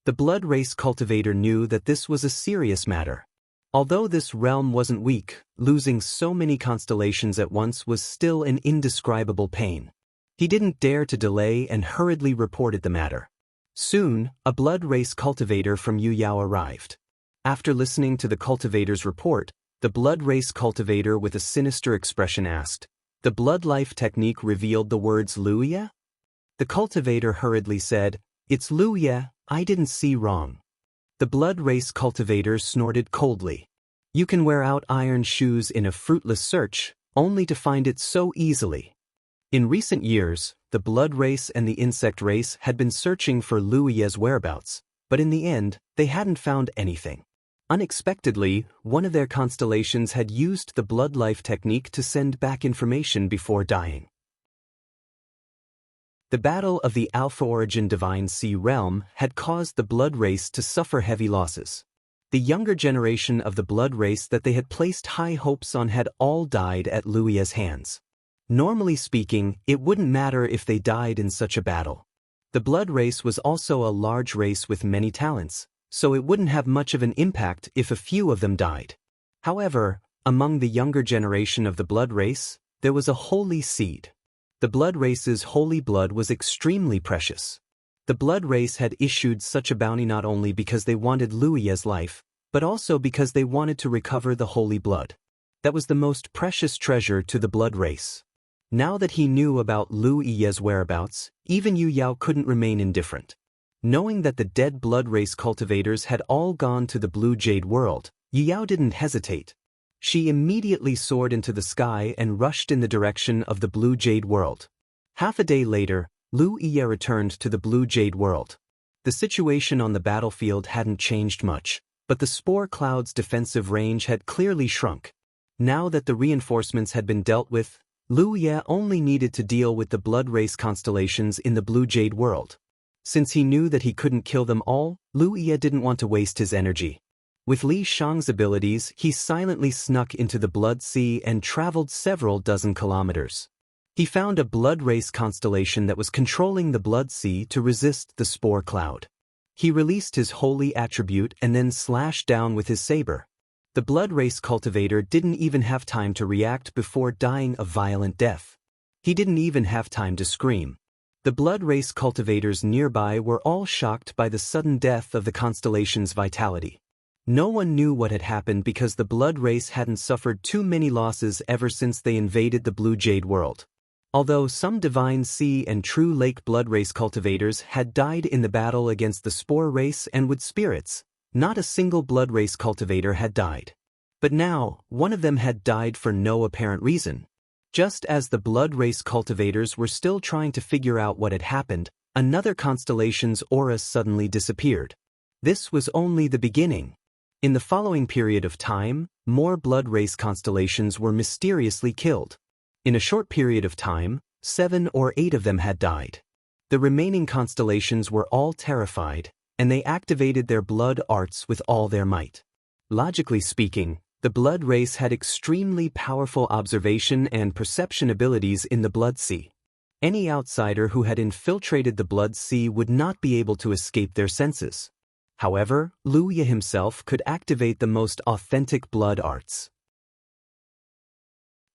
The blood race cultivator knew that this was a serious matter. Although this realm wasn't weak, losing so many constellations at once was still an indescribable pain. He didn't dare to delay and hurriedly reported the matter. Soon, a blood race cultivator from Yuyao arrived. After listening to the cultivator's report, the blood race cultivator with a sinister expression asked, "The blood life technique revealed the words Luia?" The cultivator hurriedly said, "It's Luia, I didn't see wrong." The blood race cultivator snorted coldly. "You can wear out iron shoes in a fruitless search, only to find it so easily." In recent years, the blood race and the insect race had been searching for Luia's whereabouts, but in the end, they hadn't found anything. Unexpectedly, one of their constellations had used the blood life technique to send back information before dying. The battle of the Alpha Origin Divine Sea realm had caused the blood race to suffer heavy losses. The younger generation of the blood race that they had placed high hopes on had all died at Luia's hands. Normally speaking, it wouldn't matter if they died in such a battle. The blood race was also a large race with many talents, so it wouldn't have much of an impact if a few of them died. However, among the younger generation of the blood race, there was a holy seed. The blood race's holy blood was extremely precious. The blood race had issued such a bounty not only because they wanted Luia's life, but also because they wanted to recover the holy blood. That was the most precious treasure to the blood race. Now that he knew about Luia's whereabouts, even Yu Yao couldn't remain indifferent. Knowing that the dead blood race cultivators had all gone to the blue jade world, Yu Yao didn't hesitate. She immediately soared into the sky and rushed in the direction of the blue jade world. Half a day later, Luia returned to the blue jade world. The situation on the battlefield hadn't changed much, but the spore cloud's defensive range had clearly shrunk. Now that the reinforcements had been dealt with, Luia only needed to deal with the blood race constellations in the blue jade world. Since he knew that he couldn't kill them all, Luia didn't want to waste his energy. With Li Shang's abilities, he silently snuck into the blood sea and traveled several dozen kilometers. He found a blood race constellation that was controlling the blood sea to resist the spore cloud. He released his holy attribute and then slashed down with his saber. The blood race cultivator didn't even have time to react before dying a violent death. He didn't even have time to scream. The blood race cultivators nearby were all shocked by the sudden death of the constellation's vitality. No one knew what had happened because the blood race hadn't suffered too many losses ever since they invaded the blue jade world. Although some divine sea and true lake blood race cultivators had died in the battle against the spore race and wood spirits, not a single blood race cultivator had died. But now, one of them had died for no apparent reason. Just as the blood race cultivators were still trying to figure out what had happened, another constellation's aura suddenly disappeared. This was only the beginning. In the following period of time, more blood race constellations were mysteriously killed. In a short period of time, 7 or 8 of them had died. The remaining constellations were all terrified, and they activated their blood arts with all their might. Logically speaking, the blood race had extremely powerful observation and perception abilities in the blood sea. Any outsider who had infiltrated the blood sea would not be able to escape their senses. However, Lu Yi himself could activate the most authentic blood arts.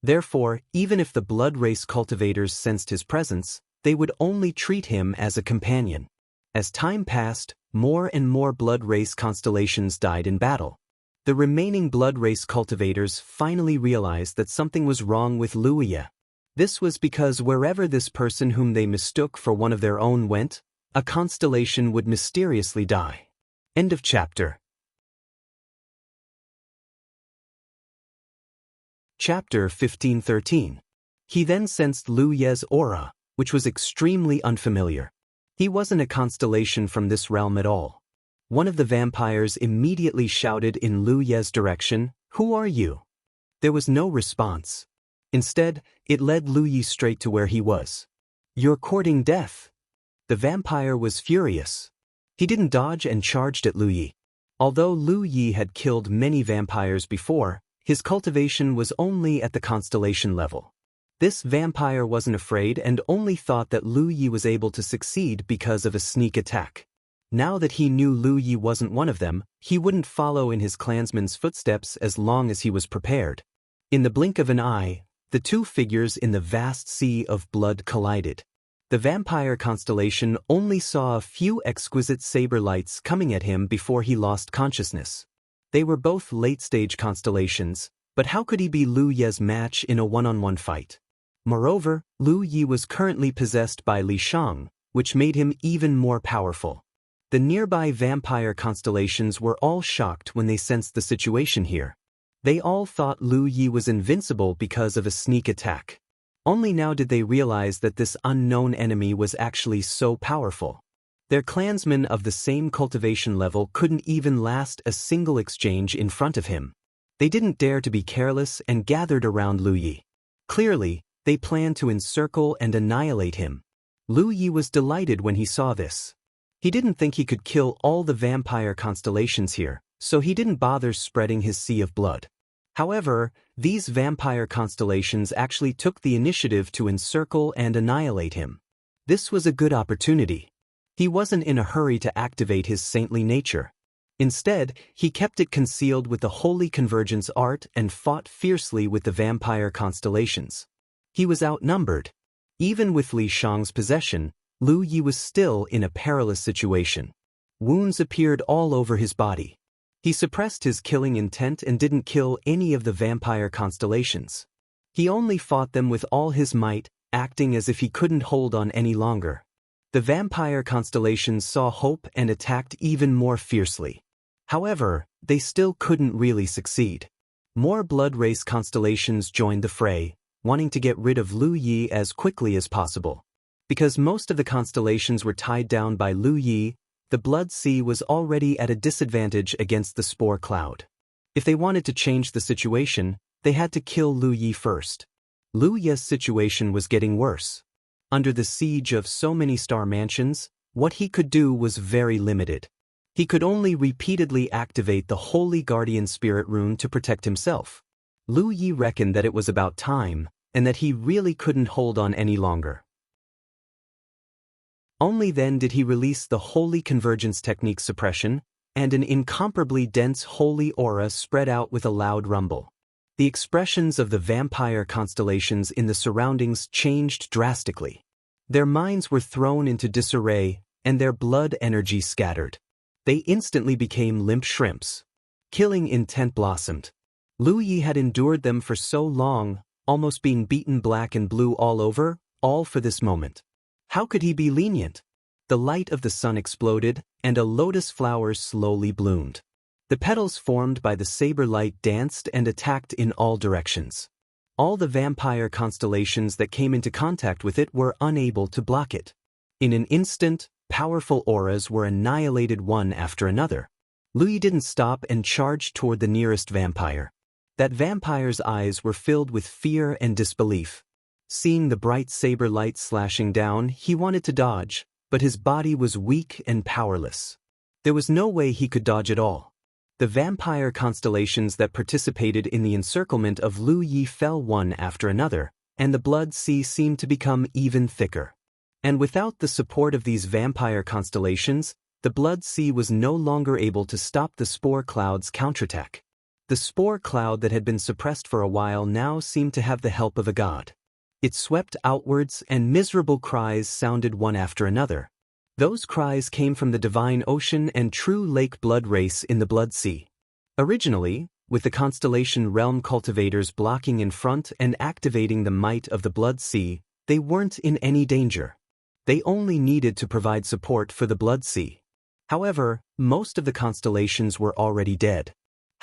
Therefore, even if the blood race cultivators sensed his presence, they would only treat him as a companion. As time passed, more and more blood race constellations died in battle. The remaining blood race cultivators finally realized that something was wrong with Lu Yi. This was because wherever this person whom they mistook for one of their own went, a constellation would mysteriously die. End of chapter. Chapter 15-13. He then sensed Lu Ye's aura, which was extremely unfamiliar. He wasn't a constellation from this realm at all. One of the vampires immediately shouted in Lu Ye's direction, "Who are you?" There was no response. Instead, it led Lu Yi straight to where he was. "You're courting death." The vampire was furious. He didn't dodge and charged at Lu Yi. Although Lu Yi had killed many vampires before, his cultivation was only at the constellation level. This vampire wasn't afraid and only thought that Lu Yi was able to succeed because of a sneak attack. Now that he knew Lu Yi wasn't one of them, he wouldn't follow in his clansman's footsteps as long as he was prepared. In the blink of an eye, the two figures in the vast sea of blood collided. The vampire constellation only saw a few exquisite saber lights coming at him before he lost consciousness. They were both late-stage constellations, but how could he be Lu Ye's match in a one-on-one fight? Moreover, Lu Yi was currently possessed by Li Shang, which made him even more powerful. The nearby vampire constellations were all shocked when they sensed the situation here. They all thought Lu Yi was invincible because of a sneak attack. Only now did they realize that this unknown enemy was actually so powerful. Their clansmen of the same cultivation level couldn't even last a single exchange in front of him. They didn't dare to be careless and gathered around Lu Yi. Clearly, they planned to encircle and annihilate him. Lu Yi was delighted when he saw this. He didn't think he could kill all the vampire constellations here, so he didn't bother spreading his sea of blood. However, these vampire constellations actually took the initiative to encircle and annihilate him. This was a good opportunity. He wasn't in a hurry to activate his saintly nature. Instead, he kept it concealed with the holy convergence art and fought fiercely with the vampire constellations. He was outnumbered. Even with Li Shang's possession, Lu Yi was still in a perilous situation. Wounds appeared all over his body. He suppressed his killing intent and didn't kill any of the vampire constellations. He only fought them with all his might, acting as if he couldn't hold on any longer. The vampire constellations saw hope and attacked even more fiercely. However, they still couldn't really succeed. More blood race constellations joined the fray, wanting to get rid of Lu Yi as quickly as possible. Because most of the constellations were tied down by Lu Yi, the blood sea was already at a disadvantage against the spore cloud. If they wanted to change the situation, they had to kill Lu Yi first. Lu Yi's situation was getting worse. Under the siege of so many star mansions, what he could do was very limited. He could only repeatedly activate the Holy Guardian Spirit rune to protect himself. Lu Yi reckoned that it was about time, and that he really couldn't hold on any longer. Only then did he release the Holy Convergence Technique suppression, and an incomparably dense holy aura spread out with a loud rumble. The expressions of the vampire constellations in the surroundings changed drastically. Their minds were thrown into disarray, and their blood energy scattered. They instantly became limp shrimps. Killing intent blossomed. Lu Yi had endured them for so long, almost being beaten black and blue all over, all for this moment. How could he be lenient? The light of the sun exploded, and a lotus flower slowly bloomed. The petals formed by the saber light danced and attacked in all directions. All the vampire constellations that came into contact with it were unable to block it. In an instant, powerful auras were annihilated one after another. Lu Yi didn't stop and charged toward the nearest vampire. That vampire's eyes were filled with fear and disbelief. Seeing the bright saber light slashing down, he wanted to dodge, but his body was weak and powerless. There was no way he could dodge at all. The vampire constellations that participated in the encirclement of Lu Yi fell one after another, and the blood sea seemed to become even thicker. And without the support of these vampire constellations, the blood sea was no longer able to stop the spore cloud's counterattack. The spore cloud that had been suppressed for a while now seemed to have the help of a god. It swept outwards, and miserable cries sounded one after another. Those cries came from the divine ocean and true lake blood race in the blood sea. Originally, with the constellation realm cultivators blocking in front and activating the might of the blood sea, they weren't in any danger. They only needed to provide support for the blood sea. However, most of the constellations were already dead.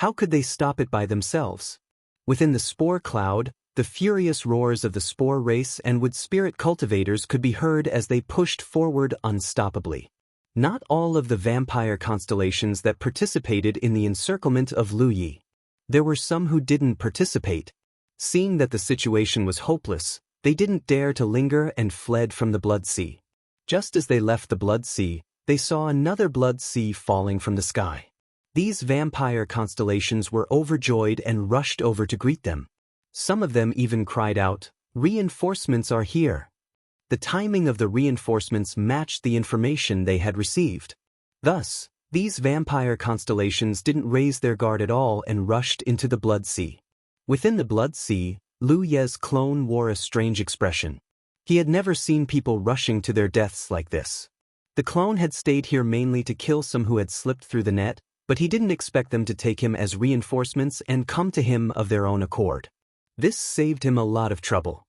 How could they stop it by themselves? Within the spore cloud, the furious roars of the spore race and wood spirit cultivators could be heard as they pushed forward unstoppably. Not all of the vampire constellations that participated in the encirclement of Lu Yi. There were some who didn't participate. Seeing that the situation was hopeless, they didn't dare to linger and fled from the blood sea. Just as they left the blood sea, they saw another blood sea falling from the sky. These vampire constellations were overjoyed and rushed over to greet them. Some of them even cried out, "Reinforcements are here." The timing of the reinforcements matched the information they had received. Thus, these vampire constellations didn't raise their guard at all and rushed into the blood sea. Within the blood sea, Lu Ye's clone wore a strange expression. He had never seen people rushing to their deaths like this. The clone had stayed here mainly to kill some who had slipped through the net, but he didn't expect them to take him as reinforcements and come to him of their own accord. This saved him a lot of trouble.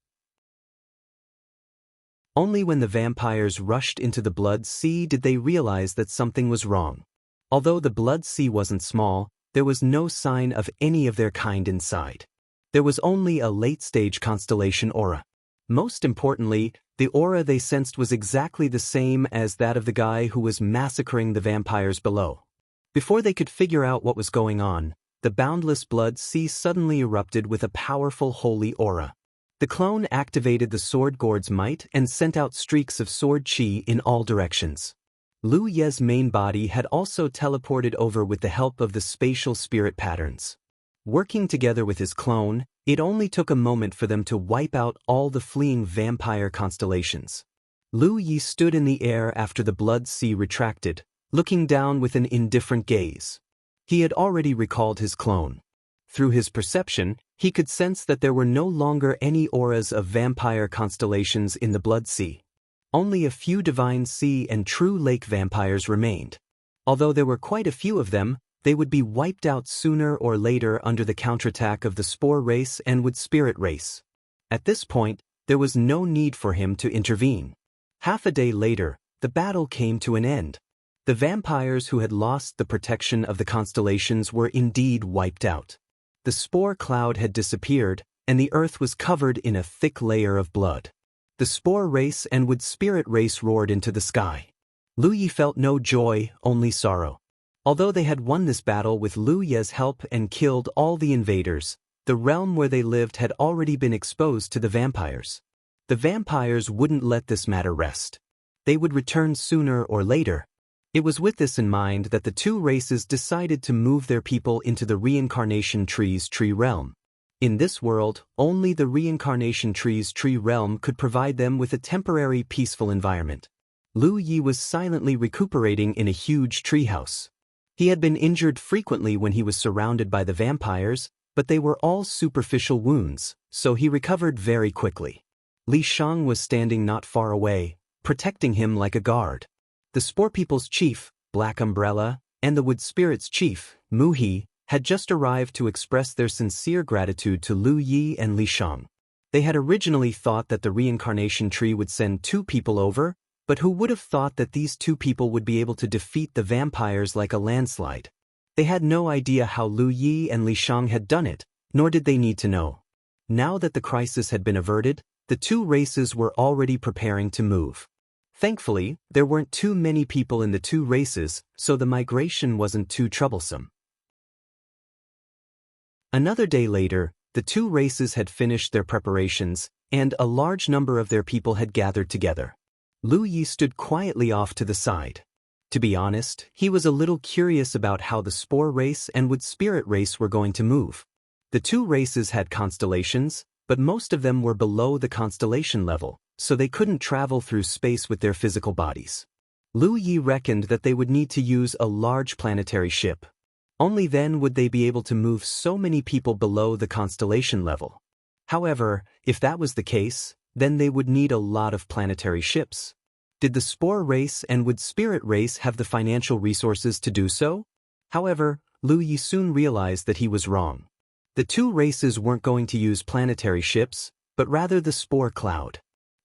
Only when the vampires rushed into the blood sea did they realize that something was wrong. Although the blood sea wasn't small, there was no sign of any of their kind inside. There was only a late-stage constellation aura. Most importantly, the aura they sensed was exactly the same as that of the guy who was massacring the vampires below. Before they could figure out what was going on, the boundless blood sea suddenly erupted with a powerful holy aura. The clone activated the sword gourd's might and sent out streaks of sword chi in all directions. Lu Ye's main body had also teleported over with the help of the spatial spirit patterns. Working together with his clone, it only took a moment for them to wipe out all the fleeing vampire constellations. Lu Yi stood in the air after the blood sea retracted, looking down with an indifferent gaze. He had already recalled his clone. Through his perception, he could sense that there were no longer any auras of vampire constellations in the blood sea. Only a few divine sea and true lake vampires remained. Although there were quite a few of them, they would be wiped out sooner or later under the counterattack of the spore race and wood spirit race. At this point, there was no need for him to intervene. Half a day later, the battle came to an end. The vampires who had lost the protection of the constellations were indeed wiped out. The spore cloud had disappeared, and the earth was covered in a thick layer of blood. The spore race and wood spirit race roared into the sky. Lu Yi felt no joy, only sorrow. Although they had won this battle with Lu Ye's help and killed all the invaders, the realm where they lived had already been exposed to the vampires. The vampires wouldn't let this matter rest. They would return sooner or later. It was with this in mind that the two races decided to move their people into the reincarnation tree's tree realm. In this world, only the reincarnation tree's tree realm could provide them with a temporary peaceful environment. Lu Yi was silently recuperating in a huge treehouse. He had been injured frequently when he was surrounded by the vampires, but they were all superficial wounds, so he recovered very quickly. Li Shang was standing not far away, protecting him like a guard. The Spore People's chief, Black Umbrella, and the Wood Spirits chief, Mu He, had just arrived to express their sincere gratitude to Lu Yi and Li Shang. They had originally thought that the reincarnation tree would send 2 people over, but who would have thought that these 2 people would be able to defeat the vampires like a landslide? They had no idea how Lu Yi and Li Shang had done it, nor did they need to know. Now that the crisis had been averted, the 2 races were already preparing to move. Thankfully, there weren't too many people in the 2 races, so the migration wasn't too troublesome. Another day later, the 2 races had finished their preparations, and a large number of their people had gathered together. Lu Yi stood quietly off to the side. To be honest, he was a little curious about how the spore race and wood spirit race were going to move. The two races had constellations, but most of them were below the constellation level, so they couldn't travel through space with their physical bodies. Lu Yi reckoned that they would need to use a large planetary ship. Only then would they be able to move so many people below the constellation level. However, if that was the case, then they would need a lot of planetary ships. Did the spore race and wood spirit race have the financial resources to do so? However, Lu Yi soon realized that he was wrong. The two races weren't going to use planetary ships, but rather the spore cloud.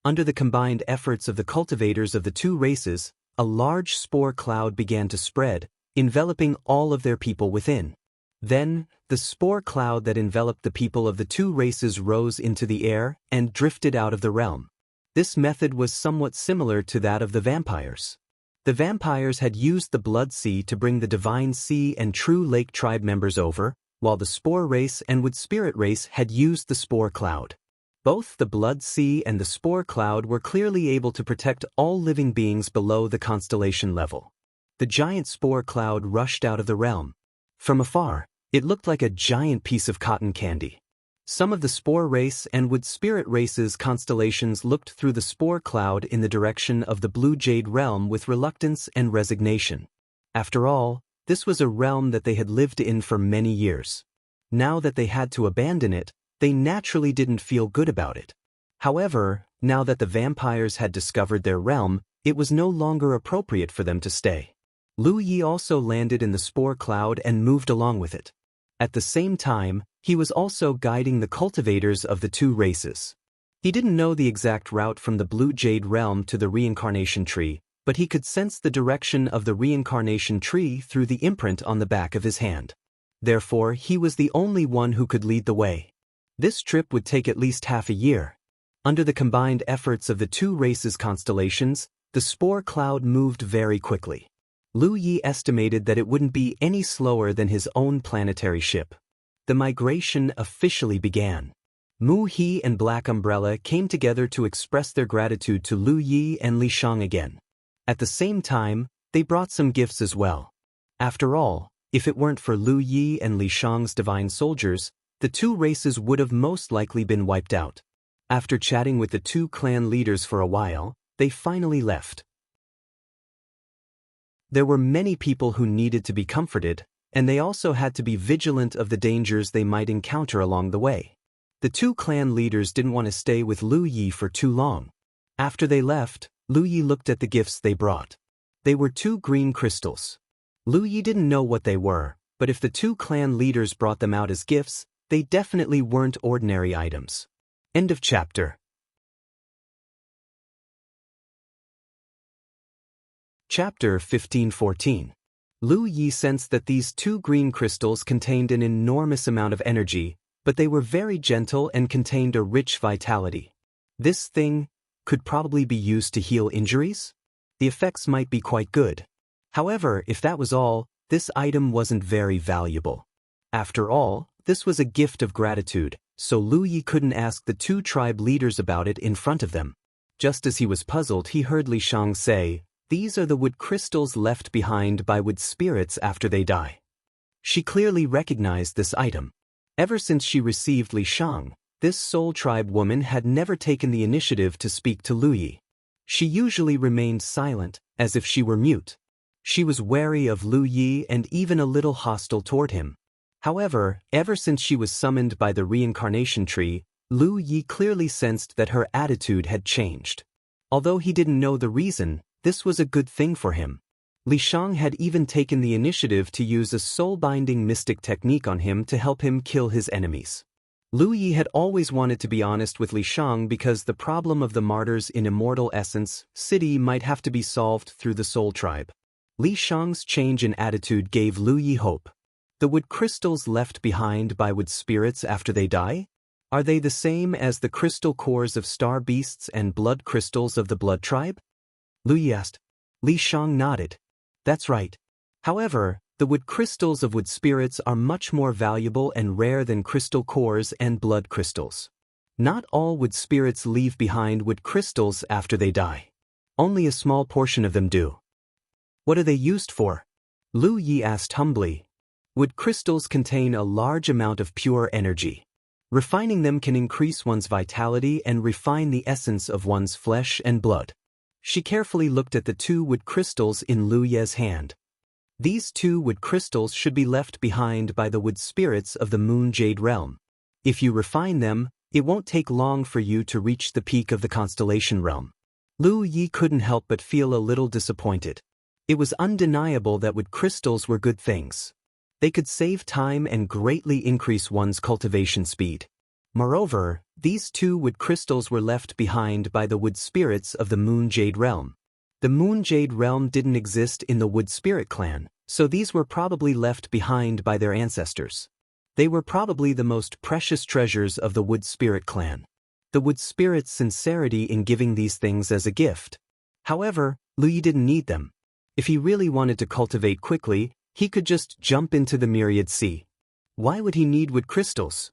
Under the combined efforts of the cultivators of the two races, a large spore cloud began to spread, enveloping all of their people within. Then, the spore cloud that enveloped the people of the two races rose into the air and drifted out of the realm. This method was somewhat similar to that of the vampires. The vampires had used the blood sea to bring the divine sea and true lake tribe members over, while the spore race and wood spirit race had used the spore cloud. Both the blood sea and the spore cloud were clearly able to protect all living beings below the constellation level. The giant spore cloud rushed out of the realm. From afar, it looked like a giant piece of cotton candy. Some of the spore race and wood spirit race's constellations looked through the spore cloud in the direction of the blue jade realm with reluctance and resignation. After all, this was a realm that they had lived in for many years. Now that they had to abandon it, they naturally didn't feel good about it. However, now that the vampires had discovered their realm, it was no longer appropriate for them to stay. Lu Yi also landed in the spore cloud and moved along with it. At the same time, he was also guiding the cultivators of the two races. He didn't know the exact route from the blue jade realm to the reincarnation tree, but he could sense the direction of the reincarnation tree through the imprint on the back of his hand. Therefore, he was the only one who could lead the way. This trip would take at least half a year. Under the combined efforts of the two races' constellations, the spore cloud moved very quickly. Lu Yi estimated that it wouldn't be any slower than his own planetary ship. The migration officially began. Mu He and Black Umbrella came together to express their gratitude to Lu Yi and Li Shang again. At the same time, they brought some gifts as well. After all, if it weren't for Lu Yi and Li Shang's divine soldiers, the two races would have most likely been wiped out. After chatting with the two clan leaders for a while, they finally left. There were many people who needed to be comforted, and they also had to be vigilant of the dangers they might encounter along the way. The two clan leaders didn't want to stay with Lu Yi for too long. After they left, Lu Yi looked at the gifts they brought. They were two green crystals. Lu Yi didn't know what they were, but if the two clan leaders brought them out as gifts, they definitely weren't ordinary items. End of chapter. Chapter 1514. Lu Yi sensed that these two green crystals contained an enormous amount of energy, but they were very gentle and contained a rich vitality. This thing could probably be used to heal injuries? The effects might be quite good. However, if that was all, this item wasn't very valuable. After all, this was a gift of gratitude, so Lu Yi couldn't ask the two tribe leaders about it in front of them. Just as he was puzzled, he heard Li Shang say, "These are the wood crystals left behind by wood spirits after they die." She clearly recognized this item. Ever since she received Li Shang, this soul tribe woman had never taken the initiative to speak to Lu Yi. She usually remained silent, as if she were mute. She was wary of Lu Yi and even a little hostile toward him. However, ever since she was summoned by the reincarnation tree, Lu Yi clearly sensed that her attitude had changed. Although he didn't know the reason, this was a good thing for him. Li Shang had even taken the initiative to use a soul-binding mystic technique on him to help him kill his enemies. Lu Yi had always wanted to be honest with Li Shang because the problem of the martyrs in Immortal Essence City might have to be solved through the Soul Tribe. Li Shang's change in attitude gave Lu Yi hope. The wood crystals left behind by wood spirits after they die? Are they the same as the crystal cores of star beasts and blood crystals of the blood tribe? Lu Yi asked. Li Shang nodded. That's right. However, the wood crystals of wood spirits are much more valuable and rare than crystal cores and blood crystals. Not all wood spirits leave behind wood crystals after they die. Only a small portion of them do. What are they used for? Lu Yi asked humbly. Wood crystals contain a large amount of pure energy. Refining them can increase one's vitality and refine the essence of one's flesh and blood. She carefully looked at the 2 wood crystals in Lu Ye's hand. These 2 wood crystals should be left behind by the wood spirits of the Moon Jade realm. If you refine them, it won't take long for you to reach the peak of the constellation realm. Lu Yi couldn't help but feel a little disappointed. It was undeniable that wood crystals were good things. They could save time and greatly increase one's cultivation speed. Moreover, these 2 wood crystals were left behind by the wood spirits of the Moon Jade realm. The Moon Jade realm didn't exist in the Wood Spirit clan, so these were probably left behind by their ancestors. They were probably the most precious treasures of the Wood Spirit clan. The Wood Spirit's sincerity in giving these things as a gift. However, Lu Yi didn't need them. If he really wanted to cultivate quickly, he could just jump into the Myriad Sea. Why would he need wood crystals?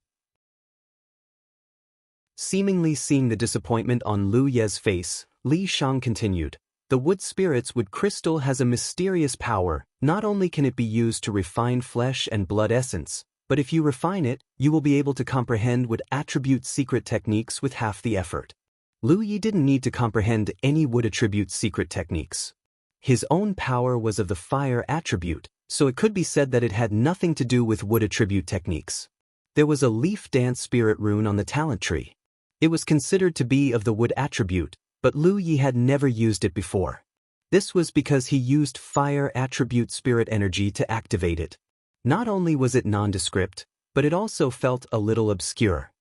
Seemingly seeing the disappointment on Lu Ye's face, Li Shang continued. The wood spirit's wood crystal has a mysterious power. Not only can it be used to refine flesh and blood essence, but if you refine it, you will be able to comprehend wood attribute secret techniques with half the effort. Lu Yi didn't need to comprehend any wood attribute secret techniques. His own power was of the fire attribute, so it could be said that it had nothing to do with wood attribute techniques. There was a leaf dance spirit rune on the talent tree. It was considered to be of the wood attribute, but Lu Yi had never used it before. This was because he used fire attribute spirit energy to activate it. Not only was it nondescript, but it also felt a little obscure.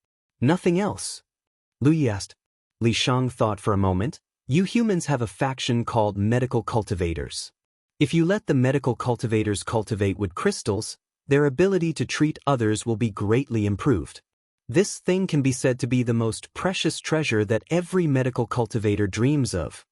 Nothing else. Lu Yi asked. Li Shang thought for a moment. You humans have a faction called medical cultivators. If you let the medical cultivators cultivate wood crystals, their ability to treat others will be greatly improved. This thing can be said to be the most precious treasure that every medical cultivator dreams of.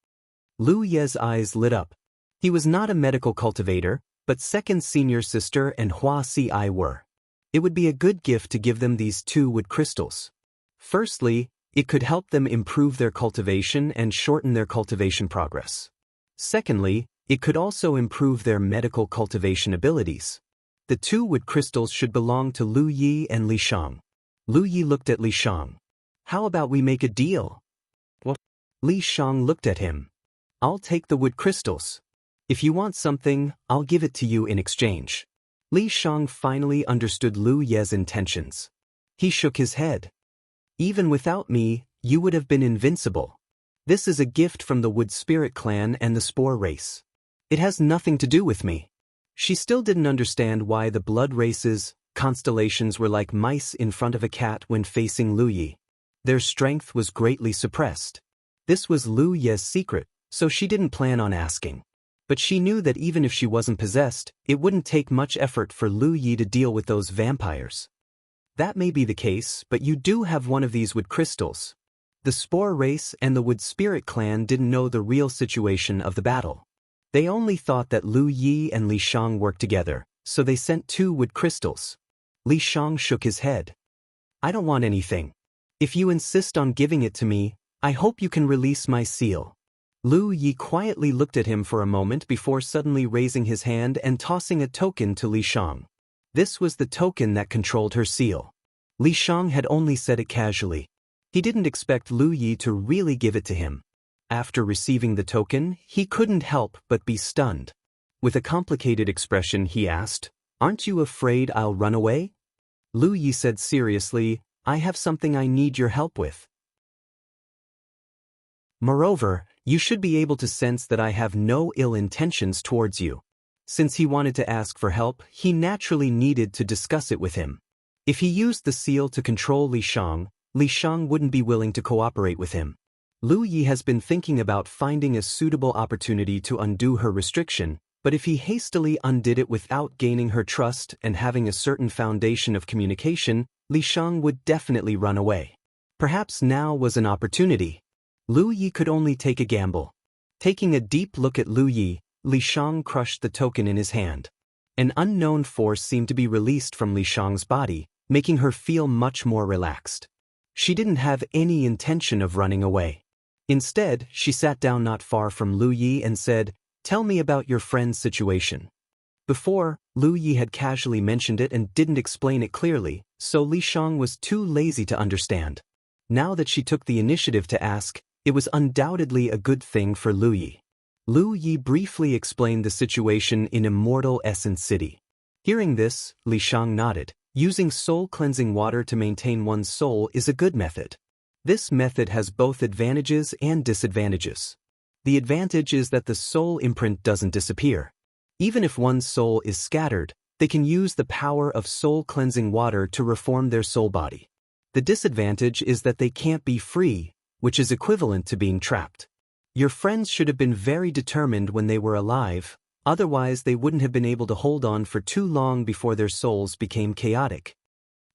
Lu Ye's eyes lit up. He was not a medical cultivator, but second senior sister and Hua Si were. It would be a good gift to give them these 2 wood crystals. Firstly, it could help them improve their cultivation and shorten their cultivation progress. Secondly, it could also improve their medical cultivation abilities. The 2 wood crystals should belong to Lu Yi and Li Shang. Lu Yi looked at Li Shang. How about we make a deal? What? Li Shang looked at him. I'll take the wood crystals. If you want something, I'll give it to you in exchange. Li Shang finally understood Lu Ye's intentions. He shook his head. Even without me, you would have been invincible. This is a gift from the Wood Spirit clan and the Spore race. It has nothing to do with me. She still didn't understand why the blood races, constellations were like mice in front of a cat when facing Lu Yi. Their strength was greatly suppressed. This was Lu Ye's secret, so she didn't plan on asking. But she knew that even if she wasn't possessed, it wouldn't take much effort for Lu Yi to deal with those vampires. That may be the case, but you do have one of these wood crystals. The Spore race and the Wood Spirit clan didn't know the real situation of the battle. They only thought that Lu Yi and Li Shang worked together, so they sent 2 wood crystals. Li Shang shook his head. I don't want anything. If you insist on giving it to me, I hope you can release my seal. Lu Yi quietly looked at him for a moment before suddenly raising his hand and tossing a token to Li Shang. This was the token that controlled her seal. Li Shang had only said it casually. He didn't expect Lu Yi to really give it to him. After receiving the token, he couldn't help but be stunned. With a complicated expression, he asked, "Aren't you afraid I'll run away?" Lu Yi said seriously, "I have something I need your help with. Moreover, you should be able to sense that I have no ill intentions towards you." Since he wanted to ask for help, he naturally needed to discuss it with him. If he used the seal to control Li Shang wouldn't be willing to cooperate with him. Lu Yi has been thinking about finding a suitable opportunity to undo her restriction, but if he hastily undid it without gaining her trust and having a certain foundation of communication, Li Shang would definitely run away. Perhaps now was an opportunity. Lu Yi could only take a gamble. Taking a deep look at Lu Yi, Li Shang crushed the token in his hand. An unknown force seemed to be released from Li Shang's body, making her feel much more relaxed. She didn't have any intention of running away. Instead, she sat down not far from Lu Yi and said, "Tell me about your friend's situation." Before, Lu Yi had casually mentioned it and didn't explain it clearly, so Li Shang was too lazy to understand. Now that she took the initiative to ask, it was undoubtedly a good thing for Lu Yi. Lu Yi briefly explained the situation in Immortal Essence City. Hearing this, Li Shang nodded. Using soul-cleansing water to maintain one's soul is a good method. This method has both advantages and disadvantages. The advantage is that the soul imprint doesn't disappear. Even if one's soul is scattered, they can use the power of soul-cleansing water to reform their soul body. The disadvantage is that they can't be free, which is equivalent to being trapped. Your friends should have been very determined when they were alive, otherwise they wouldn't have been able to hold on for too long before their souls became chaotic.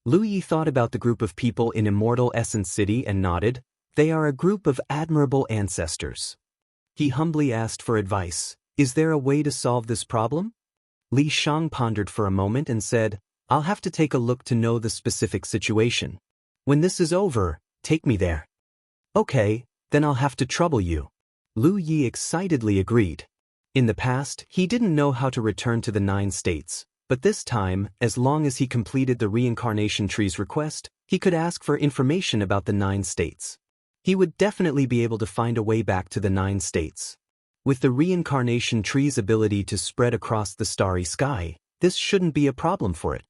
Lu Yi thought about the group of people in Immortal Essence City and nodded. They are a group of admirable ancestors. He humbly asked for advice. Is there a way to solve this problem? Li Shang pondered for a moment and said, I'll have to take a look to know the specific situation. When this is over, take me there. Okay, then I'll have to trouble you. Lu Yi excitedly agreed. In the past, he didn't know how to return to the 9 states, but this time, as long as he completed the reincarnation tree's request, he could ask for information about the 9 states. He would definitely be able to find a way back to the 9 states. With the reincarnation tree's ability to spread across the starry sky, this shouldn't be a problem for it.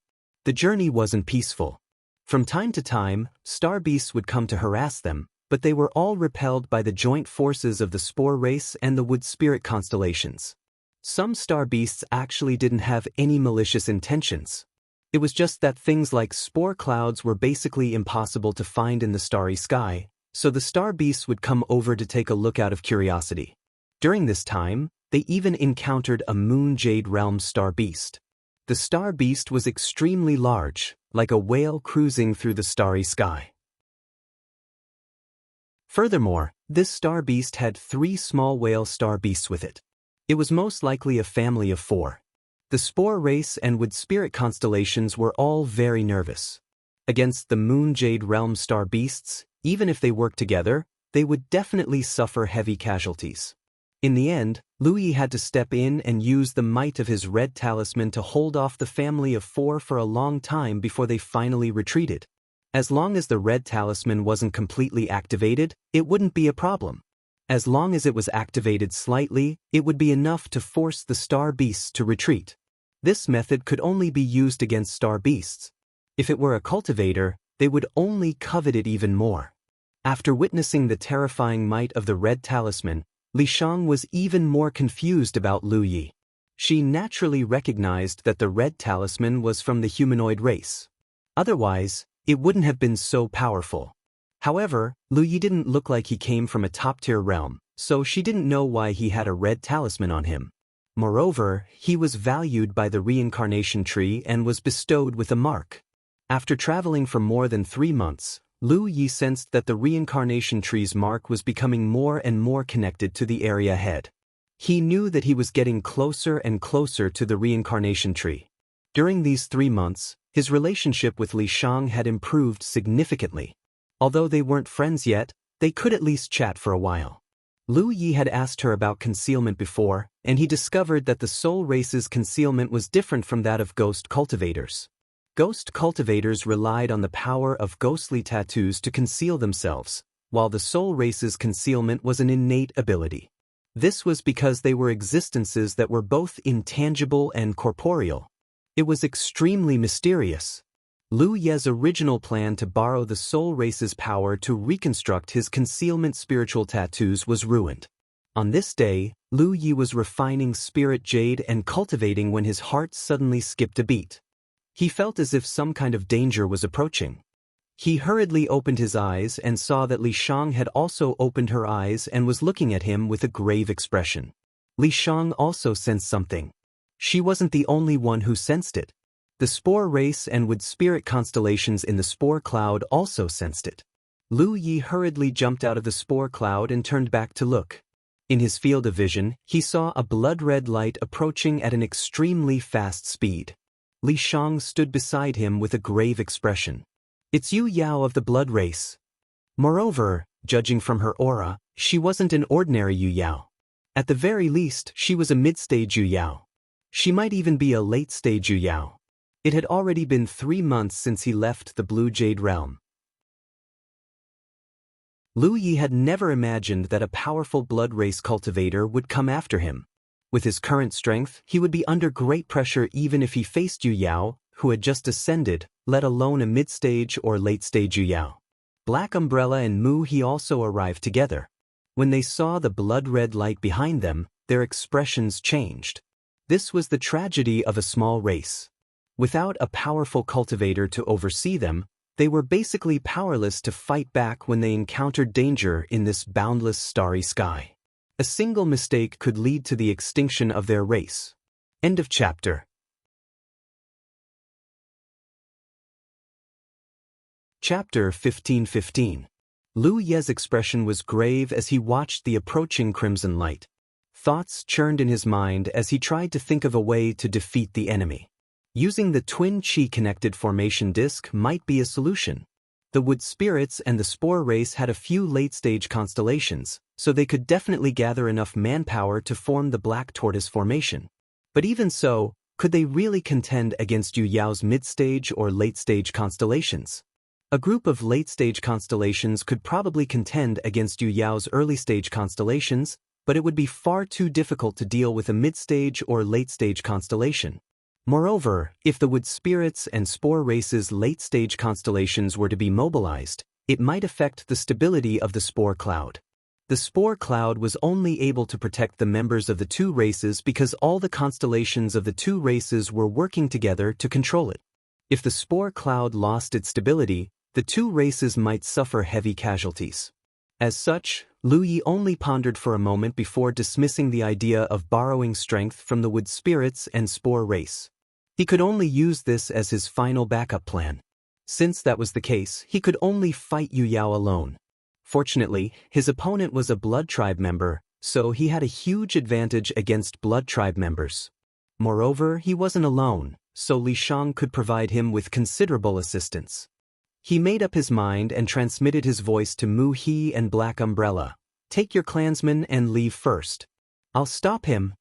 The journey wasn't peaceful. From time to time, star beasts would come to harass them, but they were all repelled by the joint forces of the spore race and the wood spirit constellations. Some star beasts actually didn't have any malicious intentions. It was just that things like spore clouds were basically impossible to find in the starry sky, so the star beasts would come over to take a look out of curiosity. During this time, they even encountered a moon jade realm star beast. The star beast was extremely large, like a whale cruising through the starry sky. Furthermore, this star beast had 3 small whale star beasts with it. It was most likely a family of 4. The spore race and wood spirit constellations were all very nervous. Against the moon jade realm star beasts, even if they worked together, they would definitely suffer heavy casualties. In the end, Lu Yi had to step in and use the might of his red talisman to hold off the family of 4 for a long time before they finally retreated. As long as the red talisman wasn't completely activated, it wouldn't be a problem. As long as it was activated slightly, it would be enough to force the star beasts to retreat. This method could only be used against star beasts. If it were a cultivator, they would only covet it even more. After witnessing the terrifying might of the red talisman, Li Shang was even more confused about Lu Yi. She naturally recognized that the red talisman was from the humanoid race. Otherwise, it wouldn't have been so powerful. However, Lu Yi didn't look like he came from a top-tier realm, so she didn't know why he had a red talisman on him. Moreover, he was valued by the reincarnation tree and was bestowed with a mark. After traveling for more than 3 months, Lu Yi sensed that the reincarnation tree's mark was becoming more and more connected to the area ahead. He knew that he was getting closer and closer to the reincarnation tree. During these 3 months, his relationship with Li Shang had improved significantly. Although they weren't friends yet, they could at least chat for a while. Lu Yi had asked her about concealment before, and he discovered that the soul race's concealment was different from that of ghost cultivators. Ghost cultivators relied on the power of ghostly tattoos to conceal themselves, while the soul race's concealment was an innate ability. This was because they were existences that were both intangible and corporeal. It was extremely mysterious. Lu Ye's original plan to borrow the soul race's power to reconstruct his concealment spiritual tattoos was ruined. On this day, Lu Yi was refining spirit jade and cultivating when his heart suddenly skipped a beat. He felt as if some kind of danger was approaching. He hurriedly opened his eyes and saw that Li Shang had also opened her eyes and was looking at him with a grave expression. Li Shang also sensed something. She wasn't the only one who sensed it. The spore race and wood spirit constellations in the spore cloud also sensed it. Lu Yi hurriedly jumped out of the spore cloud and turned back to look. In his field of vision, he saw a blood-red light approaching at an extremely fast speed. Li Shang stood beside him with a grave expression. It's Yu Yao of the blood race. Moreover, judging from her aura, she wasn't an ordinary Yu Yao. At the very least, she was a mid-stage Yu Yao. She might even be a late-stage Yu Yao. It had already been 3 months since he left the Blue Jade Realm. Lu Yi had never imagined that a powerful blood race cultivator would come after him. With his current strength, he would be under great pressure even if he faced Yu Yao, who had just ascended, let alone a mid-stage or late-stage Yu Yao. Black Umbrella and Mu He also arrived together. When they saw the blood-red light behind them, their expressions changed. This was the tragedy of a small race. Without a powerful cultivator to oversee them, they were basically powerless to fight back when they encountered danger in this boundless starry sky. A single mistake could lead to the extinction of their race. End of chapter. Chapter 15:15. Lu Ye's expression was grave as he watched the approaching crimson light. Thoughts churned in his mind as he tried to think of a way to defeat the enemy. Using the twin chi-connected formation disk might be a solution. The wood spirits and the spore race had a few late-stage constellations, so they could definitely gather enough manpower to form the black tortoise formation. But even so, could they really contend against Yu Yao's mid-stage or late-stage constellations? A group of late-stage constellations could probably contend against Yu Yao's early-stage constellations, but it would be far too difficult to deal with a mid-stage or late-stage constellation. Moreover, if the wood spirits and spore race's late-stage constellations were to be mobilized, it might affect the stability of the spore cloud. The spore cloud was only able to protect the members of the two races because all the constellations of the two races were working together to control it. If the spore cloud lost its stability, the two races might suffer heavy casualties. As such, Lu Yi only pondered for a moment before dismissing the idea of borrowing strength from the wood spirits and spore race. He could only use this as his final backup plan. Since that was the case, he could only fight Yu Yao alone. Fortunately, his opponent was a Blood Tribe member, so he had a huge advantage against Blood Tribe members. Moreover, he wasn't alone, so Li Shang could provide him with considerable assistance. He made up his mind and transmitted his voice to Mu He and Black Umbrella. Take your clansmen and leave first. I'll stop him.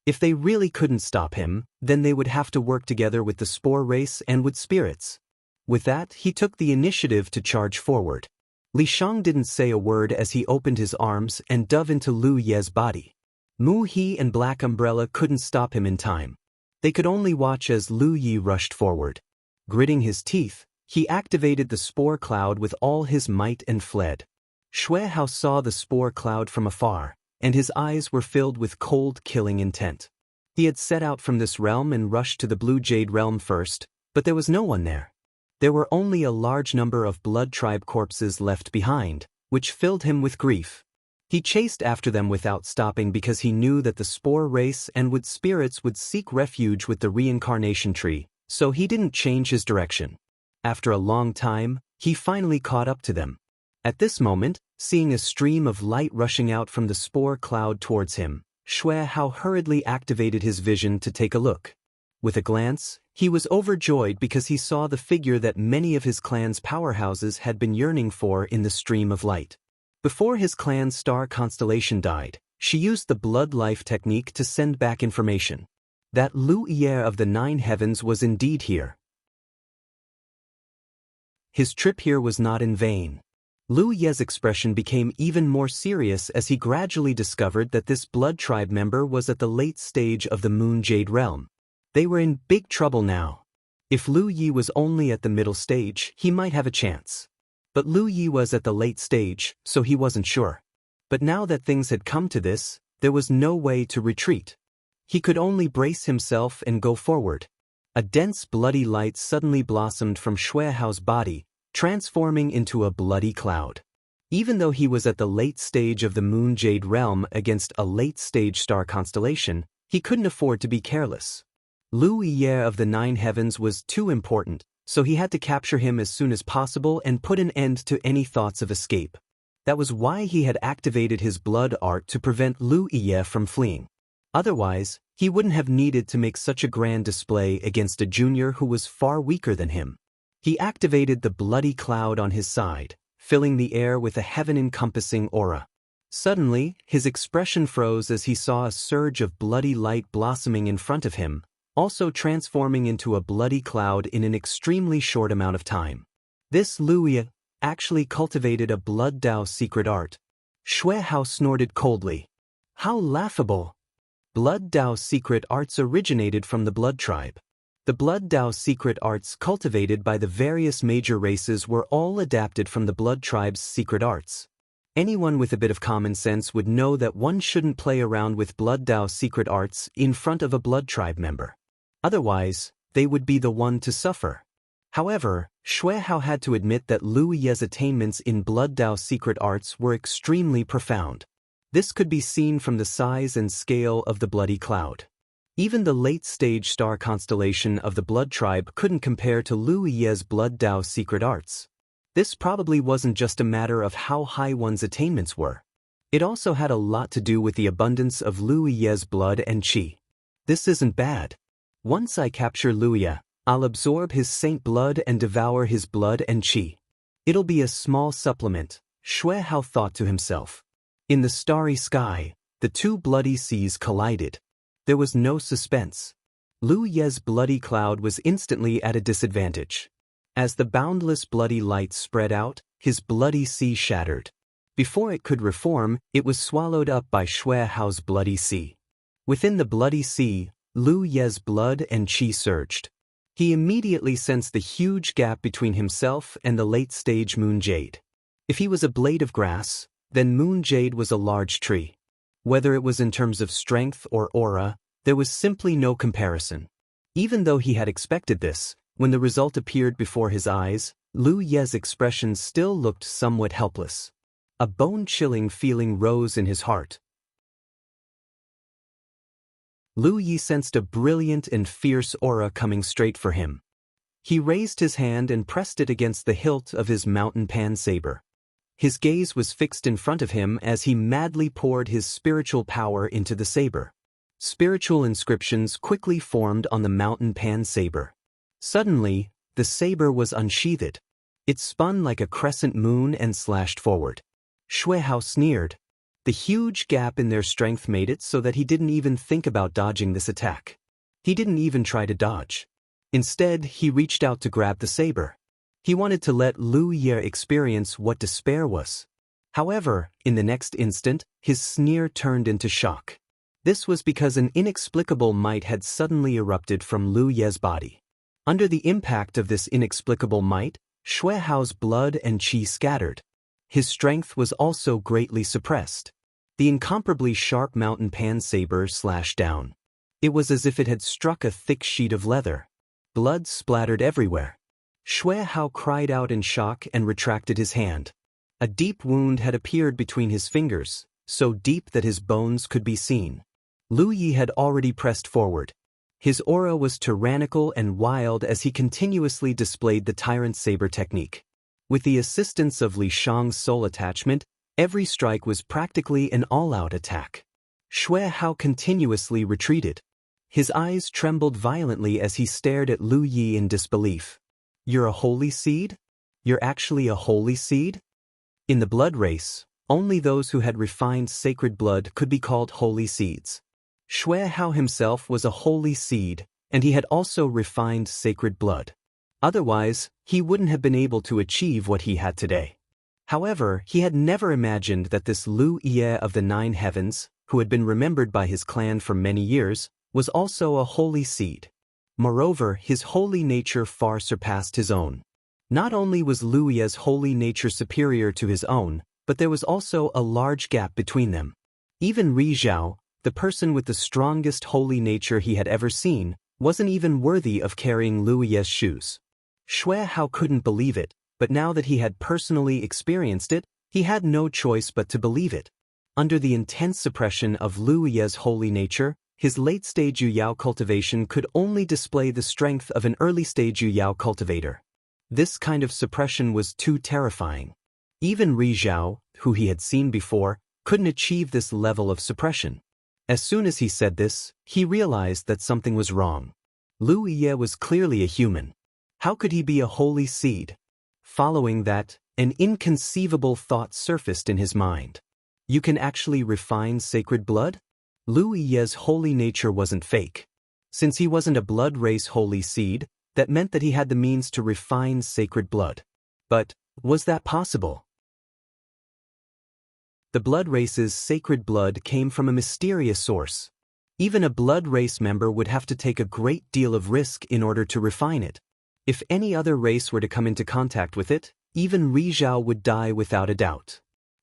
If they really couldn't stop him, then they would have to work together with the spore race and wood spirits. With that, he took the initiative to charge forward. Li Shang didn't say a word as he opened his arms and dove into Lu Ye's body. Mu He and Black Umbrella couldn't stop him in time. They could only watch as Lu Yi rushed forward. Gritting his teeth, he activated the spore cloud with all his might and fled. Xue Hao saw the spore cloud from afar, and his eyes were filled with cold, killing intent. He had set out from this realm and rushed to the Blue Jade Realm first, but there was no one there. There were only a large number of Blood Tribe corpses left behind, which filled him with grief. He chased after them without stopping because he knew that the spore race and wood spirits would seek refuge with the reincarnation tree, so he didn't change his direction. After a long time, he finally caught up to them. At this moment, seeing a stream of light rushing out from the spore cloud towards him, Xue Hao hurriedly activated his vision to take a look. With a glance, he was overjoyed because he saw the figure that many of his clan's powerhouses had been yearning for in the stream of light. Before his clan's star constellation died, she used the blood life technique to send back information. That Lu Yi of the 9 heavens was indeed here. His trip here was not in vain. Lu Ye's expression became even more serious as he gradually discovered that this Blood Tribe member was at the late stage of the Moon Jade Realm. They were in big trouble now. If Lu Yi was only at the middle stage, he might have a chance. But Lu Yi was at the late stage, so he wasn't sure. But now that things had come to this, there was no way to retreat. He could only brace himself and go forward. A dense bloody light suddenly blossomed from Xue Hao's body, transforming into a bloody cloud. Even though he was at the late stage of the Moon Jade Realm against a late-stage star constellation, he couldn't afford to be careless. Lu Yi of the 9 heavens was too important, so he had to capture him as soon as possible and put an end to any thoughts of escape. That was why he had activated his blood art to prevent Lu Yi from fleeing. Otherwise, he wouldn't have needed to make such a grand display against a junior who was far weaker than him. He activated the bloody cloud on his side, filling the air with a heaven-encompassing aura. Suddenly, his expression froze as he saw a surge of bloody light blossoming in front of him, also transforming into a bloody cloud in an extremely short amount of time. This Lu Ye actually cultivated a blood Dao secret art. Shui Hao snorted coldly. How laughable! Blood Dao secret arts originated from the blood tribe. The blood Dao secret arts cultivated by the various major races were all adapted from the blood tribe's secret arts. Anyone with a bit of common sense would know that one shouldn't play around with blood Dao secret arts in front of a blood tribe member. Otherwise, they would be the one to suffer. However, Shui Hao had to admit that Lu Ye's attainments in blood Dao secret arts were extremely profound. This could be seen from the size and scale of the bloody cloud. Even the late-stage star constellation of the blood tribe couldn't compare to Lu Ye's blood Dao secret arts. This probably wasn't just a matter of how high one's attainments were. It also had a lot to do with the abundance of Lu Ye's blood and qi. This isn't bad. Once I capture Lu Ye, I'll absorb his saint blood and devour his blood and qi. It'll be a small supplement, Shui Hao thought to himself. In the starry sky, the two bloody seas collided. There was no suspense. Lu Ye's bloody cloud was instantly at a disadvantage. As the boundless bloody light spread out, his bloody sea shattered. Before it could reform, it was swallowed up by Shui Hao's bloody sea. Within the bloody sea, Lu Ye's blood and qi surged. He immediately sensed the huge gap between himself and the late-stage moon jade. If he was a blade of grass, then moon jade was a large tree. Whether it was in terms of strength or aura, there was simply no comparison. Even though he had expected this, when the result appeared before his eyes, Lu Ye's expression still looked somewhat helpless. A bone-chilling feeling rose in his heart. Lu Ye sensed a brilliant and fierce aura coming straight for him. He raised his hand and pressed it against the hilt of his mountain pan saber. His gaze was fixed in front of him as he madly poured his spiritual power into the saber. Spiritual inscriptions quickly formed on the mountain pan saber. Suddenly, the saber was unsheathed. It spun like a crescent moon and slashed forward. Shui Hao sneered. The huge gap in their strength made it so that he didn't even think about dodging this attack. He didn't even try to dodge. Instead, he reached out to grab the saber. He wanted to let Lu Ye experience what despair was. However, in the next instant, his sneer turned into shock. This was because an inexplicable might had suddenly erupted from Lu Ye's body. Under the impact of this inexplicable might, Shui Hao's blood and qi scattered. His strength was also greatly suppressed. The incomparably sharp mountain pan saber slashed down. It was as if it had struck a thick sheet of leather. Blood splattered everywhere. Shui Hao cried out in shock and retracted his hand. A deep wound had appeared between his fingers, so deep that his bones could be seen. Lu Ye had already pressed forward. His aura was tyrannical and wild as he continuously displayed the tyrant saber technique. With the assistance of Li Shang's soul attachment, every strike was practically an all-out attack. Shui Hao continuously retreated. His eyes trembled violently as he stared at Lu Ye in disbelief. You're a holy seed? You're actually a holy seed? In the blood race, only those who had refined sacred blood could be called holy seeds. Shui Hao himself was a holy seed, and he had also refined sacred blood. Otherwise, he wouldn't have been able to achieve what he had today. However, he had never imagined that this Lu Ye of the Nine Heavens, who had been remembered by his clan for many years, was also a holy seed. Moreover, his holy nature far surpassed his own. Not only was Lu Ye's holy nature superior to his own, but there was also a large gap between them. Even Ri Zhao, the person with the strongest holy nature he had ever seen, wasn't even worthy of carrying Lu Ye's shoes. Shui Hao couldn't believe it, but now that he had personally experienced it, he had no choice but to believe it. Under the intense suppression of Lu Ye's holy nature, his late-stage Yuyao cultivation could only display the strength of an early-stage Yuyao cultivator. This kind of suppression was too terrifying. Even Ri Zhao, who he had seen before, couldn't achieve this level of suppression. As soon as he said this, he realized that something was wrong. Lu Ye was clearly a human. How could he be a holy seed? Following that, an inconceivable thought surfaced in his mind. You can actually refine sacred blood? Lu Yi's holy nature wasn't fake. Since he wasn't a blood race holy seed, that meant that he had the means to refine sacred blood. But, was that possible? The blood race's sacred blood came from a mysterious source. Even a blood race member would have to take a great deal of risk in order to refine it. If any other race were to come into contact with it, even Rizhao would die without a doubt.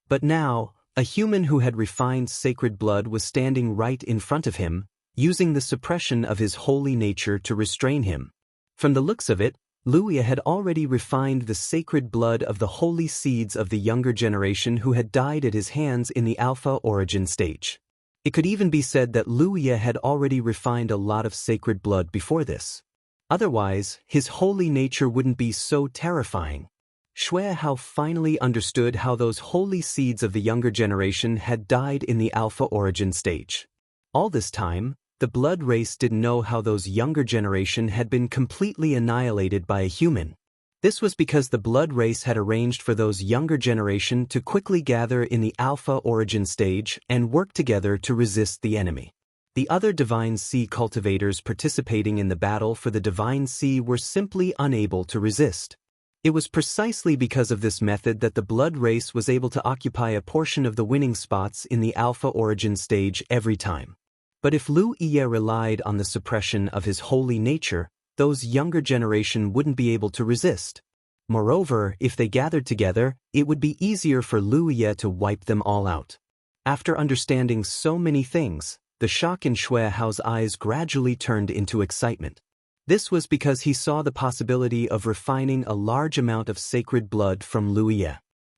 But now, a human who had refined sacred blood was standing right in front of him, using the suppression of his holy nature to restrain him. From the looks of it, Lu Yi had already refined the sacred blood of the holy seeds of the younger generation who had died at his hands in the alpha origin stage. It could even be said that Lu Yi had already refined a lot of sacred blood before this. Otherwise, his holy nature wouldn't be so terrifying. Xue Hao finally understood how those holy seeds of the younger generation had died in the alpha origin stage. All this time, the blood race didn't know how those younger generation had been completely annihilated by a human. This was because the blood race had arranged for those younger generation to quickly gather in the alpha origin stage and work together to resist the enemy. The other Divine Sea cultivators participating in the battle for the Divine Sea were simply unable to resist. It was precisely because of this method that the blood race was able to occupy a portion of the winning spots in the alpha origin stage every time. But if Lu Yi relied on the suppression of his holy nature, those younger generation wouldn't be able to resist. Moreover, if they gathered together, it would be easier for Lu Yi to wipe them all out. After understanding so many things, the shock in Xue Hao's eyes gradually turned into excitement. This was because he saw the possibility of refining a large amount of sacred blood from Lu Yi.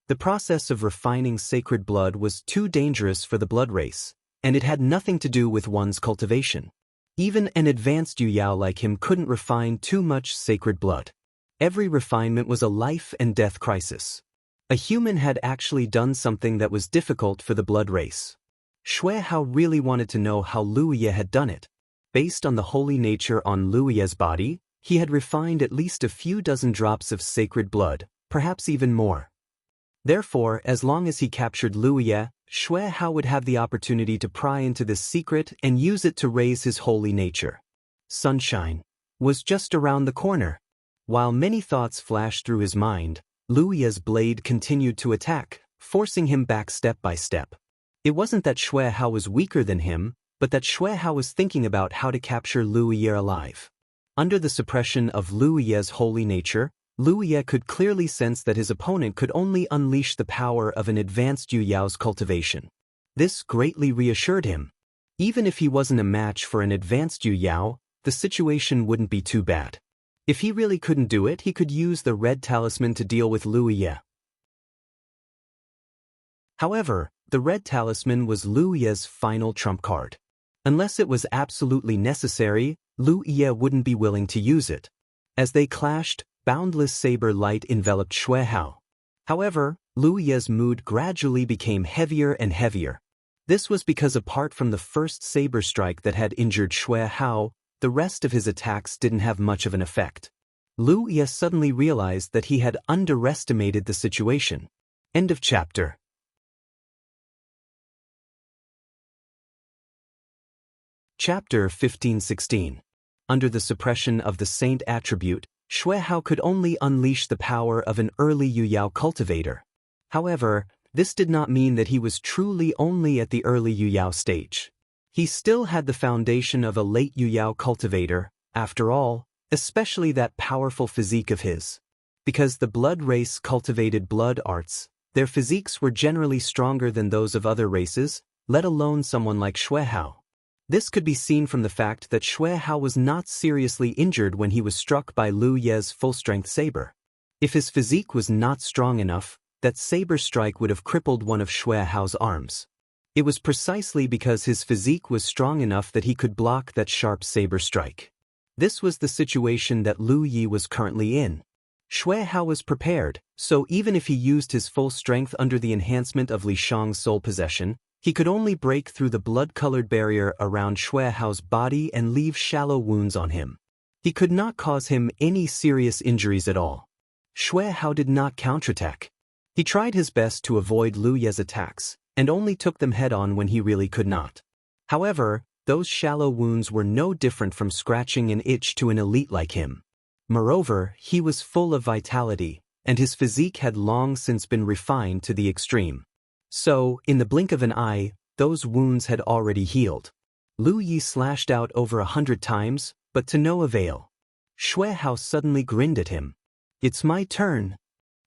The process of refining sacred blood was too dangerous for the blood race, and it had nothing to do with one's cultivation. Even an advanced Yu Yao like him couldn't refine too much sacred blood. Every refinement was a life and death crisis. A human had actually done something that was difficult for the blood race. Xue Hao really wanted to know how Lu Yi had done it. Based on the holy nature on Lu Yi's body, he had refined at least a few dozen drops of sacred blood, perhaps even more. Therefore, as long as he captured Lu Yi, Xue Hao would have the opportunity to pry into this secret and use it to raise his holy nature. Sunshine was just around the corner. While many thoughts flashed through his mind, Lu Yi's blade continued to attack, forcing him back step by step. It wasn't that Xue Hao was weaker than him, but that Xue Hao was thinking about how to capture Lu Yi alive. Under the suppression of Lu Yi's holy nature, Lu Yi could clearly sense that his opponent could only unleash the power of an advanced Yu Yao's cultivation. This greatly reassured him. Even if he wasn't a match for an advanced Yu Yao, the situation wouldn't be too bad. If he really couldn't do it, he could use the red talisman to deal with Lu Yi. However, the red talisman was Lu Yi's final trump card. Unless it was absolutely necessary, Lu Yi wouldn't be willing to use it. As they clashed, boundless saber light enveloped Xue Hao. However, Lu Yi's mood gradually became heavier and heavier. This was because apart from the first saber strike that had injured Xue Hao, the rest of his attacks didn't have much of an effect. Lu Yi suddenly realized that he had underestimated the situation. End of chapter. Chapter 15-16. Under the suppression of the saint attribute, Xue Hao could only unleash the power of an early Yu Yao cultivator. However, this did not mean that he was truly only at the early Yu Yao stage. He still had the foundation of a late Yu Yao cultivator, after all, especially that powerful physique of his. Because the blood race cultivated blood arts, their physiques were generally stronger than those of other races, let alone someone like Xue Hao. This could be seen from the fact that Xue Hao was not seriously injured when he was struck by Lu Yi's full-strength saber. If his physique was not strong enough, that saber strike would have crippled one of Xue Hao's arms. It was precisely because his physique was strong enough that he could block that sharp saber strike. This was the situation that Lu Yi was currently in. Xue Hao was prepared, so even if he used his full strength under the enhancement of Li Shang's soul possession, he could only break through the blood-colored barrier around Xue Hao's body and leave shallow wounds on him. He could not cause him any serious injuries at all. Xue Hao did not counterattack. He tried his best to avoid Lu Ye's attacks, and only took them head-on when he really could not. However, those shallow wounds were no different from scratching an itch to an elite like him. Moreover, he was full of vitality, and his physique had long since been refined to the extreme. So, in the blink of an eye, those wounds had already healed. Lu Yi slashed out over 100 times, but to no avail. Xue Hao suddenly grinned at him. "It's my turn."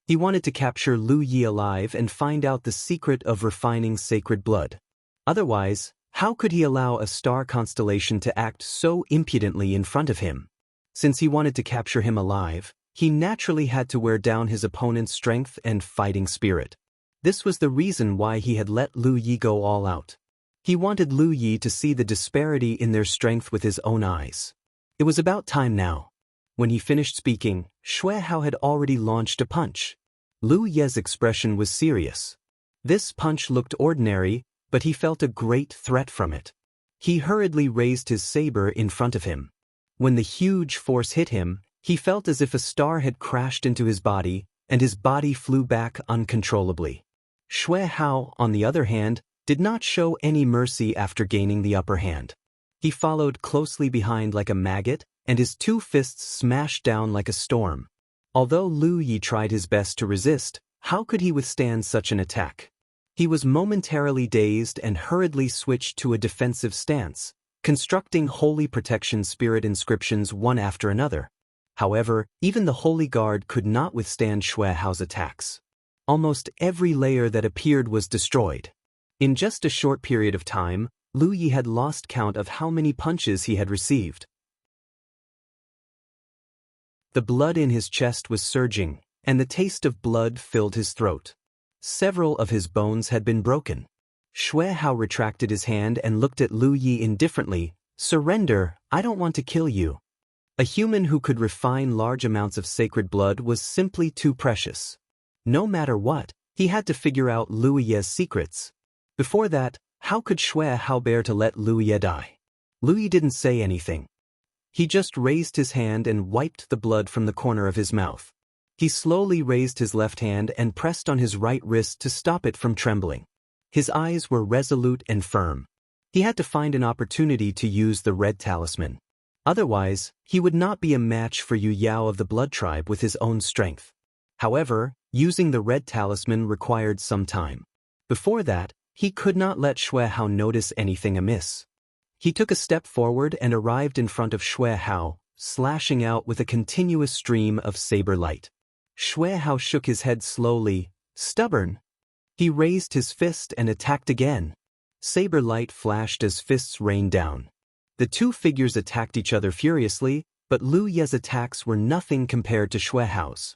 He wanted to capture Lu Yi alive and find out the secret of refining sacred blood. Otherwise, how could he allow a star constellation to act so impudently in front of him? Since he wanted to capture him alive, he naturally had to wear down his opponent's strength and fighting spirit. This was the reason why he had let Lu Yi go all out. He wanted Lu Yi to see the disparity in their strength with his own eyes. It was about time now. When he finished speaking, Xue Hao had already launched a punch. Lu Ye's expression was serious. This punch looked ordinary, but he felt a great threat from it. He hurriedly raised his saber in front of him. When the huge force hit him, he felt as if a star had crashed into his body, and his body flew back uncontrollably. Xue Hao, on the other hand, did not show any mercy after gaining the upper hand. He followed closely behind like a maggot, and his two fists smashed down like a storm. Although Lu Yi tried his best to resist, how could he withstand such an attack? He was momentarily dazed and hurriedly switched to a defensive stance, constructing holy protection spirit inscriptions one after another. However, even the Holy Guard could not withstand Xue Hao's attacks. Almost every layer that appeared was destroyed. In just a short period of time, Lu Yi had lost count of how many punches he had received. The blood in his chest was surging, and the taste of blood filled his throat. Several of his bones had been broken. Xue Hao retracted his hand and looked at Lu Yi indifferently. "Surrender, I don't want to kill you." A human who could refine large amounts of sacred blood was simply too precious. No matter what, he had to figure out Lu Ye's secrets. Before that, how could Xue Hao bear to let Lu Ye die? Lu Yi didn't say anything. He just raised his hand and wiped the blood from the corner of his mouth. He slowly raised his left hand and pressed on his right wrist to stop it from trembling. His eyes were resolute and firm. He had to find an opportunity to use the red talisman. Otherwise, he would not be a match for Yu Yao of the blood tribe with his own strength. However, using the red talisman required some time. Before that, he could not let Xue Hao notice anything amiss. He took a step forward and arrived in front of Xue Hao, slashing out with a continuous stream of saber light. Xue Hao shook his head slowly. "Stubborn." He raised his fist and attacked again. Saber light flashed as fists rained down. The two figures attacked each other furiously, but Lu Ye's attacks were nothing compared to Xue Hao's.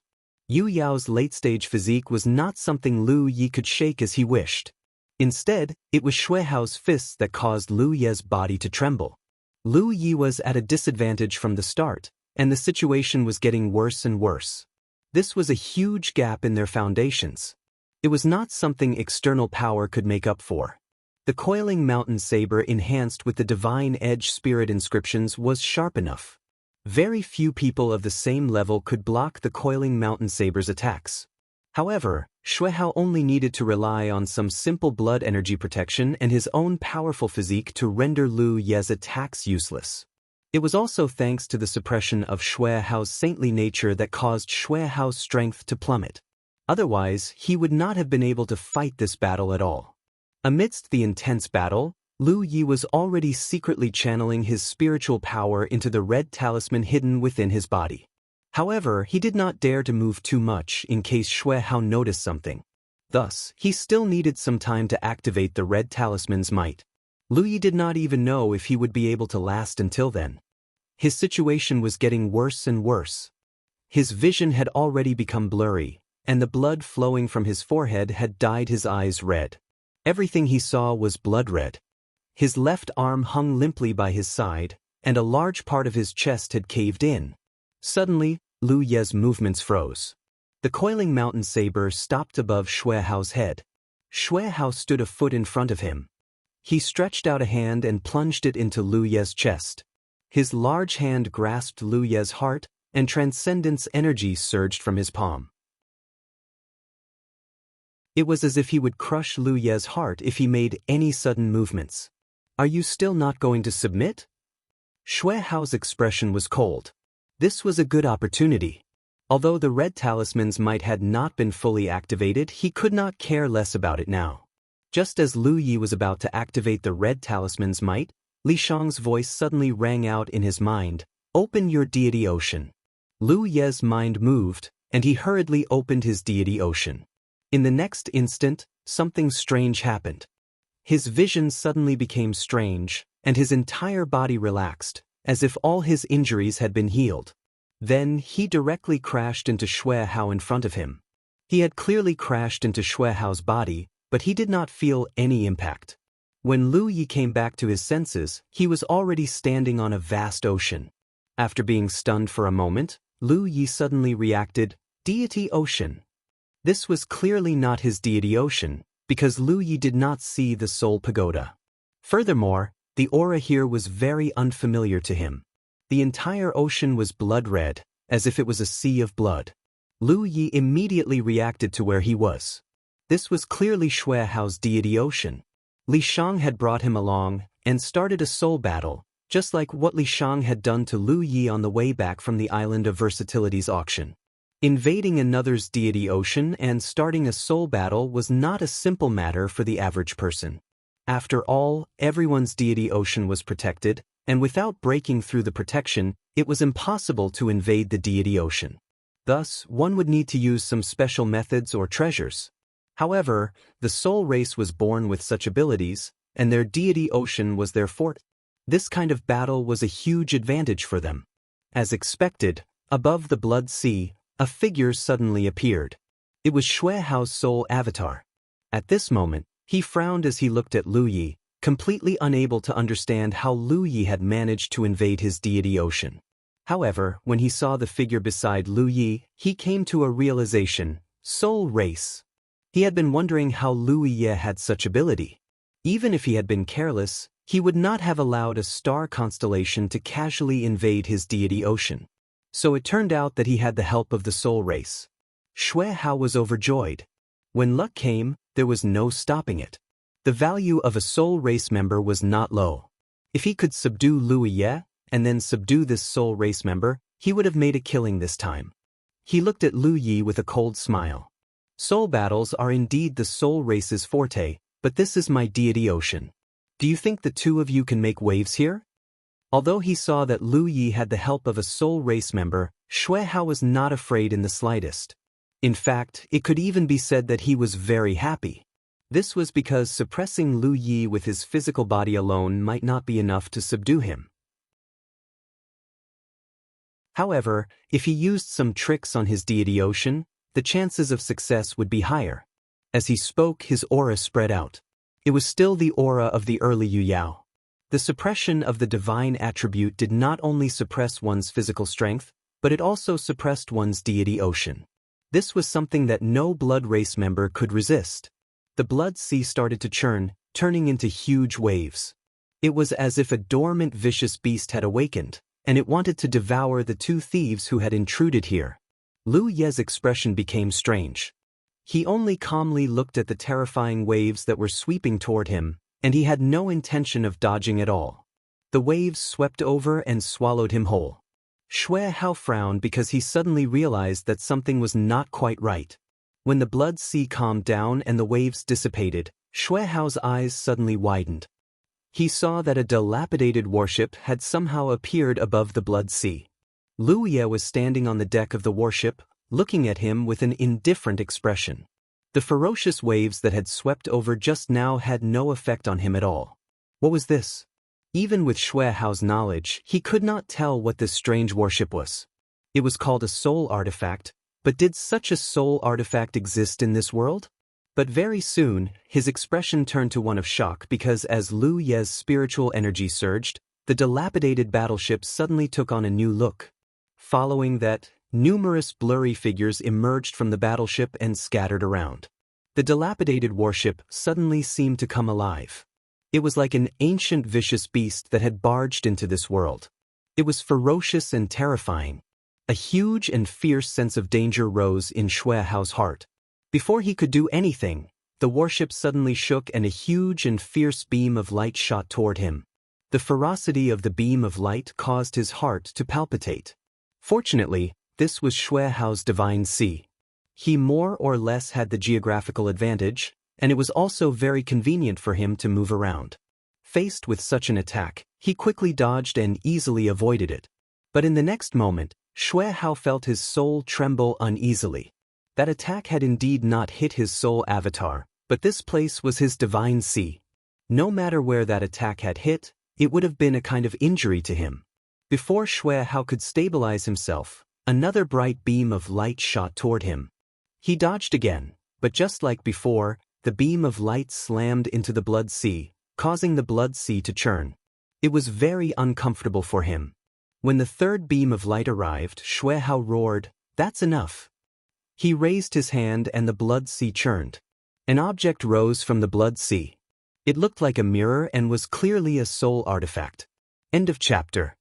Yu Yao's late-stage physique was not something Lu Yi could shake as he wished. Instead, it was Xue Hao's fists that caused Lu Ye's body to tremble. Lu Yi was at a disadvantage from the start, and the situation was getting worse and worse. This was a huge gap in their foundations. It was not something external power could make up for. The coiling mountain saber enhanced with the divine edge spirit inscriptions was sharp enough. Very few people of the same level could block the coiling mountain saber's attacks. However, Xue Hao only needed to rely on some simple blood energy protection and his own powerful physique to render Lu Ye's attacks useless. It was also thanks to the suppression of Xue Hao's saintly nature that caused Xue Hao's strength to plummet. Otherwise, he would not have been able to fight this battle at all. Amidst the intense battle, Lu Yi was already secretly channeling his spiritual power into the red talisman hidden within his body. However, he did not dare to move too much in case Xue Hao noticed something. Thus, he still needed some time to activate the red talisman's might. Lu Yi did not even know if he would be able to last until then. His situation was getting worse and worse. His vision had already become blurry, and the blood flowing from his forehead had dyed his eyes red. Everything he saw was blood red. His left arm hung limply by his side, and a large part of his chest had caved in. Suddenly, Lu Ye's movements froze. The coiling mountain saber stopped above Xue Hao's head. Xue Hao stood a foot in front of him. He stretched out a hand and plunged it into Lu Ye's chest. His large hand grasped Lu Ye's heart, and transcendence energy surged from his palm. It was as if he would crush Lu Ye's heart if he made any sudden movements. "Are you still not going to submit?" Shui Hao's expression was cold. This was a good opportunity. Although the red talisman's might had not been fully activated, he could not care less about it now. Just as Lu Yi was about to activate the red talisman's might, Li Shang's voice suddenly rang out in his mind, "Open your deity ocean." Lu Ye's mind moved, and he hurriedly opened his deity ocean. In the next instant, something strange happened. His vision suddenly became strange, and his entire body relaxed, as if all his injuries had been healed. Then he directly crashed into Shui Hao in front of him. He had clearly crashed into Shui Hao's body, but he did not feel any impact. When Lu Yi came back to his senses, he was already standing on a vast ocean. After being stunned for a moment, Lu Yi suddenly reacted, "Deity ocean." This was clearly not his deity ocean, because Lu Yi did not see the soul pagoda. Furthermore, the aura here was very unfamiliar to him. The entire ocean was blood red, as if it was a sea of blood. Lu Yi immediately reacted to where he was. This was clearly Shui Hao's deity ocean. Li Shang had brought him along and started a soul battle, just like what Li Shang had done to Lu Yi on the way back from the Island of Versatility's auction. Invading another's deity ocean and starting a soul battle was not a simple matter for the average person. After all, everyone's deity ocean was protected, and without breaking through the protection, it was impossible to invade the deity ocean. Thus, one would need to use some special methods or treasures. However, the soul race was born with such abilities, and their deity ocean was their fort. This kind of battle was a huge advantage for them. As expected, above the blood sea, a figure suddenly appeared. It was Shui Hao's soul avatar. At this moment, he frowned as he looked at Lu Yi, completely unable to understand how Lu Yi had managed to invade his deity ocean. However, when he saw the figure beside Lu Yi, he came to a realization: soul race. He had been wondering how Lu Yi had such ability. Even if he had been careless, he would not have allowed a star constellation to casually invade his deity ocean. So it turned out that he had the help of the soul race. Shui Hao was overjoyed. When luck came, there was no stopping it. The value of a soul race member was not low. If he could subdue Lu Yi, and then subdue this soul race member, he would have made a killing this time. He looked at Lu Yi with a cold smile. Soul battles are indeed the soul race's forte, but this is my deity ocean. Do you think the two of you can make waves here? Although he saw that Lu Yi had the help of a soul race member, Shui Hao was not afraid in the slightest. In fact, it could even be said that he was very happy. This was because suppressing Lu Yi with his physical body alone might not be enough to subdue him. However, if he used some tricks on his deity ocean, the chances of success would be higher. As he spoke, his aura spread out. It was still the aura of the early Yu Yao. The suppression of the divine attribute did not only suppress one's physical strength, but it also suppressed one's deity ocean. This was something that no blood race member could resist. The blood sea started to churn, turning into huge waves. It was as if a dormant vicious beast had awakened, and it wanted to devour the two thieves who had intruded here. Lu Ye's expression became strange. He only calmly looked at the terrifying waves that were sweeping toward him, and he had no intention of dodging at all. The waves swept over and swallowed him whole. Shui Hao frowned because he suddenly realized that something was not quite right. When the blood sea calmed down and the waves dissipated, Shui Hao's eyes suddenly widened. He saw that a dilapidated warship had somehow appeared above the blood sea. Lu Yi was standing on the deck of the warship, looking at him with an indifferent expression. The ferocious waves that had swept over just now had no effect on him at all. What was this? Even with Shui Hao's knowledge, he could not tell what this strange warship was. It was called a soul artifact, but did such a soul artifact exist in this world? But very soon, his expression turned to one of shock because as Lu Yi's spiritual energy surged, the dilapidated battleship suddenly took on a new look. Following that, numerous blurry figures emerged from the battleship and scattered around. The dilapidated warship suddenly seemed to come alive. It was like an ancient vicious beast that had barged into this world. It was ferocious and terrifying. A huge and fierce sense of danger rose in Shui Hao's heart. Before he could do anything, the warship suddenly shook and a huge and fierce beam of light shot toward him. The ferocity of the beam of light caused his heart to palpitate. Fortunately, this was Shui Hao's divine sea. He more or less had the geographical advantage, and it was also very convenient for him to move around. Faced with such an attack, he quickly dodged and easily avoided it. But in the next moment, Shui Hao felt his soul tremble uneasily. That attack had indeed not hit his soul avatar, but this place was his divine sea. No matter where that attack had hit, it would have been a kind of injury to him. Before Shui Hao could stabilize himself, another bright beam of light shot toward him. He dodged again, but just like before, the beam of light slammed into the blood sea, causing the blood sea to churn. It was very uncomfortable for him. When the third beam of light arrived, Shui Hao roared, "That's enough." He raised his hand and the blood sea churned. An object rose from the blood sea. It looked like a mirror and was clearly a soul artifact. End of chapter.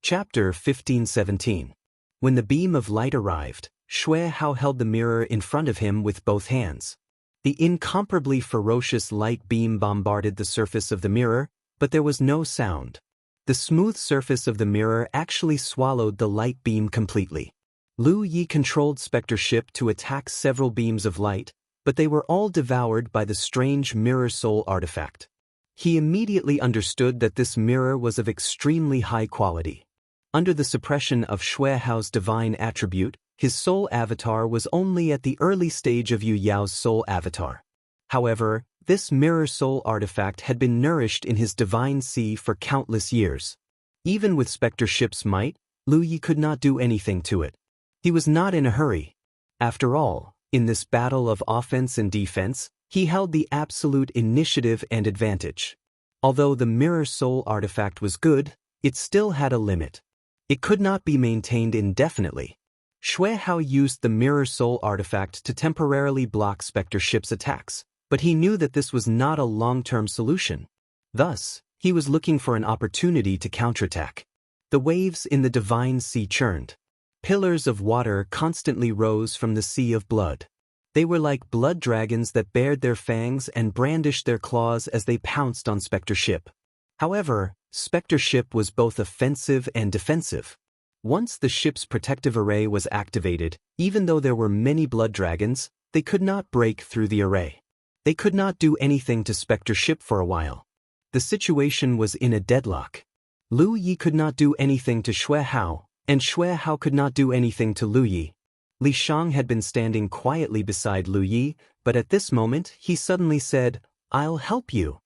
Chapter 15-17. When the beam of light arrived, Shui Hao held the mirror in front of him with both hands. The incomparably ferocious light beam bombarded the surface of the mirror, but there was no sound. The smooth surface of the mirror actually swallowed the light beam completely. Lu Yi controlled Spectre Ship to attack several beams of light, but they were all devoured by the strange mirror soul artifact. He immediately understood that this mirror was of extremely high quality. Under the suppression of Shui Hao's divine attribute, his soul avatar was only at the early stage of Yu Yao's soul avatar. However, this mirror soul artifact had been nourished in his divine sea for countless years. Even with Spectre Ship's might, Lu Yi could not do anything to it. He was not in a hurry. After all, in this battle of offense and defense, he held the absolute initiative and advantage. Although the mirror soul artifact was good, it still had a limit. It could not be maintained indefinitely. Shui Hao used the mirror soul artifact to temporarily block Spectre Ship's attacks, but he knew that this was not a long-term solution. Thus, he was looking for an opportunity to counterattack. The waves in the divine sea churned. Pillars of water constantly rose from the sea of blood. They were like blood dragons that bared their fangs and brandished their claws as they pounced on Spectre Ship. However, Spectre Ship was both offensive and defensive. Once the ship's protective array was activated, even though there were many blood dragons, they could not break through the array. They could not do anything to Spectre Ship for a while. The situation was in a deadlock. Lu Yi could not do anything to Shui Hao, and Shui Hao could not do anything to Lu Yi. Li Shang had been standing quietly beside Lu Yi, but at this moment he suddenly said, "I'll help you."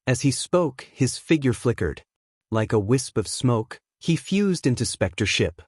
As he spoke, his figure flickered. Like a wisp of smoke, he fused into Spectre Ship.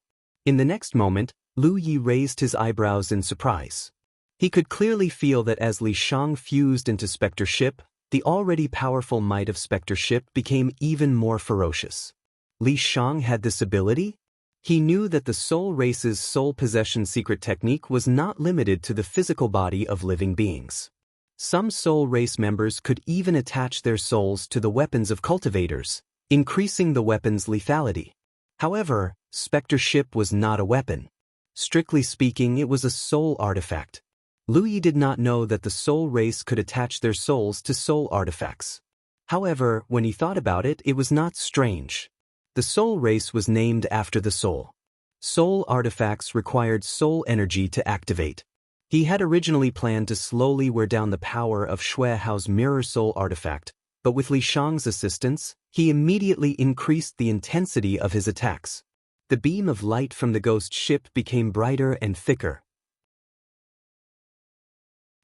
In the next moment, Lu Yi raised his eyebrows in surprise. He could clearly feel that as Li Shang fused into Spectre Ship, the already powerful might of Spectre Ship became even more ferocious. Li Shang had this ability? He knew that the soul race's soul possession secret technique was not limited to the physical body of living beings. Some soul race members could even attach their souls to the weapons of cultivators, increasing the weapon's lethality. However, Spectre Ship was not a weapon. Strictly speaking, it was a soul artifact. Lu Yi did not know that the soul race could attach their souls to soul artifacts. However, when he thought about it, it was not strange. The soul race was named after the soul. Soul artifacts required soul energy to activate. He had originally planned to slowly wear down the power of Shui Hao's mirror soul artifact, but with Li Shang's assistance, he immediately increased the intensity of his attacks. The beam of light from the ghost ship became brighter and thicker.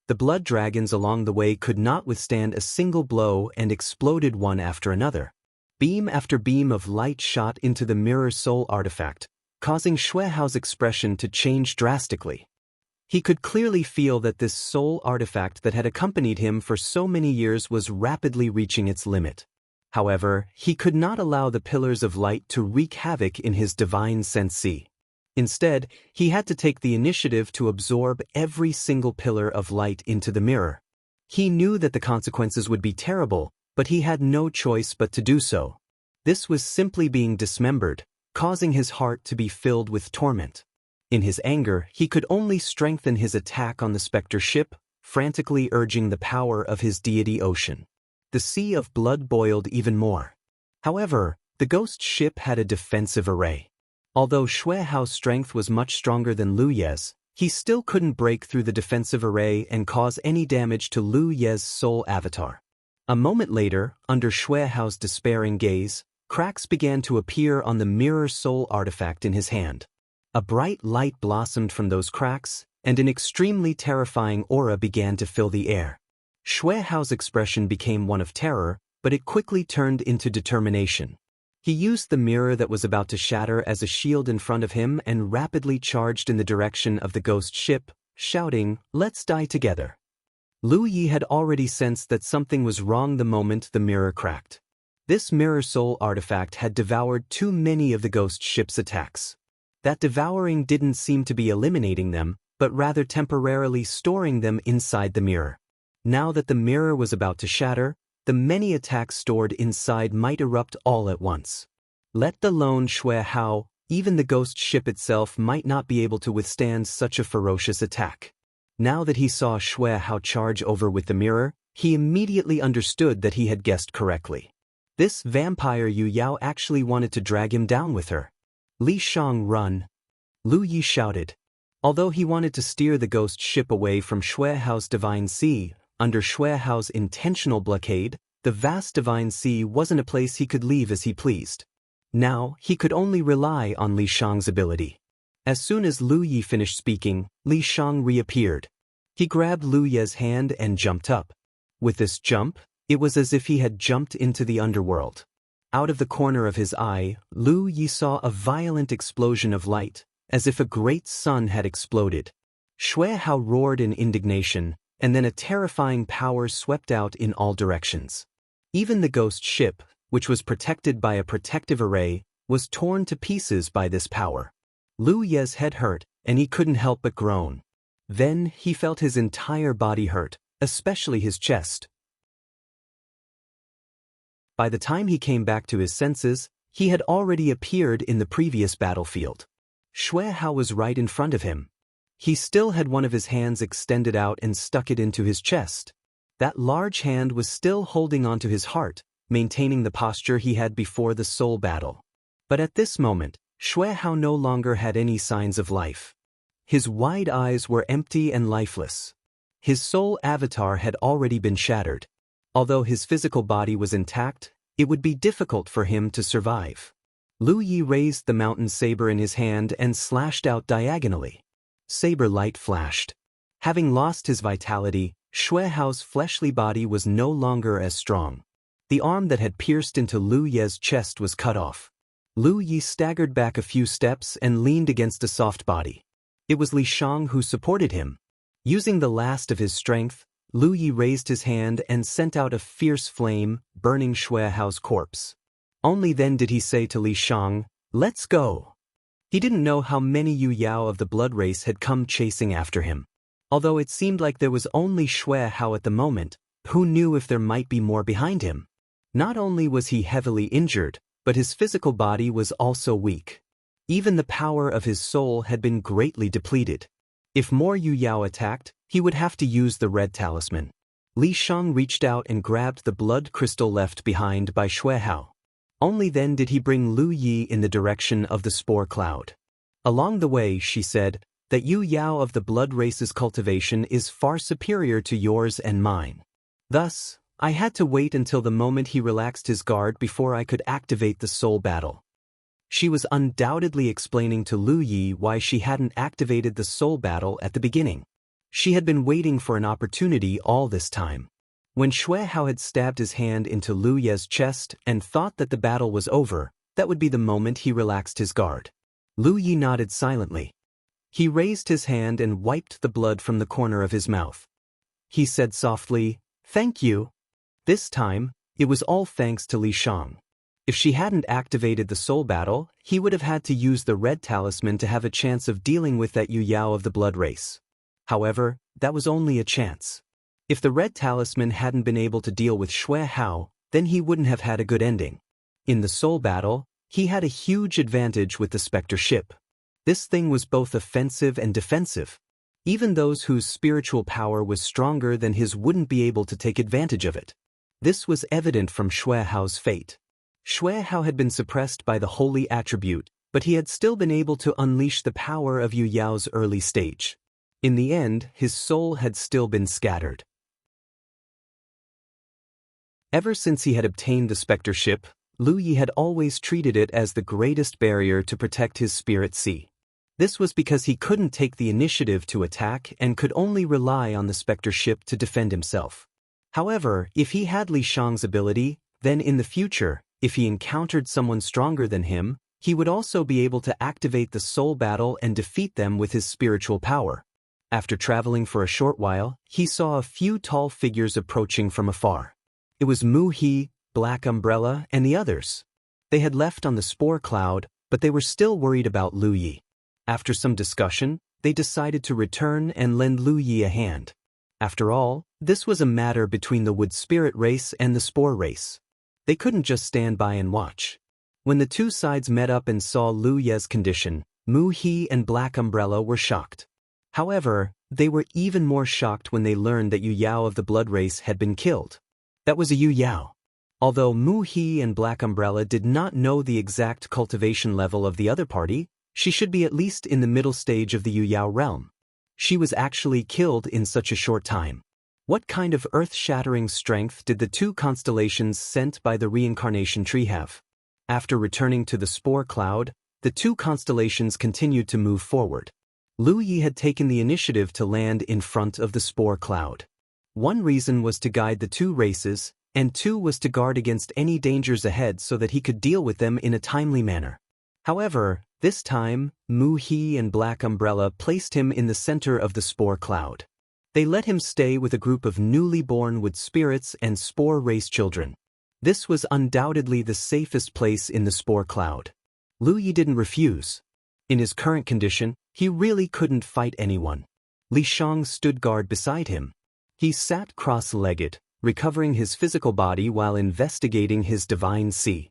The blood dragons along the way could not withstand a single blow and exploded one after another. Beam after beam of light shot into the mirror soul artifact, causing Shui Hao's expression to change drastically. He could clearly feel that this soul artifact that had accompanied him for so many years was rapidly reaching its limit. However, he could not allow the pillars of light to wreak havoc in his divine sense. Instead, he had to take the initiative to absorb every single pillar of light into the mirror. He knew that the consequences would be terrible, but he had no choice but to do so. This was simply being dismembered, causing his heart to be filled with torment. In his anger, he could only strengthen his attack on the Spectre ship, frantically urging the power of his deity Ocean. The sea of blood boiled even more. However, the ghost ship had a defensive array. Although Shui Hao's strength was much stronger than Lu Ye's, he still couldn't break through the defensive array and cause any damage to Lu Ye's soul avatar. A moment later, under Shui Hao's despairing gaze, cracks began to appear on the mirror soul artifact in his hand. A bright light blossomed from those cracks, and an extremely terrifying aura began to fill the air. Shui Hao's expression became one of terror, but it quickly turned into determination. He used the mirror that was about to shatter as a shield in front of him and rapidly charged in the direction of the ghost ship, shouting, "Let's die together." Lu Yi had already sensed that something was wrong the moment the mirror cracked. This mirror soul artifact had devoured too many of the ghost ship's attacks. That devouring didn't seem to be eliminating them, but rather temporarily storing them inside the mirror. Now that the mirror was about to shatter, the many attacks stored inside might erupt all at once. Let alone Shui Hao, even the ghost ship itself might not be able to withstand such a ferocious attack. Now that he saw Shui Hao charge over with the mirror, he immediately understood that he had guessed correctly. This vampire Yu Yao actually wanted to drag him down with her. "Li Shang, run!" Lu Yi shouted. Although he wanted to steer the ghost ship away from Shui Hao's divine sea, under Shui Hao's intentional blockade, the vast divine sea wasn't a place he could leave as he pleased. Now, he could only rely on Li Shang's ability. As soon as Lu Yi finished speaking, Li Shang reappeared. He grabbed Lu Ye's hand and jumped up. With this jump, it was as if he had jumped into the underworld. Out of the corner of his eye, Lu Yi saw a violent explosion of light, as if a great sun had exploded. Shui Hao roared in indignation, and then a terrifying power swept out in all directions. Even the ghost ship, which was protected by a protective array, was torn to pieces by this power. Lu Ye's head hurt, and he couldn't help but groan. Then he felt his entire body hurt, especially his chest. By the time he came back to his senses, he had already appeared in the previous battlefield. Shui Hao was right in front of him. He still had one of his hands extended out and stuck it into his chest. That large hand was still holding onto his heart, maintaining the posture he had before the soul battle. But at this moment, Shui Hao no longer had any signs of life. His wide eyes were empty and lifeless. His soul avatar had already been shattered. Although his physical body was intact, it would be difficult for him to survive. Lu Yi raised the mountain saber in his hand and slashed out diagonally. Saber light flashed. Having lost his vitality, Shui Hao's fleshly body was no longer as strong. The arm that had pierced into Lu Ye's chest was cut off. Lu Yi staggered back a few steps and leaned against a soft body. It was Li Shang who supported him. Using the last of his strength, Lu Yi raised his hand and sent out a fierce flame, burning Shui Hao's corpse. Only then did he say to Li Shang, "Let's go." He didn't know how many Yu Yao of the blood race had come chasing after him. Although it seemed like there was only Shui Hao at the moment, who knew if there might be more behind him? Not only was he heavily injured, but his physical body was also weak. Even the power of his soul had been greatly depleted. If more Yu Yao attacked, he would have to use the red talisman. Li Shang reached out and grabbed the blood crystal left behind by Shui Hao. Only then did he bring Lu Yi in the direction of the spore cloud. Along the way, she said, that Yu Yao of the blood race's cultivation is far superior to yours and mine. Thus, I had to wait until the moment he relaxed his guard before I could activate the soul battle. She was undoubtedly explaining to Lu Yi why she hadn't activated the soul battle at the beginning. She had been waiting for an opportunity all this time. When Shui Hao had stabbed his hand into Lu Ye's chest and thought that the battle was over, that would be the moment he relaxed his guard. Lu Yi nodded silently. He raised his hand and wiped the blood from the corner of his mouth. He said softly, "Thank you." This time, it was all thanks to Li Shang. If she hadn't activated the soul battle, he would have had to use the red talisman to have a chance of dealing with that Yu Yao of the blood race. However, that was only a chance. If the red talisman hadn't been able to deal with Shui Hao, then he wouldn't have had a good ending. In the soul battle, he had a huge advantage with the Spectre ship. This thing was both offensive and defensive. Even those whose spiritual power was stronger than his wouldn't be able to take advantage of it. This was evident from Xue Hao's fate. Xue Hao had been suppressed by the holy attribute, but he had still been able to unleash the power of Yu Yao's early stage. In the end, his soul had still been scattered. Ever since he had obtained the Spectre ship, Lu Yi had always treated it as the greatest barrier to protect his spirit sea. This was because he couldn't take the initiative to attack and could only rely on the Spectre ship to defend himself. However, if he had Li Shang's ability, then in the future, if he encountered someone stronger than him, he would also be able to activate the soul battle and defeat them with his spiritual power. After traveling for a short while, he saw a few tall figures approaching from afar. It was Mu He, Black Umbrella, and the others. They had left on the spore cloud, but they were still worried about Lu Yi. After some discussion, they decided to return and lend Lu Yi a hand. After all, this was a matter between the wood spirit race and the spore race. They couldn't just stand by and watch. When the two sides met up and saw Lu Ye's condition, Mu He and Black Umbrella were shocked. However, they were even more shocked when they learned that Yu Yao of the blood race had been killed. That was a Yu Yao. Although Mu He and Black Umbrella did not know the exact cultivation level of the other party, she should be at least in the middle stage of the Yu Yao realm. She was actually killed in such a short time. What kind of earth-shattering strength did the two constellations sent by the reincarnation tree have? After returning to the spore cloud, the two constellations continued to move forward. Lu Yi had taken the initiative to land in front of the spore cloud. One reason was to guide the two races, and two was to guard against any dangers ahead so that he could deal with them in a timely manner. However, this time, Mu He and Black Umbrella placed him in the center of the spore cloud. They let him stay with a group of newly born wood spirits and spore race children. This was undoubtedly the safest place in the spore cloud. Lu Yi didn't refuse. In his current condition, he really couldn't fight anyone. Li Shang stood guard beside him. He sat cross-legged, recovering his physical body while investigating his divine sea.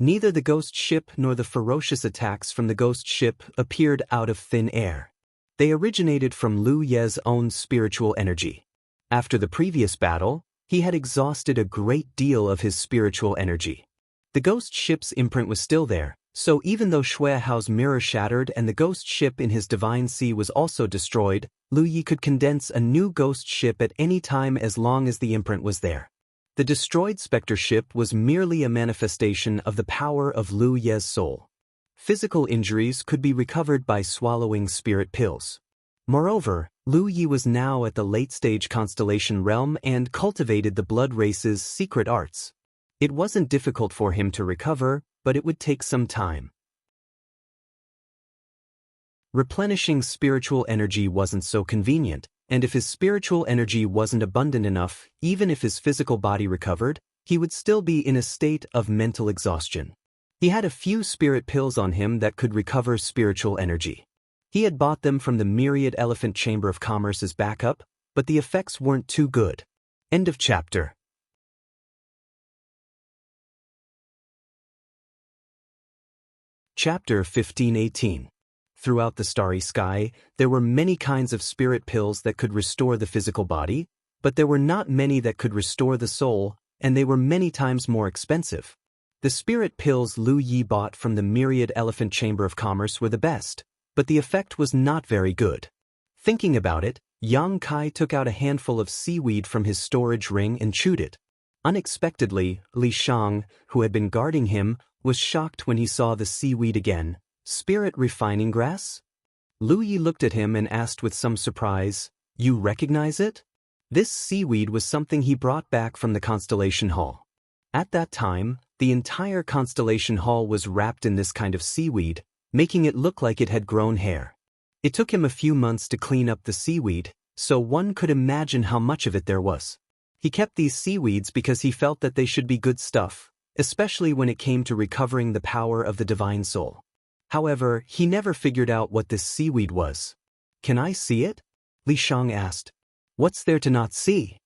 Neither the ghost ship nor the ferocious attacks from the ghost ship appeared out of thin air. They originated from Lu Ye's own spiritual energy. After the previous battle, he had exhausted a great deal of his spiritual energy. The ghost ship's imprint was still there, so even though Xue Hao's mirror shattered and the ghost ship in his divine sea was also destroyed, Lu Yi could condense a new ghost ship at any time as long as the imprint was there. The destroyed Spectre ship was merely a manifestation of the power of Lu Ye's soul. Physical injuries could be recovered by swallowing spirit pills. Moreover, Lu Yi was now at the late-stage constellation realm and cultivated the blood race's secret arts. It wasn't difficult for him to recover, but it would take some time. Replenishing spiritual energy wasn't so convenient, and if his spiritual energy wasn't abundant enough, even if his physical body recovered, he would still be in a state of mental exhaustion. He had a few spirit pills on him that could recover spiritual energy. He had bought them from the Myriad Elephant Chamber of Commerce as backup, but the effects weren't too good. End of chapter. Chapter 15-18. Throughout the starry sky, there were many kinds of spirit pills that could restore the physical body, but there were not many that could restore the soul, and they were many times more expensive. The spirit pills Lu Yi bought from the Myriad Elephant Chamber of Commerce were the best, but the effect was not very good. Thinking about it, Yang Kai took out a handful of seaweed from his storage ring and chewed it. Unexpectedly, Li Shang, who had been guarding him, was shocked when he saw the seaweed again. Spirit refining grass? Lu Yi looked at him and asked with some surprise, "You recognize it?" This seaweed was something he brought back from the Constellation Hall. At that time, the entire Constellation Hall was wrapped in this kind of seaweed, making it look like it had grown hair. It took him a few months to clean up the seaweed, so one could imagine how much of it there was. He kept these seaweeds because he felt that they should be good stuff, especially when it came to recovering the power of the divine soul. However, he never figured out what this seaweed was. "Can I see it?" Li Shang asked. "What's there to not see?"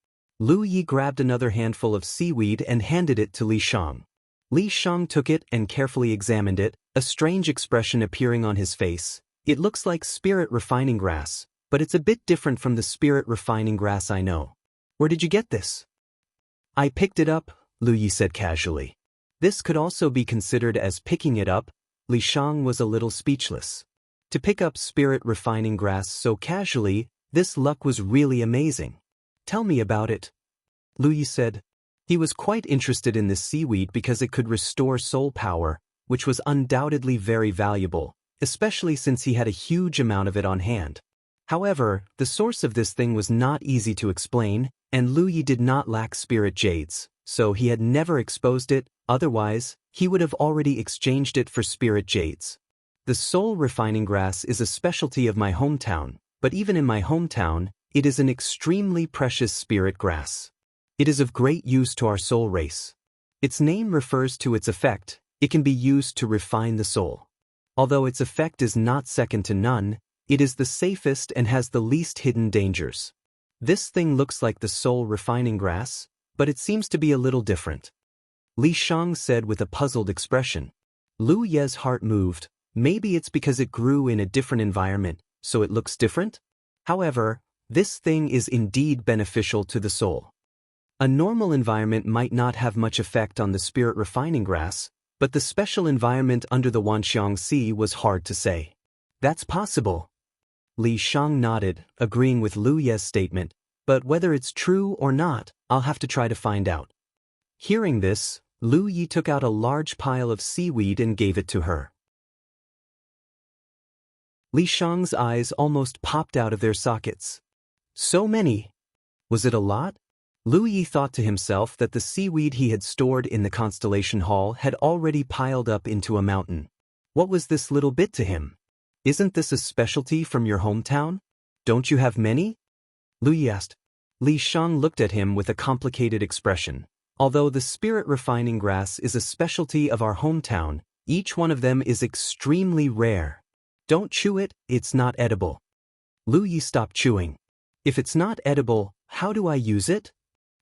Lu Yi grabbed another handful of seaweed and handed it to Li Shang. Li Shang took it and carefully examined it, a strange expression appearing on his face. It looks like spirit refining grass, but it's a bit different from the spirit refining grass I know. Where did you get this? I picked it up, Lu Yi said casually. This could also be considered as picking it up. Li Shang was a little speechless. To pick up spirit refining grass so casually, this luck was really amazing. Tell me about it, Lu Yi said. He was quite interested in this seaweed because it could restore soul power, which was undoubtedly very valuable, especially since he had a huge amount of it on hand. However, the source of this thing was not easy to explain, and Lu Yi did not lack spirit jades, so he had never exposed it, otherwise, he would have already exchanged it for spirit jades. The soul refining grass is a specialty of my hometown, but even in my hometown, it is an extremely precious spirit grass. It is of great use to our soul race. Its name refers to its effect. It can be used to refine the soul. Although its effect is not second to none, it is the safest and has the least hidden dangers. This thing looks like the soul refining grass, but it seems to be a little different, Li Shang said with a puzzled expression. Lu Ye's heart moved. Maybe it's because it grew in a different environment, so it looks different? However, this thing is indeed beneficial to the soul. A normal environment might not have much effect on the spirit refining grass, but the special environment under the Wanxiang Sea was hard to say. That's possible. Li Shang nodded, agreeing with Lu Ye's statement, but whether it's true or not, I'll have to try to find out. Hearing this, Lu Yi took out a large pile of seaweed and gave it to her. Li Shang's eyes almost popped out of their sockets. So many! Was it a lot? Lu Yi thought to himself that the seaweed he had stored in the Constellation Hall had already piled up into a mountain. What was this little bit to him? Isn't this a specialty from your hometown? Don't you have many? Lu Yi asked. Li Shang looked at him with a complicated expression. Although the spirit refining grass is a specialty of our hometown, each one of them is extremely rare. Don't chew it, it's not edible. Lu Yi stopped chewing. If it's not edible, how do I use it?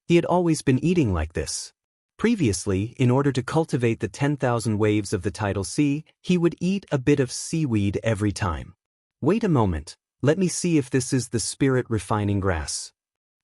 He had always been eating like this. Previously, in order to cultivate the 10,000 waves of the tidal sea, he would eat a bit of seaweed every time. Wait a moment, let me see if this is the spirit refining grass.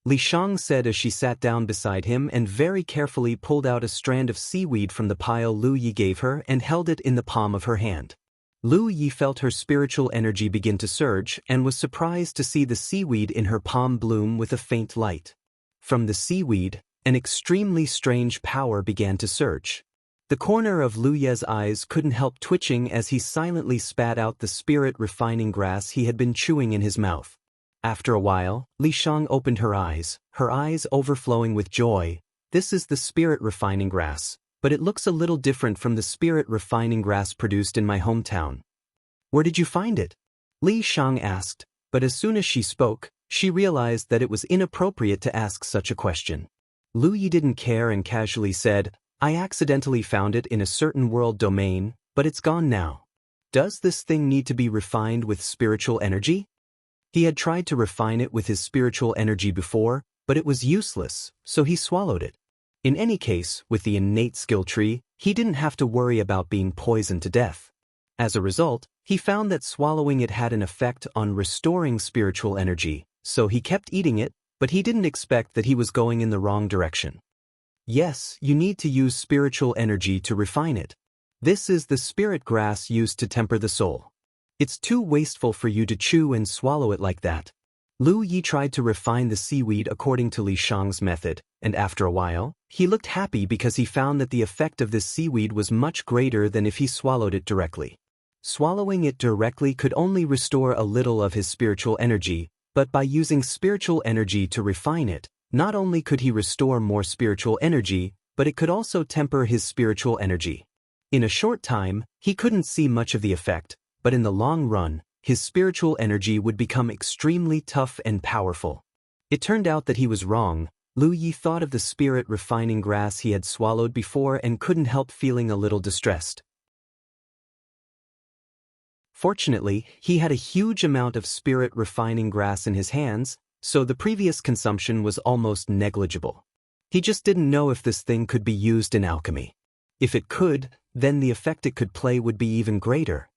Li Shang said as she sat down beside him and very carefully pulled out a strand of seaweed from the pile Lu Yi gave her and held it in the palm of her hand. Lu Yi felt her spiritual energy begin to surge and was surprised to see the seaweed in her palm bloom with a faint light. From the seaweed, an extremely strange power began to surge. The corner of Lu Ye's eyes couldn't help twitching as he silently spat out the spirit refining grass he had been chewing in his mouth. After a while, Li Shang opened her eyes overflowing with joy. This is the spirit refining grass, but it looks a little different from the spirit refining grass produced in my hometown. Where did you find it? Li Shang asked, but as soon as she spoke, she realized that it was inappropriate to ask such a question. Lu Yi didn't care and casually said, I accidentally found it in a certain world domain, but it's gone now. Does this thing need to be refined with spiritual energy? He had tried to refine it with his spiritual energy before, but it was useless, so he swallowed it. In any case, with the innate skill tree, he didn't have to worry about being poisoned to death. As a result, he found that swallowing it had an effect on restoring spiritual energy, so he kept eating it, but he didn't expect that he was going in the wrong direction. Yes, you need to use spiritual energy to refine it. This is the spirit grass used to temper the soul. It's too wasteful for you to chew and swallow it like that. Lu Yi tried to refine the seaweed according to Li Shang's method, and after a while, he looked happy because he found that the effect of this seaweed was much greater than if he swallowed it directly. Swallowing it directly could only restore a little of his spiritual energy, but by using spiritual energy to refine it, not only could he restore more spiritual energy, but it could also temper his spiritual energy. In a short time, he couldn't see much of the effect, but in the long run, his spiritual energy would become extremely tough and powerful. It turned out that he was wrong. Lu Yi thought of the spirit refining grass he had swallowed before and couldn't help feeling a little distressed. Fortunately, he had a huge amount of spirit refining grass in his hands, so the previous consumption was almost negligible. He just didn't know if this thing could be used in alchemy. If it could, then the effect it could play would be even greater.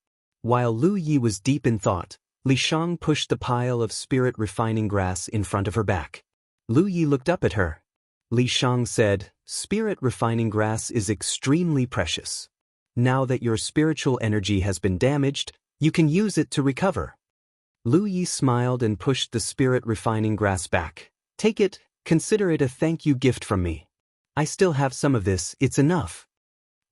While Lu Yi was deep in thought, Li Shang pushed the pile of spirit refining grass in front of her back. Lu Yi looked up at her. Li Shang said, "Spirit refining grass is extremely precious. Now that your spiritual energy has been damaged, you can use it to recover." Lu Yi smiled and pushed the spirit refining grass back. "Take it, consider it a thank you gift from me. I still have some of this, it's enough."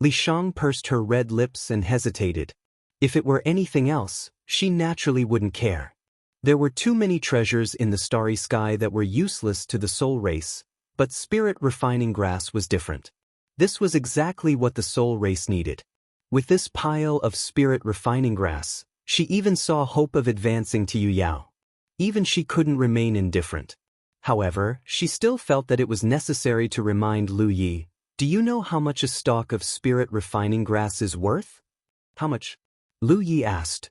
Li Shang pursed her red lips and hesitated. If it were anything else, she naturally wouldn't care. There were too many treasures in the starry sky that were useless to the soul race, but spirit refining grass was different. This was exactly what the soul race needed. With this pile of spirit refining grass, she even saw hope of advancing to Yu Yao. Even she couldn't remain indifferent. However, she still felt that it was necessary to remind Lu Yi, "Do you know how much a stalk of spirit refining grass is worth?" "How much?" Lu Yi asked.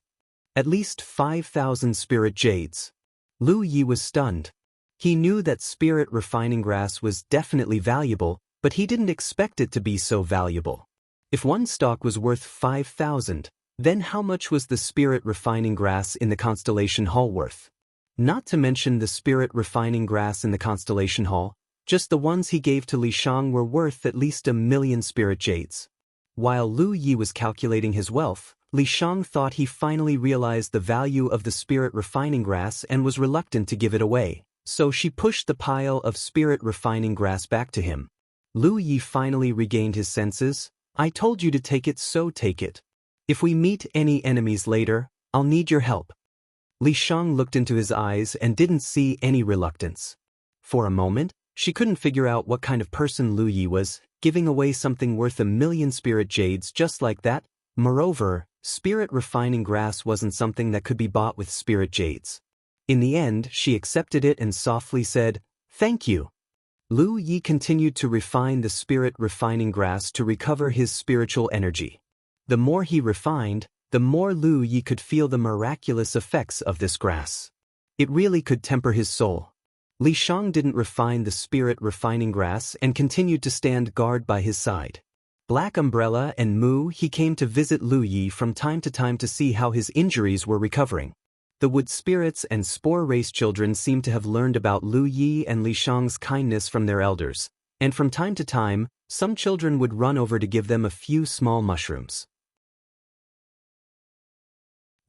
"At least 5,000 spirit jades." Lu Yi was stunned. He knew that spirit refining grass was definitely valuable, but he didn't expect it to be so valuable. If one stalk was worth 5,000, then how much was the spirit refining grass in the Constellation Hall worth? Not to mention the spirit refining grass in the Constellation Hall, just the ones he gave to Li Shang were worth at least 1,000,000 spirit jades. While Lu Yi was calculating his wealth, Li Shang thought he finally realized the value of the spirit refining grass and was reluctant to give it away, so she pushed the pile of spirit refining grass back to him. Lu Yi finally regained his senses. "I told you to take it, so take it. If we meet any enemies later, I'll need your help." Li Shang looked into his eyes and didn't see any reluctance. For a moment, she couldn't figure out what kind of person Lu Yi was, giving away something worth 1,000,000 spirit jades just like that. Moreover, spirit refining grass wasn't something that could be bought with spirit jades. In the end, she accepted it and softly said, "Thank you." Lu Yi continued to refine the spirit refining grass to recover his spiritual energy. The more he refined, the more Lu Yi could feel the miraculous effects of this grass. It really could temper his soul. Li Shang didn't refine the spirit refining grass and continued to stand guard by his side. Black Umbrella and Mu he came to visit Lu Yi from time to time to see how his injuries were recovering. The wood spirits and spore race children seemed to have learned about Lu Yi and Li Shang's kindness from their elders, and from time to time, some children would run over to give them a few small mushrooms.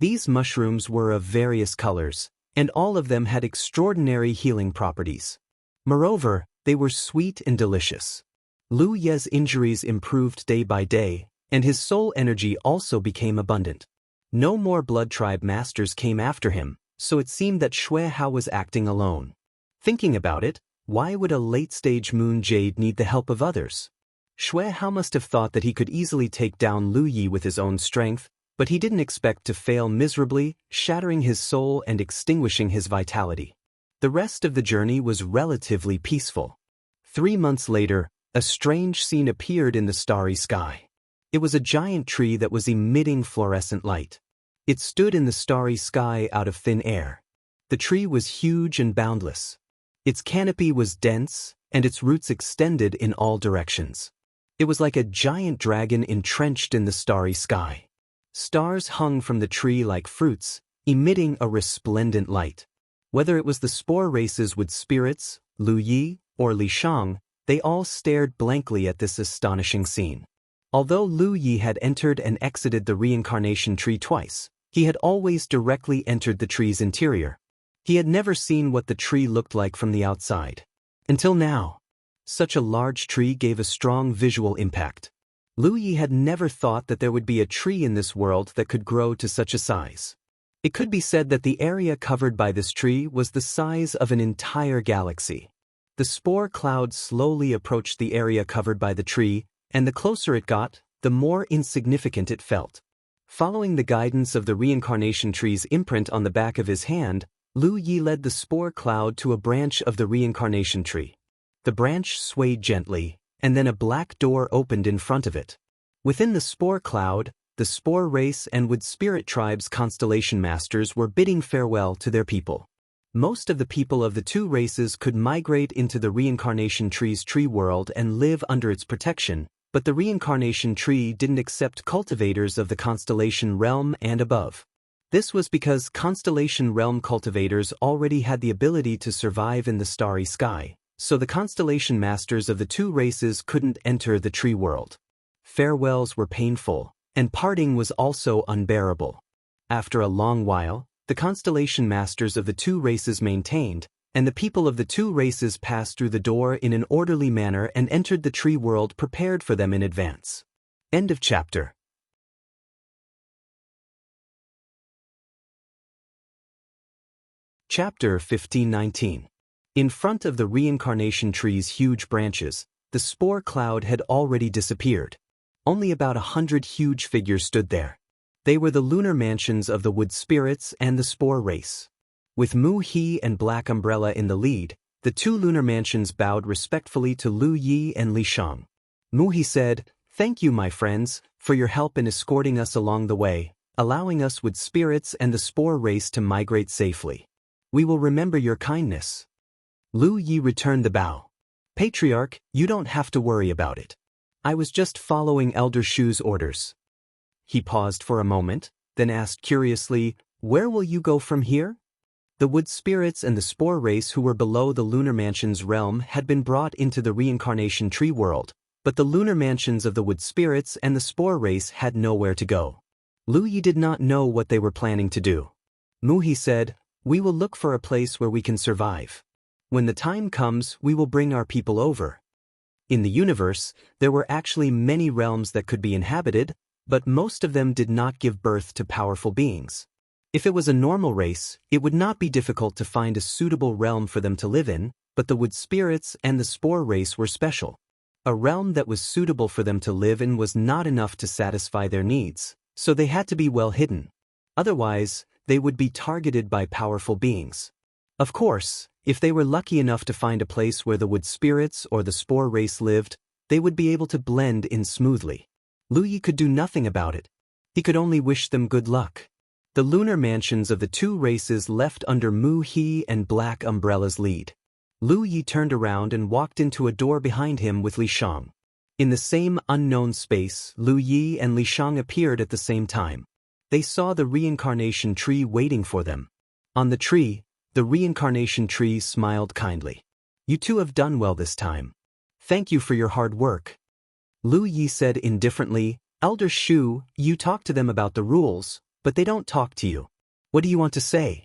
These mushrooms were of various colors, and all of them had extraordinary healing properties. Moreover, they were sweet and delicious. Lu Ye's injuries improved day by day, and his soul energy also became abundant. No more blood tribe masters came after him, so it seemed that Xue Hao was acting alone. Thinking about it, why would a late-stage moon jade need the help of others? Xue Hao must have thought that he could easily take down Lu Yi with his own strength, but he didn't expect to fail miserably, shattering his soul and extinguishing his vitality. The rest of the journey was relatively peaceful. 3 months later, a strange scene appeared in the starry sky. It was a giant tree that was emitting fluorescent light. It stood in the starry sky out of thin air. The tree was huge and boundless. Its canopy was dense, and its roots extended in all directions. It was like a giant dragon entrenched in the starry sky. Stars hung from the tree like fruits, emitting a resplendent light. Whether it was the spore races with spirits, Lu Yi, or Li Shang, they all stared blankly at this astonishing scene. Although Lu Yi had entered and exited the reincarnation tree twice, he had always directly entered the tree's interior. He had never seen what the tree looked like from the outside. Until now. Such a large tree gave a strong visual impact. Lu Yi had never thought that there would be a tree in this world that could grow to such a size. It could be said that the area covered by this tree was the size of an entire galaxy. The spore cloud slowly approached the area covered by the tree, and the closer it got, the more insignificant it felt. Following the guidance of the reincarnation tree's imprint on the back of his hand, Lu Yi led the spore cloud to a branch of the reincarnation tree. The branch swayed gently, and then a black door opened in front of it. Within the spore cloud, the spore race and wood spirit tribe's constellation masters were bidding farewell to their people. Most of the people of the two races could migrate into the reincarnation tree's tree world and live under its protection, but the reincarnation tree didn't accept cultivators of the constellation realm and above. This was because constellation realm cultivators already had the ability to survive in the starry sky, so the constellation masters of the two races couldn't enter the tree world. Farewells were painful, and parting was also unbearable. After a long while, the constellation masters of the two races maintained, and the people of the two races passed through the door in an orderly manner and entered the tree world prepared for them in advance. End of chapter. Chapter 1519. In front of the reincarnation tree's huge branches, the spore cloud had already disappeared. Only about 100 huge figures stood there. They were the lunar mansions of the wood spirits and the spore race. With Mu He and Black Umbrella in the lead, the two lunar mansions bowed respectfully to Lu Yi and Li Shang. Mu He said, "Thank you, my friends, for your help in escorting us along the way, allowing us wood spirits and the spore race to migrate safely. We will remember your kindness." Lu Yi returned the bow. "Patriarch, you don't have to worry about it. I was just following Elder Shu's orders." He paused for a moment, then asked curiously, "Where will you go from here?" The wood spirits and the spore race who were below the lunar mansion's realm had been brought into the reincarnation tree world, but the lunar mansions of the wood spirits and the spore race had nowhere to go. Lu Yi did not know what they were planning to do. Mu He said, "We will look for a place where we can survive. When the time comes, we will bring our people over." In the universe, there were actually many realms that could be inhabited, but most of them did not give birth to powerful beings. If it was a normal race, it would not be difficult to find a suitable realm for them to live in, but the wood spirits and the spore race were special. A realm that was suitable for them to live in was not enough to satisfy their needs, so they had to be well hidden. Otherwise, they would be targeted by powerful beings. Of course, if they were lucky enough to find a place where the wood spirits or the spore race lived, they would be able to blend in smoothly. Lu Yi could do nothing about it. He could only wish them good luck. The lunar mansions of the two races left under Mu He and Black Umbrella's lead. Lu Yi turned around and walked into a door behind him with Li Shang. In the same unknown space, Lu Yi and Li Shang appeared at the same time. They saw the reincarnation tree waiting for them. On the tree, the reincarnation tree smiled kindly. "You two have done well this time. Thank you for your hard work." Lu Yi said indifferently, "Elder Shu, you talk to them about the rules, but they don't talk to you. What do you want to say?"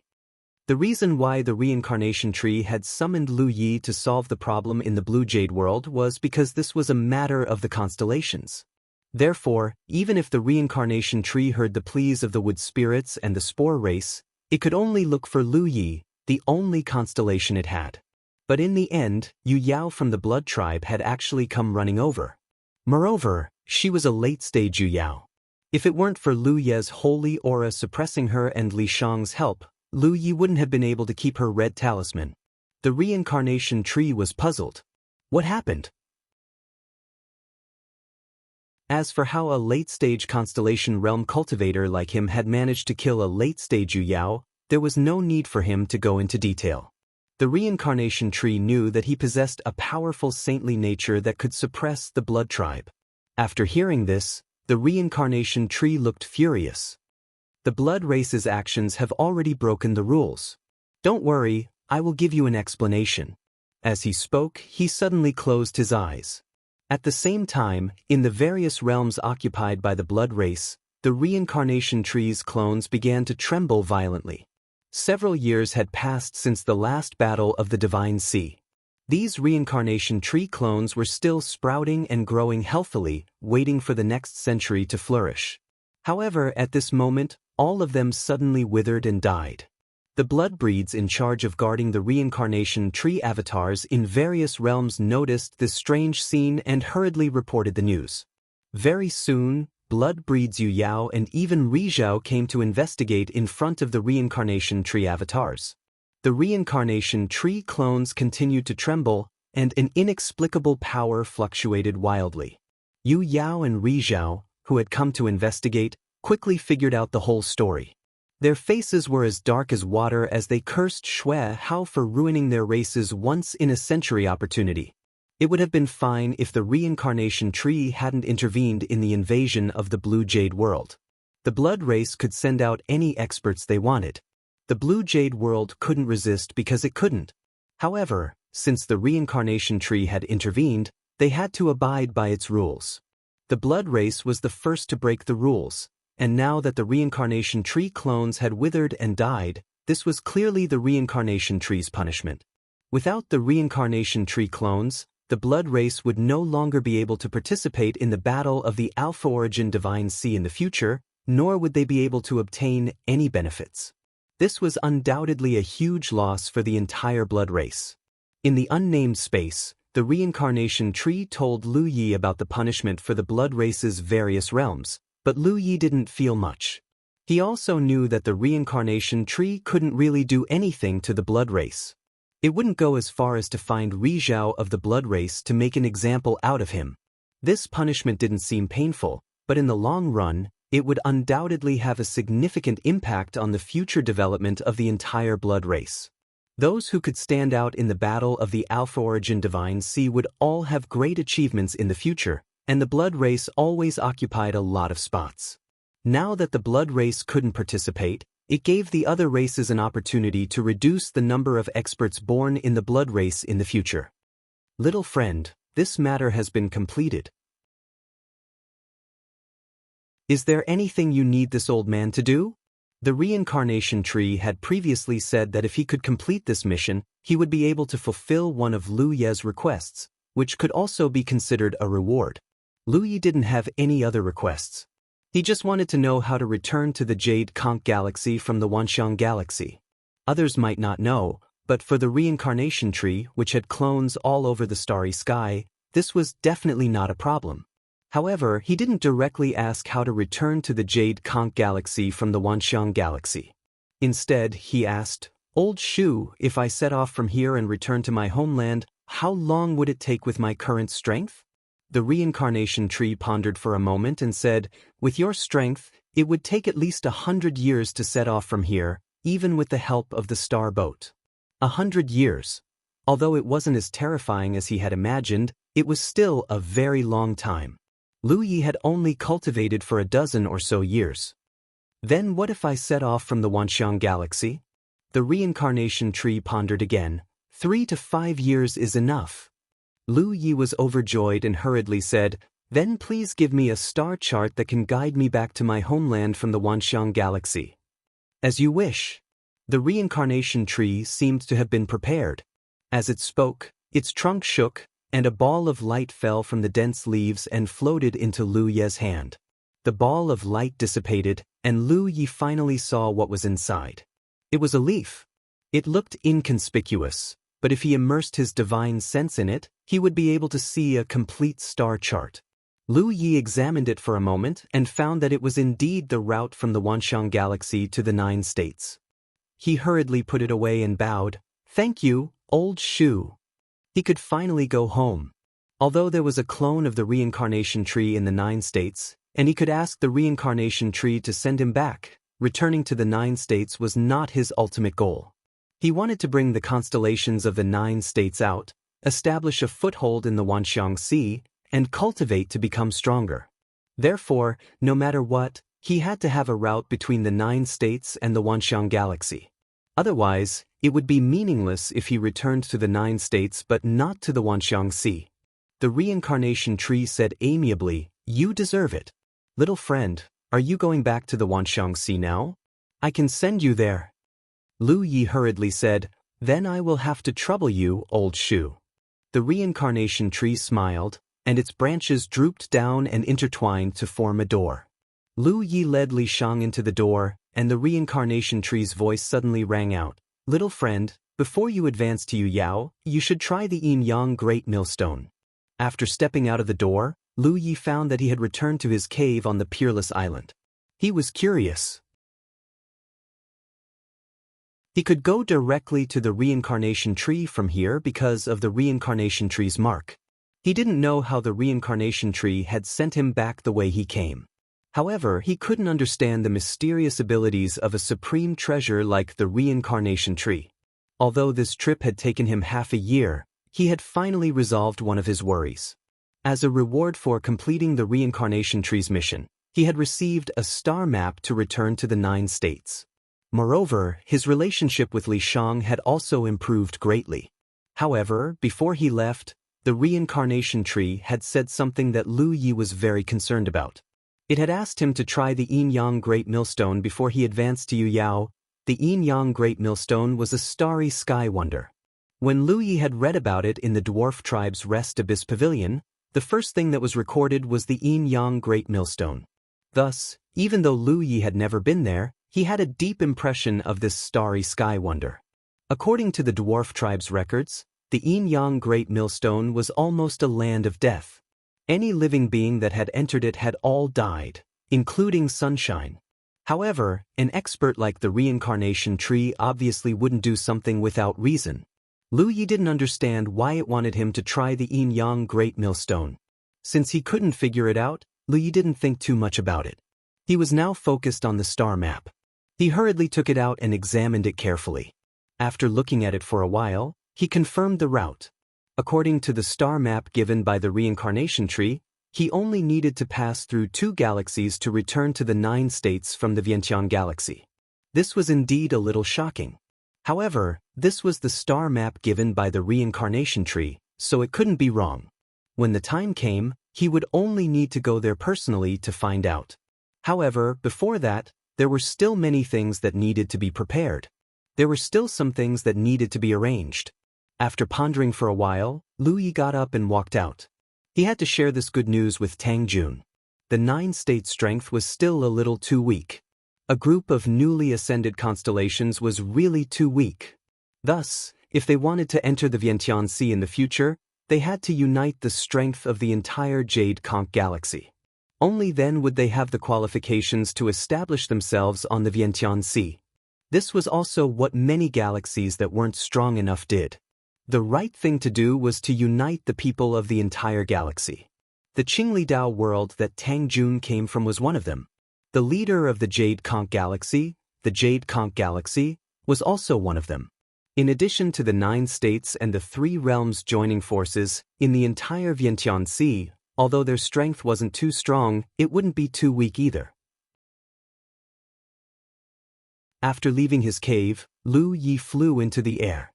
The reason why the reincarnation tree had summoned Lu Yi to solve the problem in the Blue Jade world was because this was a matter of the constellations. Therefore, even if the reincarnation tree heard the pleas of the wood spirits and the spore race, it could only look for Lu Yi, the only constellation it had. But in the end, Yu Yao from the blood tribe had actually come running over. Moreover, she was a late-stage Yu Yao. If it weren't for Lu Ye's holy aura suppressing her and Li Shang's help, Lu Yi wouldn't have been able to keep her red talisman. The reincarnation tree was puzzled. What happened? As for how a late-stage constellation realm cultivator like him had managed to kill a late-stage Yu Yao, there was no need for him to go into detail. The reincarnation tree knew that he possessed a powerful saintly nature that could suppress the blood tribe. After hearing this, the reincarnation tree looked furious. The blood race's actions have already broken the rules. Don't worry, I will give you an explanation. As he spoke, he suddenly closed his eyes. At the same time, in the various realms occupied by the blood race, the reincarnation tree's clones began to tremble violently. Several years had passed since the last battle of the Divine Sea. These reincarnation tree clones were still sprouting and growing healthily, waiting for the next century to flourish. However, at this moment, all of them suddenly withered and died. The blood breeds in charge of guarding the reincarnation tree avatars in various realms noticed this strange scene and hurriedly reported the news. Very soon, blood breeds Yu Yao and even Ri Zhao came to investigate in front of the reincarnation tree avatars. The reincarnation tree clones continued to tremble, and an inexplicable power fluctuated wildly. Yu Yao and Ri Zhao, who had come to investigate, quickly figured out the whole story. Their faces were as dark as water as they cursed Xue Hao for ruining their race's once-in-a-century opportunity. It would have been fine if the reincarnation tree hadn't intervened in the invasion of the Blue Jade world. The blood race could send out any experts they wanted. The Blue Jade world couldn't resist because it couldn't. However, since the reincarnation tree had intervened, they had to abide by its rules. The blood race was the first to break the rules, and now that the reincarnation tree clones had withered and died, this was clearly the reincarnation tree's punishment. Without the reincarnation tree clones, the blood race would no longer be able to participate in the battle of the Alpha Origin Divine Sea in the future, nor would they be able to obtain any benefits. This was undoubtedly a huge loss for the entire blood race. In the unnamed space, the reincarnation tree told Lu Yi about the punishment for the blood race's various realms, but Lu Yi didn't feel much. He also knew that the reincarnation tree couldn't really do anything to the blood race. It wouldn't go as far as to find Ri Zhao of the blood race to make an example out of him. This punishment didn't seem painful, but in the long run, it would undoubtedly have a significant impact on the future development of the entire blood race. Those who could stand out in the battle of the Alpha Origin Divine Sea would all have great achievements in the future, and the blood race always occupied a lot of spots. Now that the blood race couldn't participate, it gave the other races an opportunity to reduce the number of experts born in the blood race in the future. Little friend, this matter has been completed. Is there anything you need this old man to do? The reincarnation tree had previously said that if he could complete this mission, he would be able to fulfill one of Lu Ye's requests, which could also be considered a reward. Lu Yi didn't have any other requests. He just wanted to know how to return to the Jade Conch Galaxy from the Wanxiang Galaxy. Others might not know, but for the reincarnation tree, which had clones all over the starry sky, this was definitely not a problem. However, he didn't directly ask how to return to the Jade Conch Galaxy from the Wanxiang Galaxy. Instead, he asked, "Old Shu, if I set off from here and return to my homeland, how long would it take with my current strength?" The reincarnation tree pondered for a moment and said, "With your strength, it would take at least 100 years to set off from here, even with the help of the star boat." 100 years. Although it wasn't as terrifying as he had imagined, it was still a very long time. Lu Yi had only cultivated for a dozen or so years. Then what if I set off from the Wanxiang Galaxy? The reincarnation tree pondered again. 3 to 5 years is enough. Lu Yi was overjoyed and hurriedly said, "Then please give me a star chart that can guide me back to my homeland from the Wanxiang Galaxy." "As you wish." The reincarnation tree seemed to have been prepared. As it spoke, its trunk shook, and a ball of light fell from the dense leaves and floated into Lu Ye's hand. The ball of light dissipated, and Lu Yi finally saw what was inside. It was a leaf. It looked inconspicuous, but if he immersed his divine sense in it, he would be able to see a complete star chart. Lu Yi examined it for a moment and found that it was indeed the route from the Wanxiang Galaxy to the 9 states. He hurriedly put it away and bowed. "Thank you, old Shu." He could finally go home. Although there was a clone of the reincarnation tree in the 9 states, and he could ask the reincarnation tree to send him back, returning to the 9 states was not his ultimate goal. He wanted to bring the constellations of the 9 states out, establish a foothold in the Wanxiang Sea, and cultivate to become stronger. Therefore, no matter what, he had to have a route between the 9 states and the Wanxiang Galaxy. Otherwise, it would be meaningless if he returned to the 9 states but not to the Wanxiang Sea. The reincarnation tree said amiably, "You deserve it. Little friend, are you going back to the Wanxiang Sea now? I can send you there." Lu Yi hurriedly said, "Then I will have to trouble you, old Shu." The reincarnation tree smiled, and its branches drooped down and intertwined to form a door. Lu Yi led Li Shang into the door, and the reincarnation tree's voice suddenly rang out, "Little friend, before you advance to Yu Yao, you should try the Yin Yang Great Millstone." After stepping out of the door, Lu Yi found that he had returned to his cave on the Peerless Island. He was curious. He could go directly to the reincarnation tree from here because of the reincarnation tree's mark. He didn't know how the reincarnation tree had sent him back the way he came. However, he couldn't understand the mysterious abilities of a supreme treasure like the reincarnation tree. Although this trip had taken him half a year, he had finally resolved one of his worries. As a reward for completing the reincarnation tree's mission, he had received a star map to return to the 9 states. Moreover, his relationship with Li Shang had also improved greatly. However, before he left, the reincarnation tree had said something that Lu Yi was very concerned about. It had asked him to try the Yin-Yang Great Millstone before he advanced to Yu Yao. The Yin-Yang Great Millstone was a starry sky wonder. When Lu Yi had read about it in the dwarf tribe's Rest Abyss Pavilion, the first thing that was recorded was the Yin-Yang Great Millstone. Thus, even though Lu Yi had never been there, he had a deep impression of this starry sky wonder. According to the dwarf tribe's records, the Yin-Yang Great Millstone was almost a land of death. Any living being that had entered it had all died, including Sunshine. However, an expert like the reincarnation tree obviously wouldn't do something without reason. Lu Yi didn't understand why it wanted him to try the Yin-Yang Great Millstone. Since he couldn't figure it out, Lu Yi didn't think too much about it. He was now focused on the star map. He hurriedly took it out and examined it carefully. After looking at it for a while, he confirmed the route. According to the star map given by the reincarnation tree, he only needed to pass through 2 galaxies to return to the 9 states from the Vientiane galaxy. This was indeed a little shocking. However, this was the star map given by the reincarnation tree, so it couldn't be wrong. When the time came, he would only need to go there personally to find out. However, before that, there were still many things that needed to be prepared. There were still some things that needed to be arranged. After pondering for a while, Lu Yi got up and walked out. He had to share this good news with Tang Jun. The 9-state strength was still a little too weak. A group of newly ascended constellations was really too weak. Thus, if they wanted to enter the Vientiane Sea in the future, they had to unite the strength of the entire Jade Conch galaxy. Only then would they have the qualifications to establish themselves on the Vientiane Sea. This was also what many galaxies that weren't strong enough did. The right thing to do was to unite the people of the entire galaxy. The Qingli Dao world that Tang Jun came from was one of them. The leader of the Jade Conch galaxy, was also one of them. In addition to the 9 states and the 3 realms joining forces, in the entire Vientiane Sea, although their strength wasn't too strong, it wouldn't be too weak either. After leaving his cave, Lu Yi flew into the air.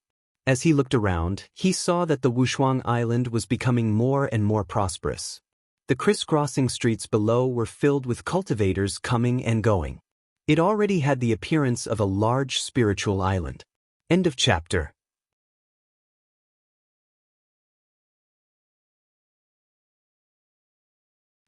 As he looked around, he saw that the Wushuang Island was becoming more and more prosperous. The crisscrossing streets below were filled with cultivators coming and going. It already had the appearance of a large spiritual island. End of chapter.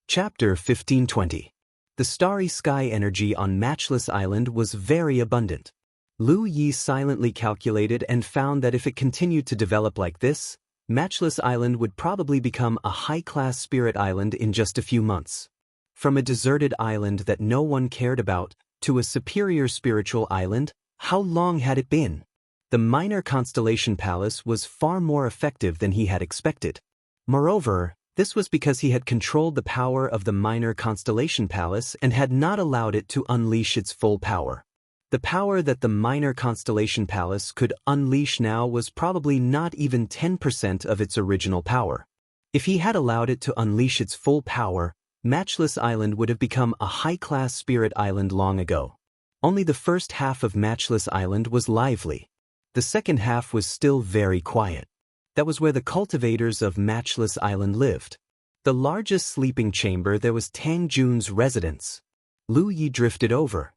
Chapter 1520. The starry sky energy on Matchless Island was very abundant. Lu Yi silently calculated and found that if it continued to develop like this, Matchless Island would probably become a high-class spirit island in just a few months. From a deserted island that no one cared about to a superior spiritual island, how long had it been? The minor constellation palace was far more effective than he had expected. Moreover, this was because he had controlled the power of the minor constellation palace and had not allowed it to unleash its full power. The power that the minor constellation palace could unleash now was probably not even 10% of its original power. If he had allowed it to unleash its full power, Matchless Island would have become a high-class spirit island long ago. Only the first half of Matchless Island was lively. The second half was still very quiet. That was where the cultivators of Matchless Island lived. The largest sleeping chamber there was Tang Jun's residence. Lu Yi drifted over.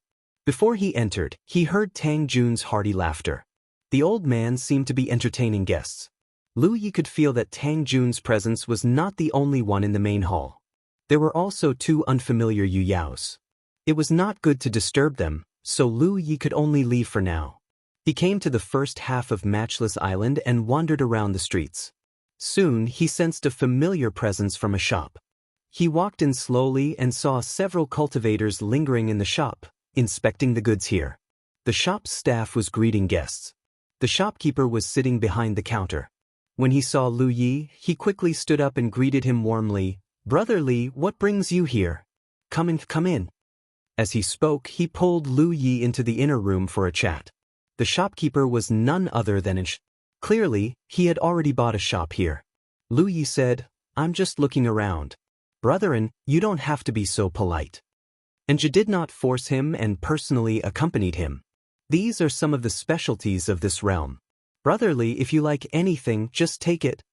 Before he entered, he heard Tang Jun's hearty laughter. The old man seemed to be entertaining guests. Lu Yi could feel that Tang Jun's presence was not the only one in the main hall. There were also 2 unfamiliar Yu Yaos. It was not good to disturb them, so Lu Yi could only leave for now. He came to the first half of Matchless Island and wandered around the streets. Soon he sensed a familiar presence from a shop. He walked in slowly and saw several cultivators lingering in the shop, inspecting the goods here. The shop's staff was greeting guests. The shopkeeper was sitting behind the counter. When he saw Lu Yi, he quickly stood up and greeted him warmly. "Brother Li, what brings you here?" come in, come in." As he spoke, he pulled Lu Yi into the inner room for a chat. The shopkeeper was none other than Inch. Clearly, he had already bought a shop here. Lu Yi said, "I'm just looking around. Brotherin, you don't have to be so polite." Enja did not force him and personally accompanied him. These are some of the specialties of this realm. Brotherly, if you like anything, just take it.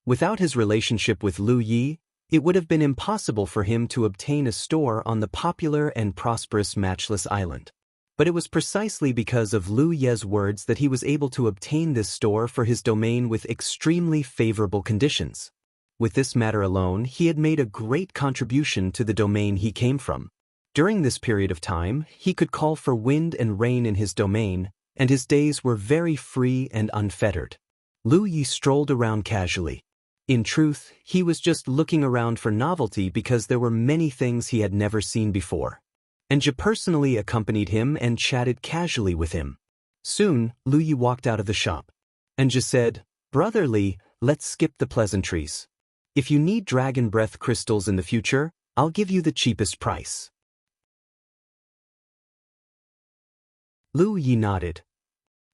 Without his relationship with Lu Yi, it would have been impossible for him to obtain a store on the popular and prosperous Matchless Island. But it was precisely because of Lu Ye's words that he was able to obtain this store for his domain with extremely favorable conditions. With this matter alone, he had made a great contribution to the domain he came from. During this period of time, he could call for wind and rain in his domain, and his days were very free and unfettered. Lu Yi strolled around casually. In truth, he was just looking around for novelty because there were many things he had never seen before. Enja personally accompanied him and chatted casually with him. Soon, Lu Yi walked out of the shop. Enja said, "Brotherly, let's skip the pleasantries. If you need dragon breath crystals in the future, I'll give you the cheapest price." Lu Yi nodded.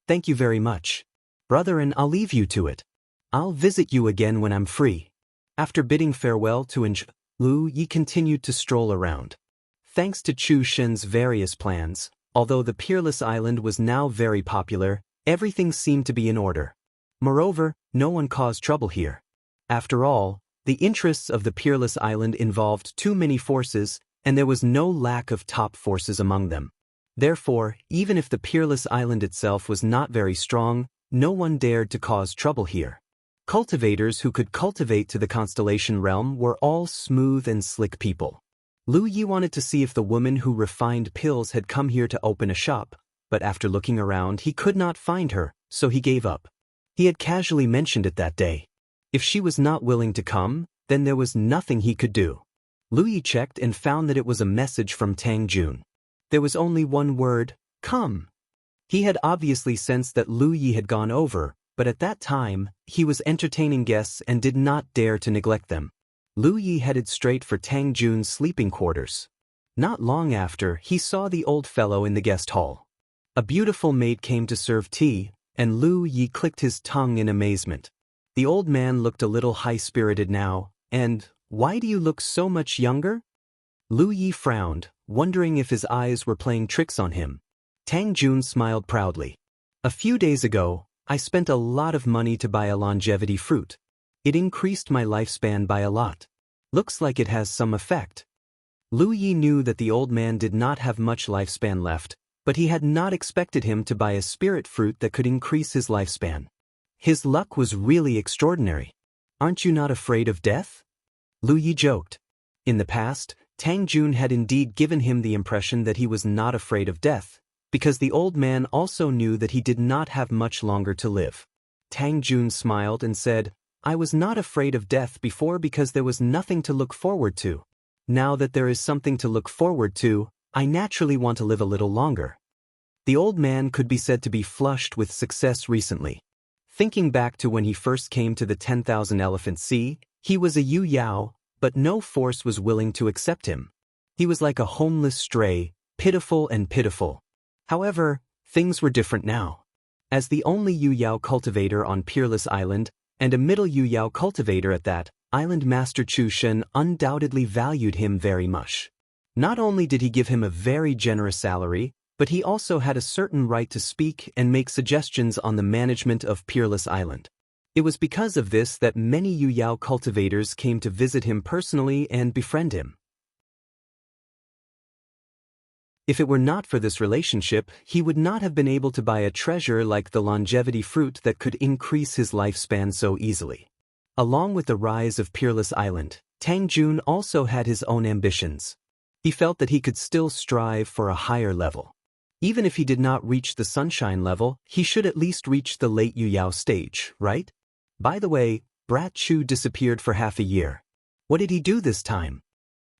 "Thank you very much. Brother, and I'll leave you to it. I'll visit you again when I'm free." After bidding farewell to Enja, Lu Yi continued to stroll around. Thanks to Chu Shen's various plans, although the Peerless Island was now very popular, everything seemed to be in order. Moreover, no one caused trouble here. After all, the interests of the Peerless Island involved too many forces, and there was no lack of top forces among them. Therefore, even if the Peerless Island itself was not very strong, no one dared to cause trouble here. Cultivators who could cultivate to the constellation realm were all smooth and slick people. Lu Yi wanted to see if the woman who refined pills had come here to open a shop, but after looking around he could not find her, so he gave up. He had casually mentioned it that day. If she was not willing to come, then there was nothing he could do. Lu Yi checked and found that it was a message from Tang Jun. There was only one word, "Come." He had obviously sensed that Lu Yi had gone over, but at that time, he was entertaining guests and did not dare to neglect them. Lu Yi headed straight for Tang Jun's sleeping quarters. Not long after, he saw the old fellow in the guest hall. A beautiful maid came to serve tea, and Lu Yi clicked his tongue in amazement. The old man looked a little high-spirited now, and, "Why do you look so much younger?" Lu Yi frowned, wondering if his eyes were playing tricks on him. Tang Jun smiled proudly. "A few days ago, I spent a lot of money to buy a longevity fruit. It increased my lifespan by a lot. Looks like it has some effect." Lu Yi knew that the old man did not have much lifespan left, but he had not expected him to buy a spirit fruit that could increase his lifespan. His luck was really extraordinary. "Aren't you not afraid of death?" Lu Yi joked. In the past, Tang Jun had indeed given him the impression that he was not afraid of death, because the old man also knew that he did not have much longer to live. Tang Jun smiled and said, "I was not afraid of death before because there was nothing to look forward to. Now that there is something to look forward to, I naturally want to live a little longer." The old man could be said to be flushed with success recently. Thinking back to when he first came to the 10,000 Elephant Sea, he was a Yu Yao, but no force was willing to accept him. He was like a homeless stray, pitiful and pitiful. However, things were different now. As the only Yu Yao cultivator on Peerless Island, and a middle Yu Yao cultivator at that, Island Master Chu Shen undoubtedly valued him very much. Not only did he give him a very generous salary, but he also had a certain right to speak and make suggestions on the management of Peerless Island. It was because of this that many Yu Yao cultivators came to visit him personally and befriend him. If it were not for this relationship, he would not have been able to buy a treasure like the longevity fruit that could increase his lifespan so easily. Along with the rise of Peerless Island, Tang Jun also had his own ambitions. He felt that he could still strive for a higher level. Even if he did not reach the sunshine level, he should at least reach the late Yu Yao stage, right? By the way, Brat Chu disappeared for half a year. What did he do this time?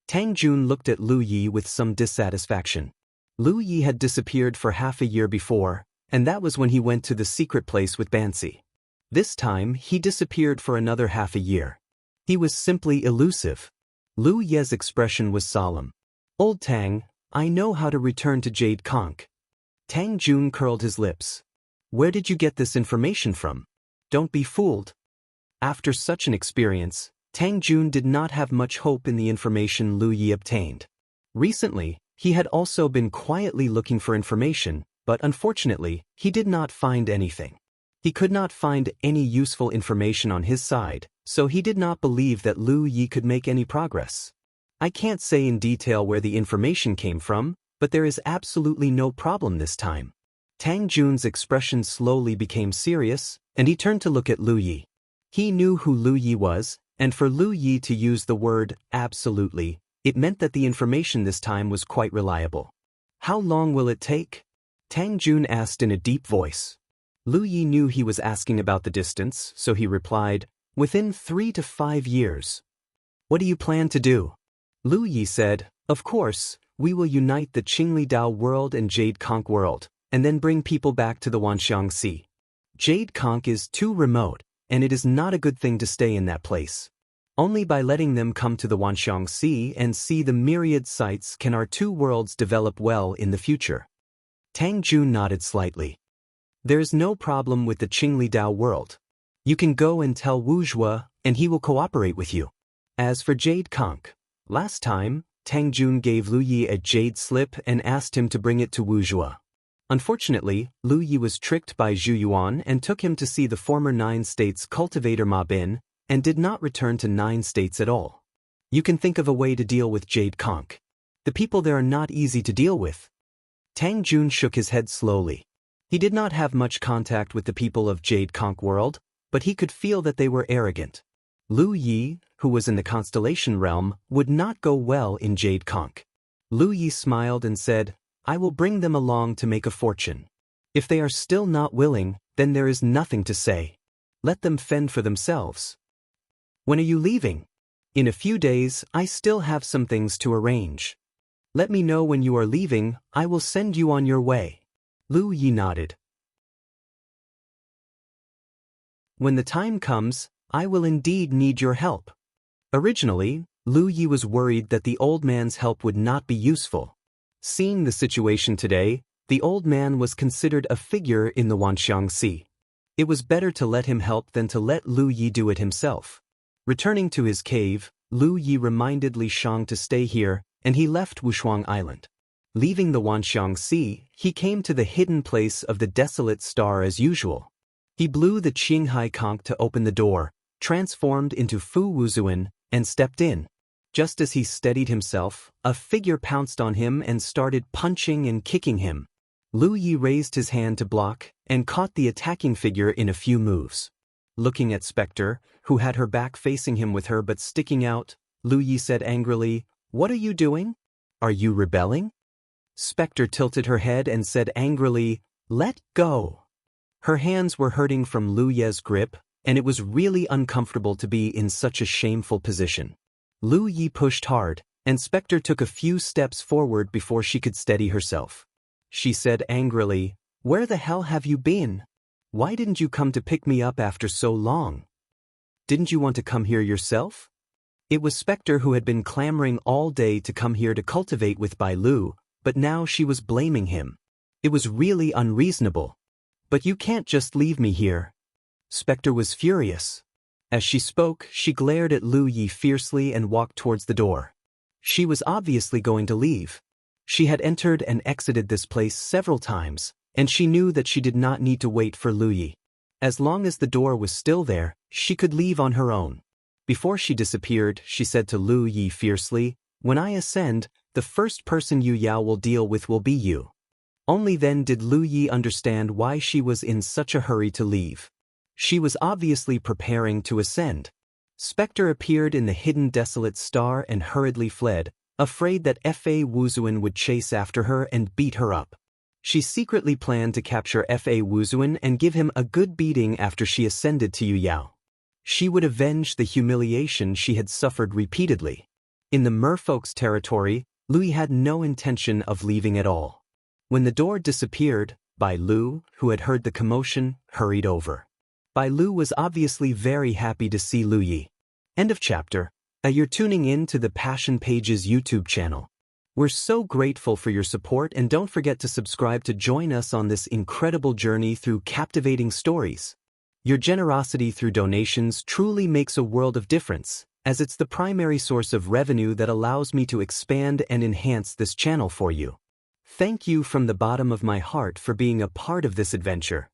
Tang Jun looked at Lu Yi with some dissatisfaction. Lu Yi had disappeared for half a year before, and that was when he went to the secret place with Bansi. This time, he disappeared for another half a year. He was simply elusive. Lu Ye's expression was solemn. Old Tang, I know how to return to Jade Conch. Tang Jun curled his lips. Where did you get this information from? Don't be fooled. After such an experience, Tang Jun did not have much hope in the information Lu Yi obtained. Recently, he had also been quietly looking for information, but unfortunately, he did not find anything. He could not find any useful information on his side, so he did not believe that Lu Yi could make any progress. I can't say in detail where the information came from, but there is absolutely no problem this time. Tang Jun's expression slowly became serious, and he turned to look at Lu Yi. He knew who Lu Yi was, and for Lu Yi to use the word absolutely, it meant that the information this time was quite reliable. How long will it take? Tang Jun asked in a deep voice. Lu Yi knew he was asking about the distance, so he replied, within 3 to 5 years. What do you plan to do? Lu Yi said, of course, we will unite the Qingli Dao world and Jade Conch world, and then bring people back to the Wanxiang Sea. Jade Conch is too remote, and it is not a good thing to stay in that place. Only by letting them come to the Wanxiang Sea and see the myriad sights can our two worlds develop well in the future. Tang Jun nodded slightly. There is no problem with the Qingli Dao world. You can go and tell Wu Zhuo, and he will cooperate with you. As for Jade Conch, last time, Tang Jun gave Lu Yi a jade slip and asked him to bring it to Wu Zhuo. Unfortunately, Lu Yi was tricked by Zhu Yuan and took him to see the former 9 states cultivator Ma Bin, and did not return to 9 states at all. You can think of a way to deal with Jade Conch. The people there are not easy to deal with. Tang Jun shook his head slowly. He did not have much contact with the people of Jade Conch world, but he could feel that they were arrogant. Lu Yi, who was in the constellation realm, would not go well in Jade Conch. Lu Yi smiled and said, I will bring them along to make a fortune. If they are still not willing, then there is nothing to say. Let them fend for themselves. When are you leaving? In a few days, I still have some things to arrange. Let me know when you are leaving, I will send you on your way. Lu Yi nodded. When the time comes, I will indeed need your help. Originally, Lu Yi was worried that the old man's help would not be useful. Seeing the situation today, the old man was considered a figure in the Wanxiang Sea. It was better to let him help than to let Lu Yi do it himself. Returning to his cave, Lu Yi reminded Li Shang to stay here, and he left Wushuang Island. Leaving the Wanxiang Sea, he came to the hidden place of the desolate star as usual. He blew the Qinghai conch to open the door, transformed into Fu Wuzuan, and stepped in. Just as he steadied himself, a figure pounced on him and started punching and kicking him. Lu Yi raised his hand to block, and caught the attacking figure in a few moves. Looking at Spectre, who had her back facing him with her but sticking out, Lu Yi said angrily, What are you doing? Are you rebelling? Spectre tilted her head and said angrily, Let go. Her hands were hurting from Lu Ye's grip, and it was really uncomfortable to be in such a shameful position. Lu Yi pushed hard, and Spectre took a few steps forward before she could steady herself. She said angrily, Where the hell have you been? Why didn't you come to pick me up after so long? Didn't you want to come here yourself? It was Spectre who had been clamoring all day to come here to cultivate with Bai Lu, but now she was blaming him. It was really unreasonable. But you can't just leave me here. Spectre was furious. As she spoke, she glared at Lu Yi fiercely and walked towards the door. She was obviously going to leave. She had entered and exited this place several times, and she knew that she did not need to wait for Lu Yi. As long as the door was still there, she could leave on her own. Before she disappeared, she said to Lu Yi fiercely, When I ascend, the first person Yu Yao will deal with will be you. Only then did Lu Yi understand why she was in such a hurry to leave. She was obviously preparing to ascend. Spectre appeared in the hidden desolate star and hurriedly fled, afraid that Fa Wuzuan would chase after her and beat her up. She secretly planned to capture Fa Wuzuan and give him a good beating after she ascended to Yu Yao. She would avenge the humiliation she had suffered repeatedly. In the merfolk's territory, Lu Yi had no intention of leaving at all. When the door disappeared, Bai Lu, who had heard the commotion, hurried over. Bai Lu was obviously very happy to see Lu Yi. End of chapter. You're tuning in to the Passion Pages YouTube channel. We're so grateful for your support, and don't forget to subscribe to join us on this incredible journey through captivating stories. Your generosity through donations truly makes a world of difference, as it's the primary source of revenue that allows me to expand and enhance this channel for you. Thank you from the bottom of my heart for being a part of this adventure.